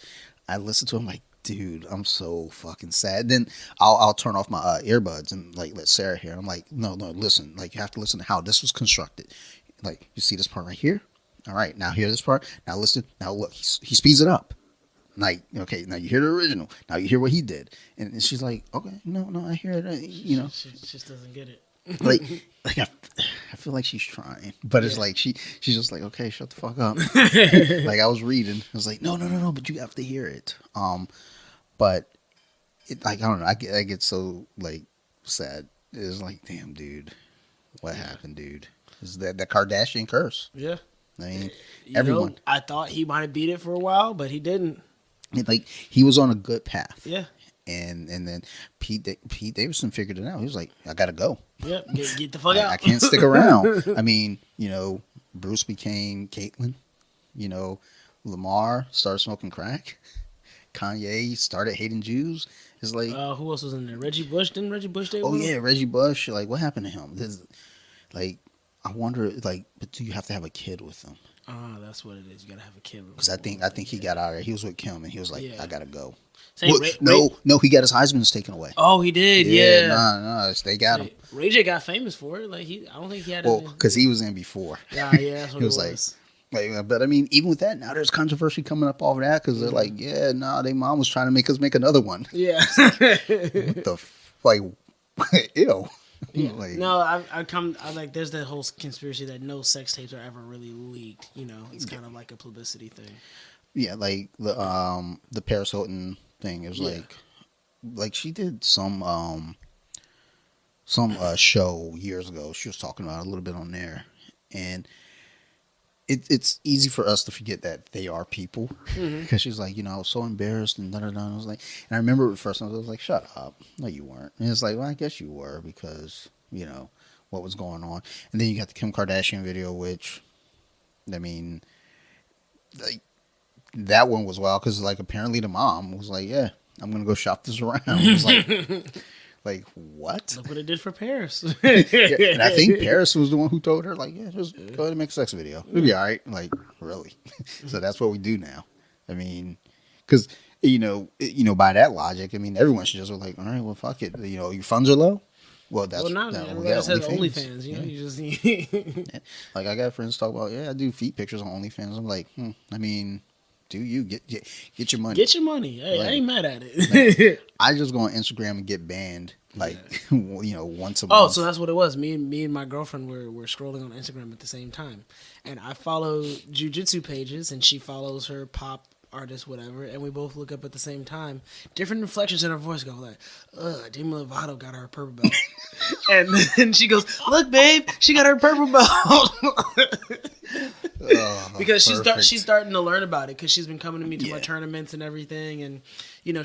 I listen to him like, dude, I'm so fucking sad. Then I'll turn off my earbuds and like let Sarah hear. I'm like, no, listen, like you have to listen to how this was constructed. Like, you see this part right here. All right, now hear this part. Now listen. Now look, he speeds it up. Like, okay, now you hear the original. Now you hear what he did. And she's like, okay, no, I hear it. You know, She just doesn't get it. like I feel like she's trying, but it's like she's just like, okay, shut the fuck up. Like I was reading, I was like, no, but you have to hear it. But it, like, I don't know, I get so like sad. It's like, damn, dude, what happened, dude? Is that the Kardashian curse? Yeah. I mean, You everyone. know, I thought he might have beat it for a while, but he didn't. Like, he was on a good path. Yeah. And then Pete Davidson figured it out. He was like, I gotta go. Yep. Get the fuck out. I can't stick around. I mean, Bruce became Caitlyn. Lamar started smoking crack. Kanye started hating Jews. It's like, Who else was in there? Reggie Bush? Didn't Reggie Bush date oh with him? yeah, Reggie Bush. Like, what happened to him? Like, I wonder. Like, but do you have to have a kid with him? That's what it is. You gotta have a kid. Because I think he got out of there. He was with Kim, and he was like, Yeah. I gotta go. Same, Well, no, he got his Heisman's taken away. Oh, he did. Yeah. No, they got him. Ray J got famous for it. Like I don't think he had. Well, because he was in before. Yeah, that's what He it was was. Like, but I mean, even with that, now there's controversy coming up over that because they're like, yeah, no, their mom was trying to make us make another one. Yeah. What the like, ew. Yeah. Like, No, I like. There's that whole conspiracy that no sex tapes are ever really leaked. It's kind of like a publicity thing. yeah, like the Paris Hilton thing. It was like she did some show years ago. She was talking about it a little bit on there, and it's easy for us to forget that they are people because she's like, I was so embarrassed and da. I was like, and I remember the first time I was like, shut up, no, you weren't. And it's like, well, I guess you were because what was going on. And then you got the Kim Kardashian video, which, I mean, like, that one was wild because like apparently the mom was like, yeah, I'm gonna go shop this around. It was like what? Look what it did for Paris. Yeah, and I think Paris was the one who told her, like, yeah, just go ahead and make a sex video. It'll be all right. Like, really? So that's what we do now. I mean, because, by that logic, I mean, everyone should just be like, all right, well, fuck it. Your funds are low? Well, that's... Well, now everybody else has OnlyFans. You just... Yeah. Like, I got friends talk about, yeah, I do feet pictures on OnlyFans. I'm like, I mean... Do you get your money? Get your money. Hey, Like, I ain't mad at it. like, I just go on Instagram and get banned, like, once a month. Oh, so that's what it was. Me and my girlfriend were scrolling on Instagram at the same time, and I follow jujitsu pages, and she follows her pop artist, whatever, and we both look up at the same time. Different inflections in her voice go like, Demi Lovato got her purple belt. And then she goes, look, babe, she got her purple belt. Because she's starting to learn about it because she's been coming to me to my tournaments and everything, and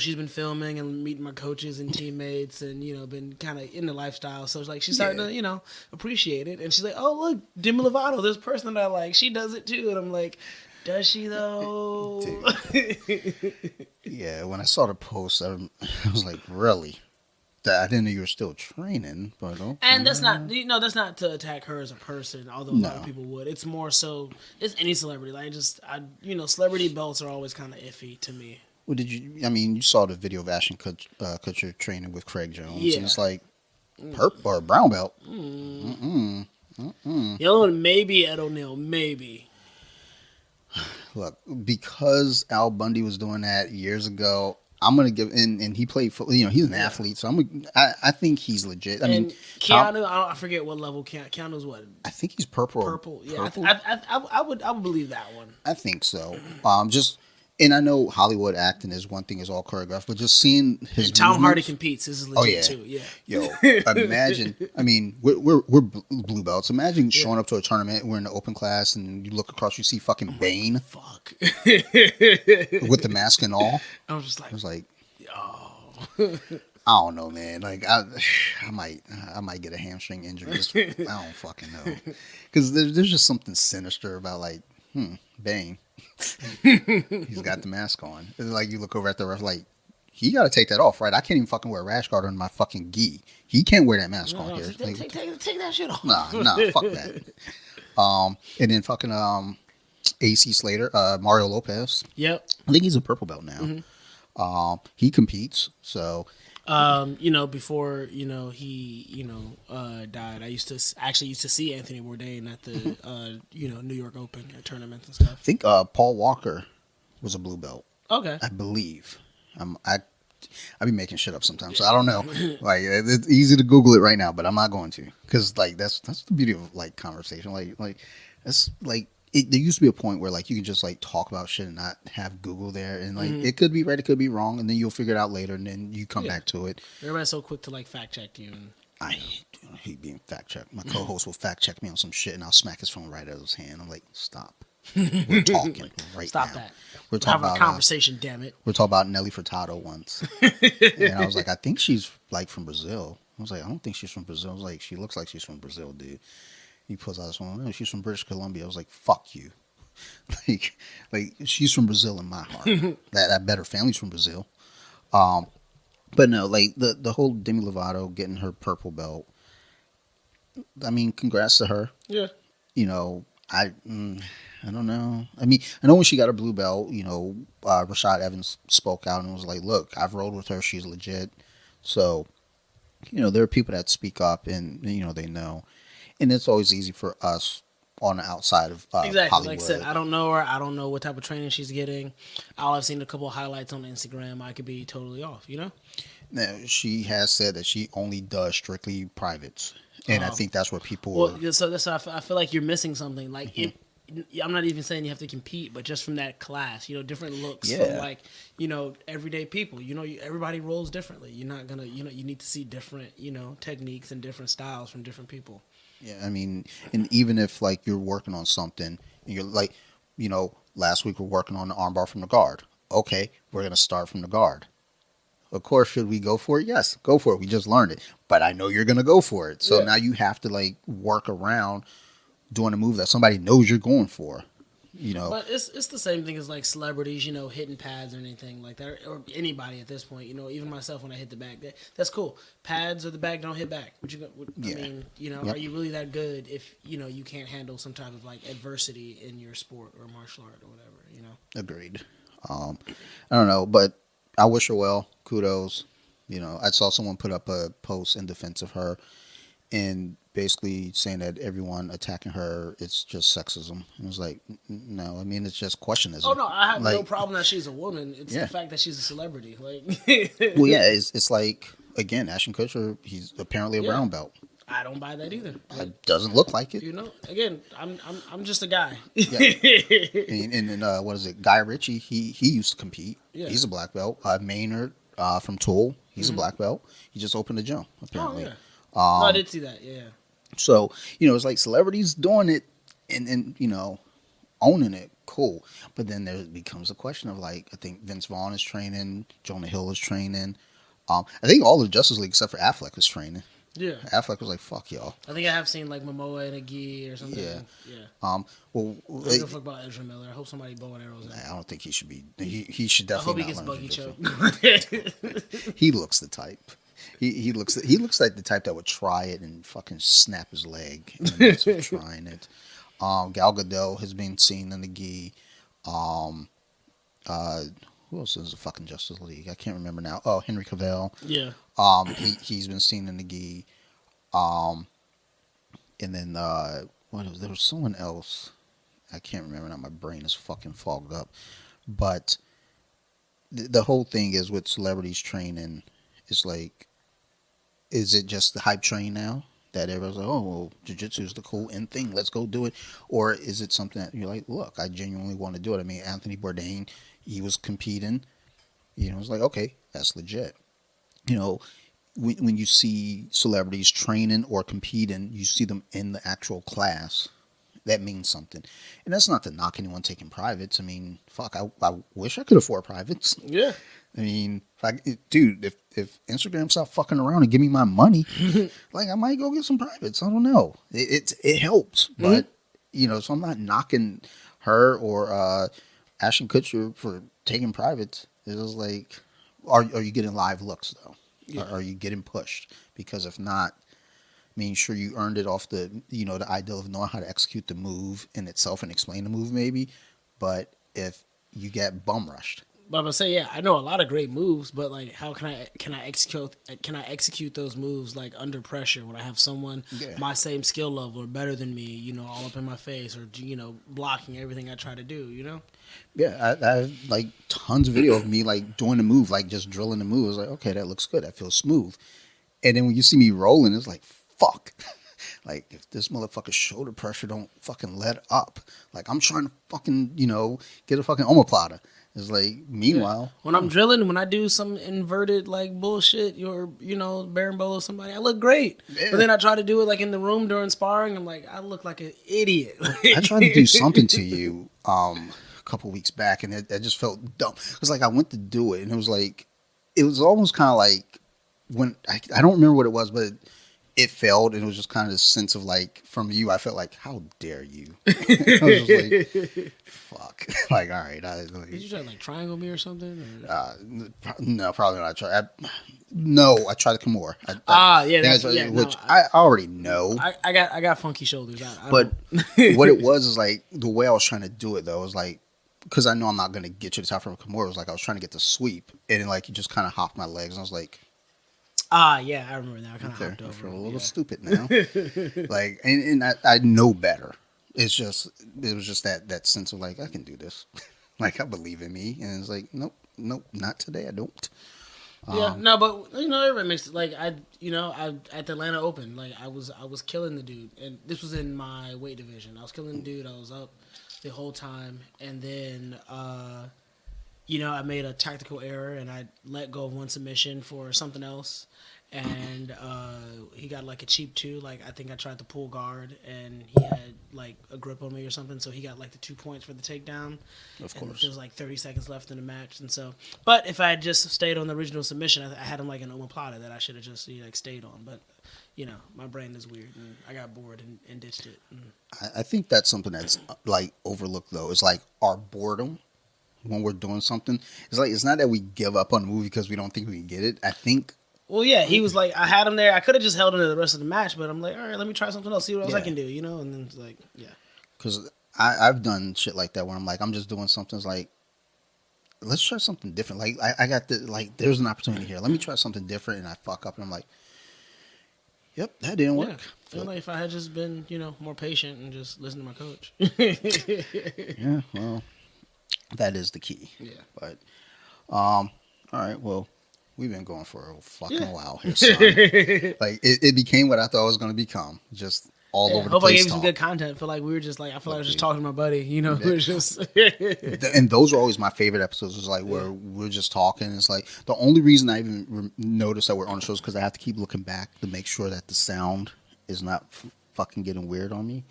she's been filming and meeting my coaches and teammates and been kind of in the lifestyle, so it's like she's starting to appreciate it, and she's like, oh, look, Demi Lovato, this person that I like, she does it too, and I'm like, does she though? Yeah, when I saw the post, I was like, really? I didn't know you were still training, but okay. And that's not to attack her as a person, although a lot of people would. It's more so it's any celebrity. Like celebrity belts are always kind of iffy to me. Well, you saw the video of Ashton Kutcher training with Craig Jones, and it's like, Purple or brown belt. The other one, maybe Ed O'Neill, maybe. Look, because Al Bundy was doing that years ago, I'm gonna give and he played for he's an athlete, so I think he's legit. I And mean, Keanu, I forget what level Keanu's what. I think he's purple. Purple, yeah. Purple? I would believe that one. I think so. And I know Hollywood acting is one thing, is all choreographed, but just seeing his And Tom Hardy movements- competes. This is legit too. Yeah. Yo, imagine. I mean, we're blue belts. Imagine showing up to a tournament. We're in the open class, and you look across, you see fucking Bane Fuck. with the mask and all. I was just like, I was like, oh. I don't know, man. Like, I might get a hamstring injury. I don't fucking know, because there's just something sinister about like, Bane. He's got the mask on. It's like you look over at the ref, like, he got to take that off, right? I can't even fucking wear a rash guard on my fucking gi. He can't wear that mask on here. Take that shit off. Nah, fuck that. And then fucking AC Slater, Mario Lopez. Yep. I think he's a purple belt now. He competes, so. Before he died, I used to see Anthony Bourdain at the New York Open at tournaments and stuff. I think Paul Walker was a blue belt. Okay. I believe. I be making shit up sometimes, so I don't know. Like, it's easy to Google it right now, but I'm not going to, because like that's the beauty of like conversation. Like that's like there used to be a point where like you can just like talk about shit and not have Google there, and like it could be right, it could be wrong, and then you'll figure it out later, and then you come back to it. Everybody's so quick to like fact check you. And I hate being fact checked. My co-host will fact check me on some shit, and I'll smack his phone right out of his hand. I'm like, stop. We're talking right stop now. that. We're having talking a about conversation. Damn it. we're talking about Nelly Furtado once, and I was like, I think she's like from Brazil. I was like, I don't think she's from Brazil. I was like, she looks like she's from Brazil, dude. He pulls out this one. No, she's from British Columbia. I was like, fuck you. like she's from Brazil in my heart. that better family's from Brazil. But no, like the whole Demi Lovato getting her purple belt. I mean, congrats to her. Yeah. I don't know. I mean, I know when she got her blue belt, Rashad Evans spoke out and was like, look, I've rolled with her. She's legit. So, there are people that speak up and, they know. And it's always easy for us on the outside of exactly. Hollywood. Like I said, I don't know her. I don't know what type of training she's getting. I've seen a couple of highlights on Instagram. I could be totally off, Now, she has said that she only does strictly privates. And I think that's where people so that's why I feel like you're missing something. Like, if I'm not even saying you have to compete, but just from that class, different looks from like, everyday people. Everybody rolls differently. You're not gonna, you need to see different, techniques and different styles from different people. Yeah, I mean, and even if like you're working on something, and you're like, last week we're working on the armbar from the guard. Okay, we're gonna start from the guard. Of course, should we go for it? Yes, go for it. We just learned it, but I know you're gonna go for it. So now you have to like work around doing a move that somebody knows you're going for. But it's the same thing as like celebrities, hitting pads or anything like that, or anybody at this point. Even myself when I hit the back, that's cool. Pads or the back don't hit back. I mean, are you really that good if you can't handle some type of like adversity in your sport or martial art or whatever? Agreed. I don't know, but I wish her well. Kudos. I saw someone put up a post in defense of her, and basically saying that everyone attacking her, it's just sexism. And it was like, no, I mean, it's just questionism. Oh, no, I have no problem that she's a woman. It's the fact that she's a celebrity. Like, well, yeah, it's like, again, Ashton Kutcher, he's apparently a brown belt. I don't buy that either. Like, it doesn't look like it. Again, I'm just a guy. Yeah. and what is it? Guy Ritchie, he used to compete. Yeah. He's a black belt. Maynard from Tool, he's a black belt. He just opened a gym, apparently. Oh, yeah. I did see that, yeah. So, it's like celebrities doing it and owning it, cool. But then there becomes a question of like, I think Vince Vaughn is training, Jonah Hill is training. I think all of Justice League except for Affleck was training. Yeah. Affleck was like, fuck y'all. I think I have seen like Momoa and a gi or something. Yeah. Well, I don't fuck about Ezra Miller. I hope somebody bow and arrows him. I don't think he should be. He should definitely. I hope he gets buggy choke. He looks the type. He looks like the type that would try it and fucking snap his leg in the midst of trying it. Gal Gadot has been seen in the gi. Who else is the fucking Justice League? I can't remember now. Oh, Henry Cavill. Yeah. He's been seen in the gi. Um, and then there was someone else. I can't remember now. My brain is fucking fogged up. But the whole thing is with celebrities training, it's like, is it just the hype train now? That everyone's like, oh, well, jiu-jitsu is the cool end thing. Let's go do it. Or is it something that you're like, look, I genuinely want to do it. I mean, Anthony Bourdain, he was competing. It's like, okay, that's legit. You know, when you see celebrities training or competing, you see them in the actual class. That means something. And that's not to knock anyone taking privates. I mean, fuck, I wish I could afford privates. Yeah. I mean, dude, if Instagram stopped fucking around and give me my money, like I might go get some privates. I don't know. It helps, but so I'm not knocking her or Ashton Kutcher for taking privates. It's just like, are you getting live looks though? Yeah. Are you getting pushed? Because if not, I mean, sure, you earned it off the the ideal of knowing how to execute the move in itself and explain the move maybe, but if you get bum rushed. But I'm gonna say, yeah, I know a lot of great moves, but like, how can I execute those moves like under pressure when I have someone my same skill level or better than me, all up in my face or blocking everything I try to do, Yeah, I have like tons of video of me like doing the move, like just drilling the move. I was like, okay, that looks good. That feels smooth. And then when you see me rolling, it's like, fuck. Like, if this motherfucker's shoulder pressure don't fucking let up, like I'm trying to fucking, get a fucking omoplata. It's like, meanwhile, when I'm drilling, when I do some inverted like bullshit, or berimbolo somebody, I look great. Yeah. But then I try to do it like in the room during sparring. I'm like, I look like an idiot. I tried to do something to you a couple weeks back, and it just felt dumb. It was like I went to do it, and it was almost kind of like when I don't remember what it was, but it failed, and it was just kind of this sense of like, from you, I felt like, how dare you? I was just like, fuck. Like, all right. Did you try to like triangle me or something? No, probably not. I tried to Kimura. I already know. I got funky shoulders. But what it was is like, the way I was trying to do it though was like, because I know I'm not going to get you to top from Kimura, it was like I was trying to get the sweep, and then like you just kind of hopped my legs, and I was like, yeah, I remember that. I kind of hopped over. I feel a little stupid now. Like, and I know better. It was just that sense of like, I can do this. Like, I believe in me, and it's like, nope, not today. I don't. Yeah, no, but everybody makes it. Like I at the Atlanta Open, like I was killing the dude, and this was in my weight division. I was killing the dude. I was up the whole time, and then I made a tactical error, and I let go of one submission for something else, and he got like a cheap 2. Like I think I tried to pull guard, and he had like a grip on me or something, so he got like the 2 points for the takedown. Of and course, there was like 30 seconds left in the match, and so. But if I had just stayed on the original submission, I had him like an omoplata that I should have just like stayed on. But my brain is weird, and I got bored and ditched it. I think that's something that's like overlooked though. It's like our boredom when we're doing something. It's like, it's not that we give up on the movie because we don't think we can get it. I think. Well, yeah, he was like, I had him there. I could have just held him to the rest of the match, but I'm like, all right, let me try something else, see what else I can do, And then it's like, yeah. Because I've done shit like that where I'm like, I'm just doing something. It's like, let's try something different. Like I got there's an opportunity here. Let me try something different, and I fuck up, and I'm like, yep, that didn't work. I feel like if I had just been, more patient and just listened to my coach. Yeah, well, that is the key. Yeah. But, all right, well, we've been going for a fucking while here, son. Like, it became what I thought it was going to become. Just all over the place. Hope I gave you some good content. I feel like we were just like, I feel like I was just talking to my buddy, We were just. And those are always my favorite episodes. Is like where we're just talking. It's like the only reason I even notice that we're on the show is because I have to keep looking back to make sure that the sound is not fucking getting weird on me.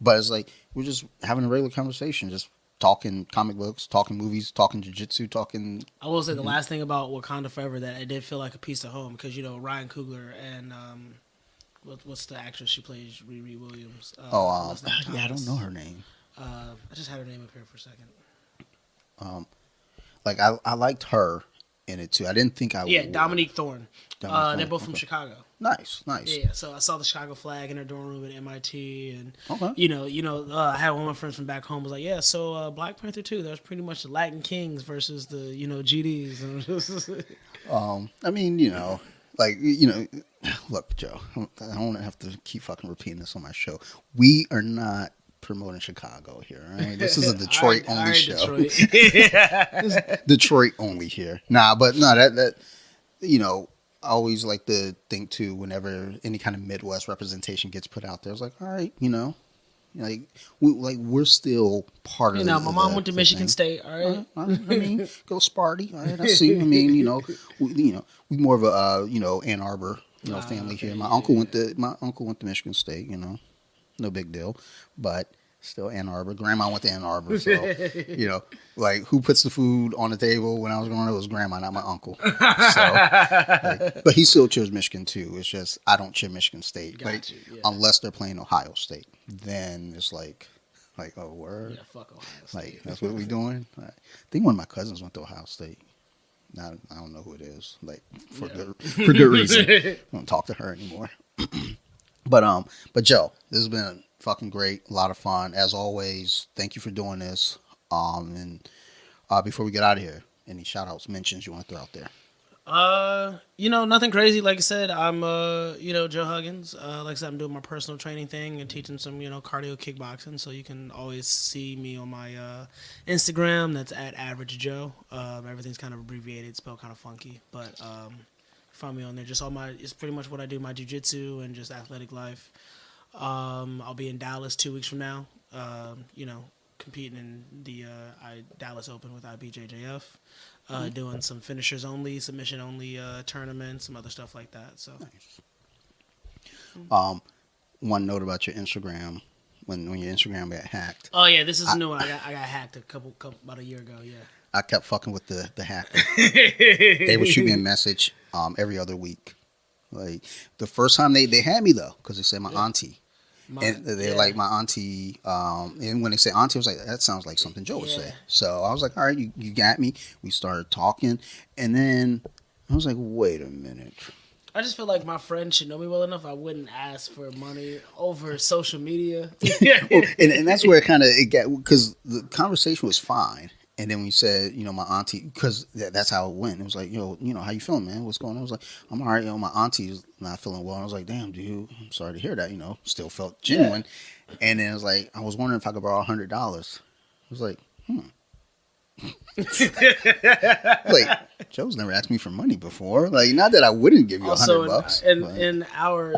But it's like we're just having a regular conversation, just talking comic books, talking movies, talking jiu-jitsu, talking. I will say the last thing about Wakanda Forever that it did feel like a piece of home because Ryan Coogler and what's the actress she plays Riri Williams? Yeah, I don't know her name. I just had her name up here for a second. Like I liked her in it too. I didn't think I would. Yeah, Dominique Thorne. They're both from Chicago. Nice. Yeah, so I saw the Chicago flag in her dorm room at MIT, and I had one of my friends from back home was like, yeah, so Black Panther 2, that was pretty much the Latin Kings versus the GDs. And I mean, like, look, Joe, I don't have to keep fucking repeating this on my show. We are not promoting Chicago here, all right? This is a Detroit only show. Detroit. This is Detroit only here. Nah, but no, that I always like to think too, whenever any kind of Midwest representation gets put out there, it's like, all right, like we're still part of. My mom went to Michigan State. All right, I mean, go Sparty. All right, I see. I mean, we more of a Ann Arbor family here. My uncle went to Michigan State. No big deal, but still Ann Arbor. Grandma went to Ann Arbor, so like who puts the food on the table when I was growing up, it was grandma, not my uncle. So, but he still cheers Michigan too. It's just I don't cheer Michigan State, unless they're playing Ohio State. Then it's like oh word, yeah, fuck Ohio State. Like that's what we doing. I think one of my cousins went to Ohio State. Now I don't know who it is. Like for good reason. I don't talk to her anymore. But Joe, this has been fucking great. A lot of fun as always. Thank you for doing this. And before we get out of here, any shout outs, mentions you want to throw out there? Nothing crazy. Like I said, I'm Joe Huggins. Like I said, I'm doing my personal training thing and teaching some cardio kickboxing. So you can always see me on my Instagram. That's at Average Joe. Everything's kind of abbreviated, spelled kind of funky, but find me on there. Just it's pretty much what I do, my jiu-jitsu and just athletic life. I'll be in Dallas 2 weeks from now. Competing in the Dallas Open with IBJJF. Doing some finishers only, submission only tournaments, some other stuff like that. So, nice. One note about your Instagram. When your Instagram got hacked. Oh yeah, this is a new one. I got hacked about a year ago. Yeah. I kept fucking with the hacker. They would shoot me a message every other week. Like the first time they had me though, because they said my auntie. And they're like my auntie, and when they say auntie, I was like, that sounds like something Joe would say. So I was like, all right, you got me. We started talking, and then I was like, wait a minute. I just feel like my friend should know me well enough. I wouldn't ask for money over social media. Well, and that's where it got, because the conversation was fine. And then we said, my auntie, because that's how it went. It was like, how you feeling, man? What's going on? I was like, I'm all right. My auntie's not feeling well. And I was like, damn, dude, I'm sorry to hear that. Still felt genuine. Yeah. And then it was like, I was wondering if I could borrow $100. I was like, like, Joe's never asked me for money before. Like, not that I wouldn't give you $100. In our,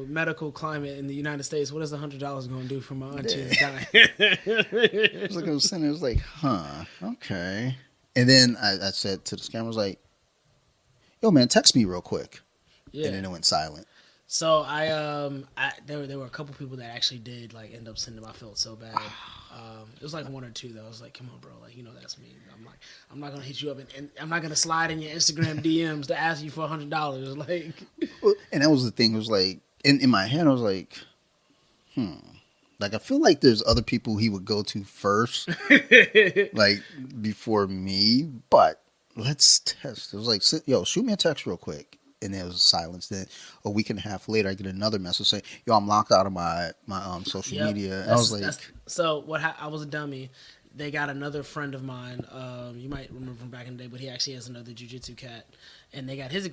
medical climate in the United States, what is $100 going to do for my auntie? It was like I was sitting there, it was like, okay. And then I said to the scammer, I was like, yo, man, text me real quick. Yeah. And then it went silent. So there were a couple people that actually did like end up sending them. I felt so bad. It was like one or two though. I was like, come on, bro, like that's me. I'm like, I'm not gonna hit you up and I'm not gonna slide in your Instagram DMs to ask you for $100. Like, and that was the thing. It was like in my head, I was like, like I feel like there's other people he would go to first, like before me. But let's test. It was like, yo, shoot me a text real quick. And there was silence. Then a week and a half later, I get another message saying, "Yo, I'm locked out of my social media." And I was like, "So what? I was a dummy. They got another friend of mine. You might remember from back in the day, but he actually has another jiu-jitsu cat, and they got his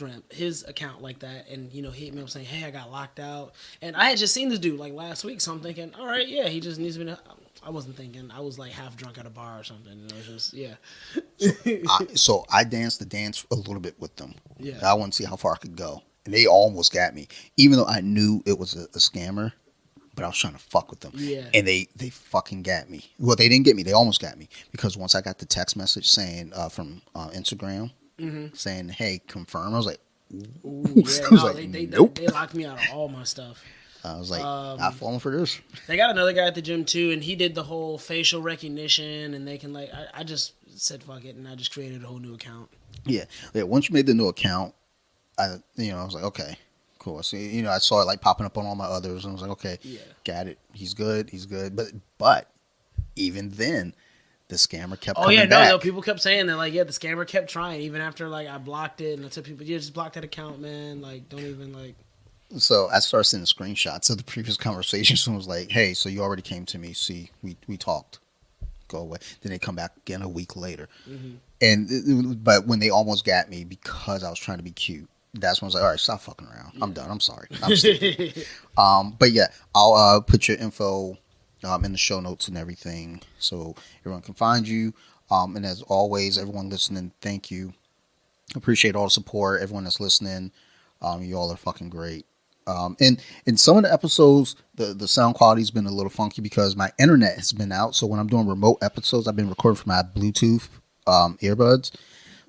account like that. And he hit me up saying, "Hey, I got locked out." And I had just seen this dude like last week, so I'm thinking, "All right, yeah, he just needs me to." I wasn't thinking. I was like half drunk at a bar or something. And it was just So I danced the dance a little bit with them. Yeah. I wanted to see how far I could go, and they almost got me, even though I knew it was a scammer. But I was trying to fuck with them. Yeah. And they fucking got me. Well, they didn't get me. They almost got me, because once I got the text message saying from Instagram saying, "Hey, confirm," I was like, "Ooh, yeah." Nope. They locked me out of all my stuff. I was like, I've fallen for this. They got another guy at the gym too, and he did the whole facial recognition, and they can like. I just said fuck it, and I just created a whole new account. Yeah. Once you made the new account, I was like, okay, cool. So I saw it like popping up on all my others, and I was like, okay, got it. He's good. But even then, the scammer kept coming back. No, people kept saying that, like, the scammer kept trying even after like I blocked it, and I told people, just block that account, man. Like, don't even like. So I started sending screenshots of the previous conversations and was like, hey, so you already came to me. See, we talked. Go away. Then they come back again a week later. Mm-hmm. But when they almost got me because I was trying to be cute, that's when I was like, all right, stop fucking around. I'm done. I'm sorry. I'm stupid. But yeah, I'll put your info in the show notes and everything so everyone can find you. And as always, everyone listening, thank you. Appreciate all the support. Everyone that's listening, you all are fucking great. And in some of the episodes, the sound quality's been a little funky because my internet has been out. So when I'm doing remote episodes, I've been recording from my Bluetooth earbuds.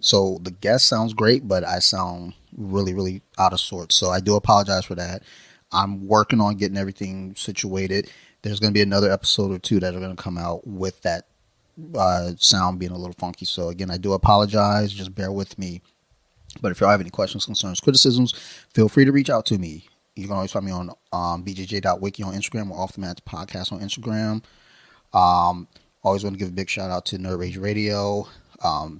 So the guest sounds great, but I sound really, really out of sorts. So I do apologize for that. I'm working on getting everything situated. There's going to be another episode or two that are going to come out with that sound being a little funky. So again, I do apologize. Just bear with me. But if y'all have any questions, concerns, criticisms, feel free to reach out to me. You can always find me on bjj.wiki on Instagram or Off the Mat Podcast on Instagram. Always want to give a big shout out to Nerd Rage Radio,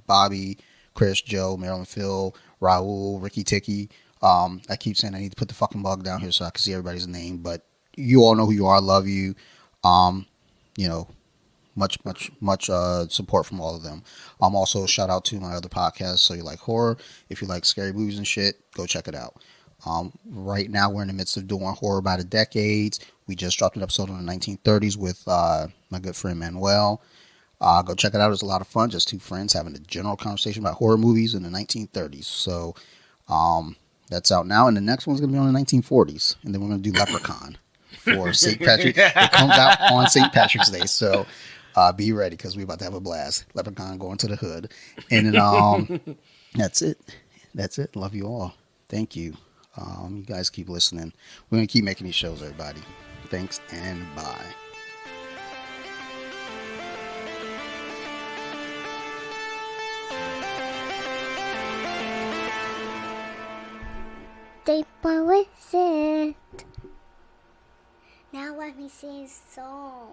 Bobby, Chris, Joe, Marilyn, Phil, Raul, Ricky Ticky. I keep saying I need to put the fucking bug down here so I can see everybody's name, but you all know who you are. I love you. You know, much support from all of them. Also shout out to my other podcast, So You Like Horror. If you like scary movies and shit, go check it out. Right now we're in the midst of doing Horror by the Decades. We just dropped an episode on the 1930s with my good friend Manuel. Go check it out. It's a lot of fun. Just two friends having a general conversation about horror movies in the 1930s. So that's out now. And the next one's going to be on the 1940s. And then we're going to do Leprechaun for St. Patrick. It comes out on St. Patrick's Day. So be ready because we're about to have a blast. Leprechaun going to the hood. And then that's it. That's it. Love you all. Thank you. You guys keep listening. We're going to keep making these shows, everybody. Thanks and bye. They with it. Now let me sing a song.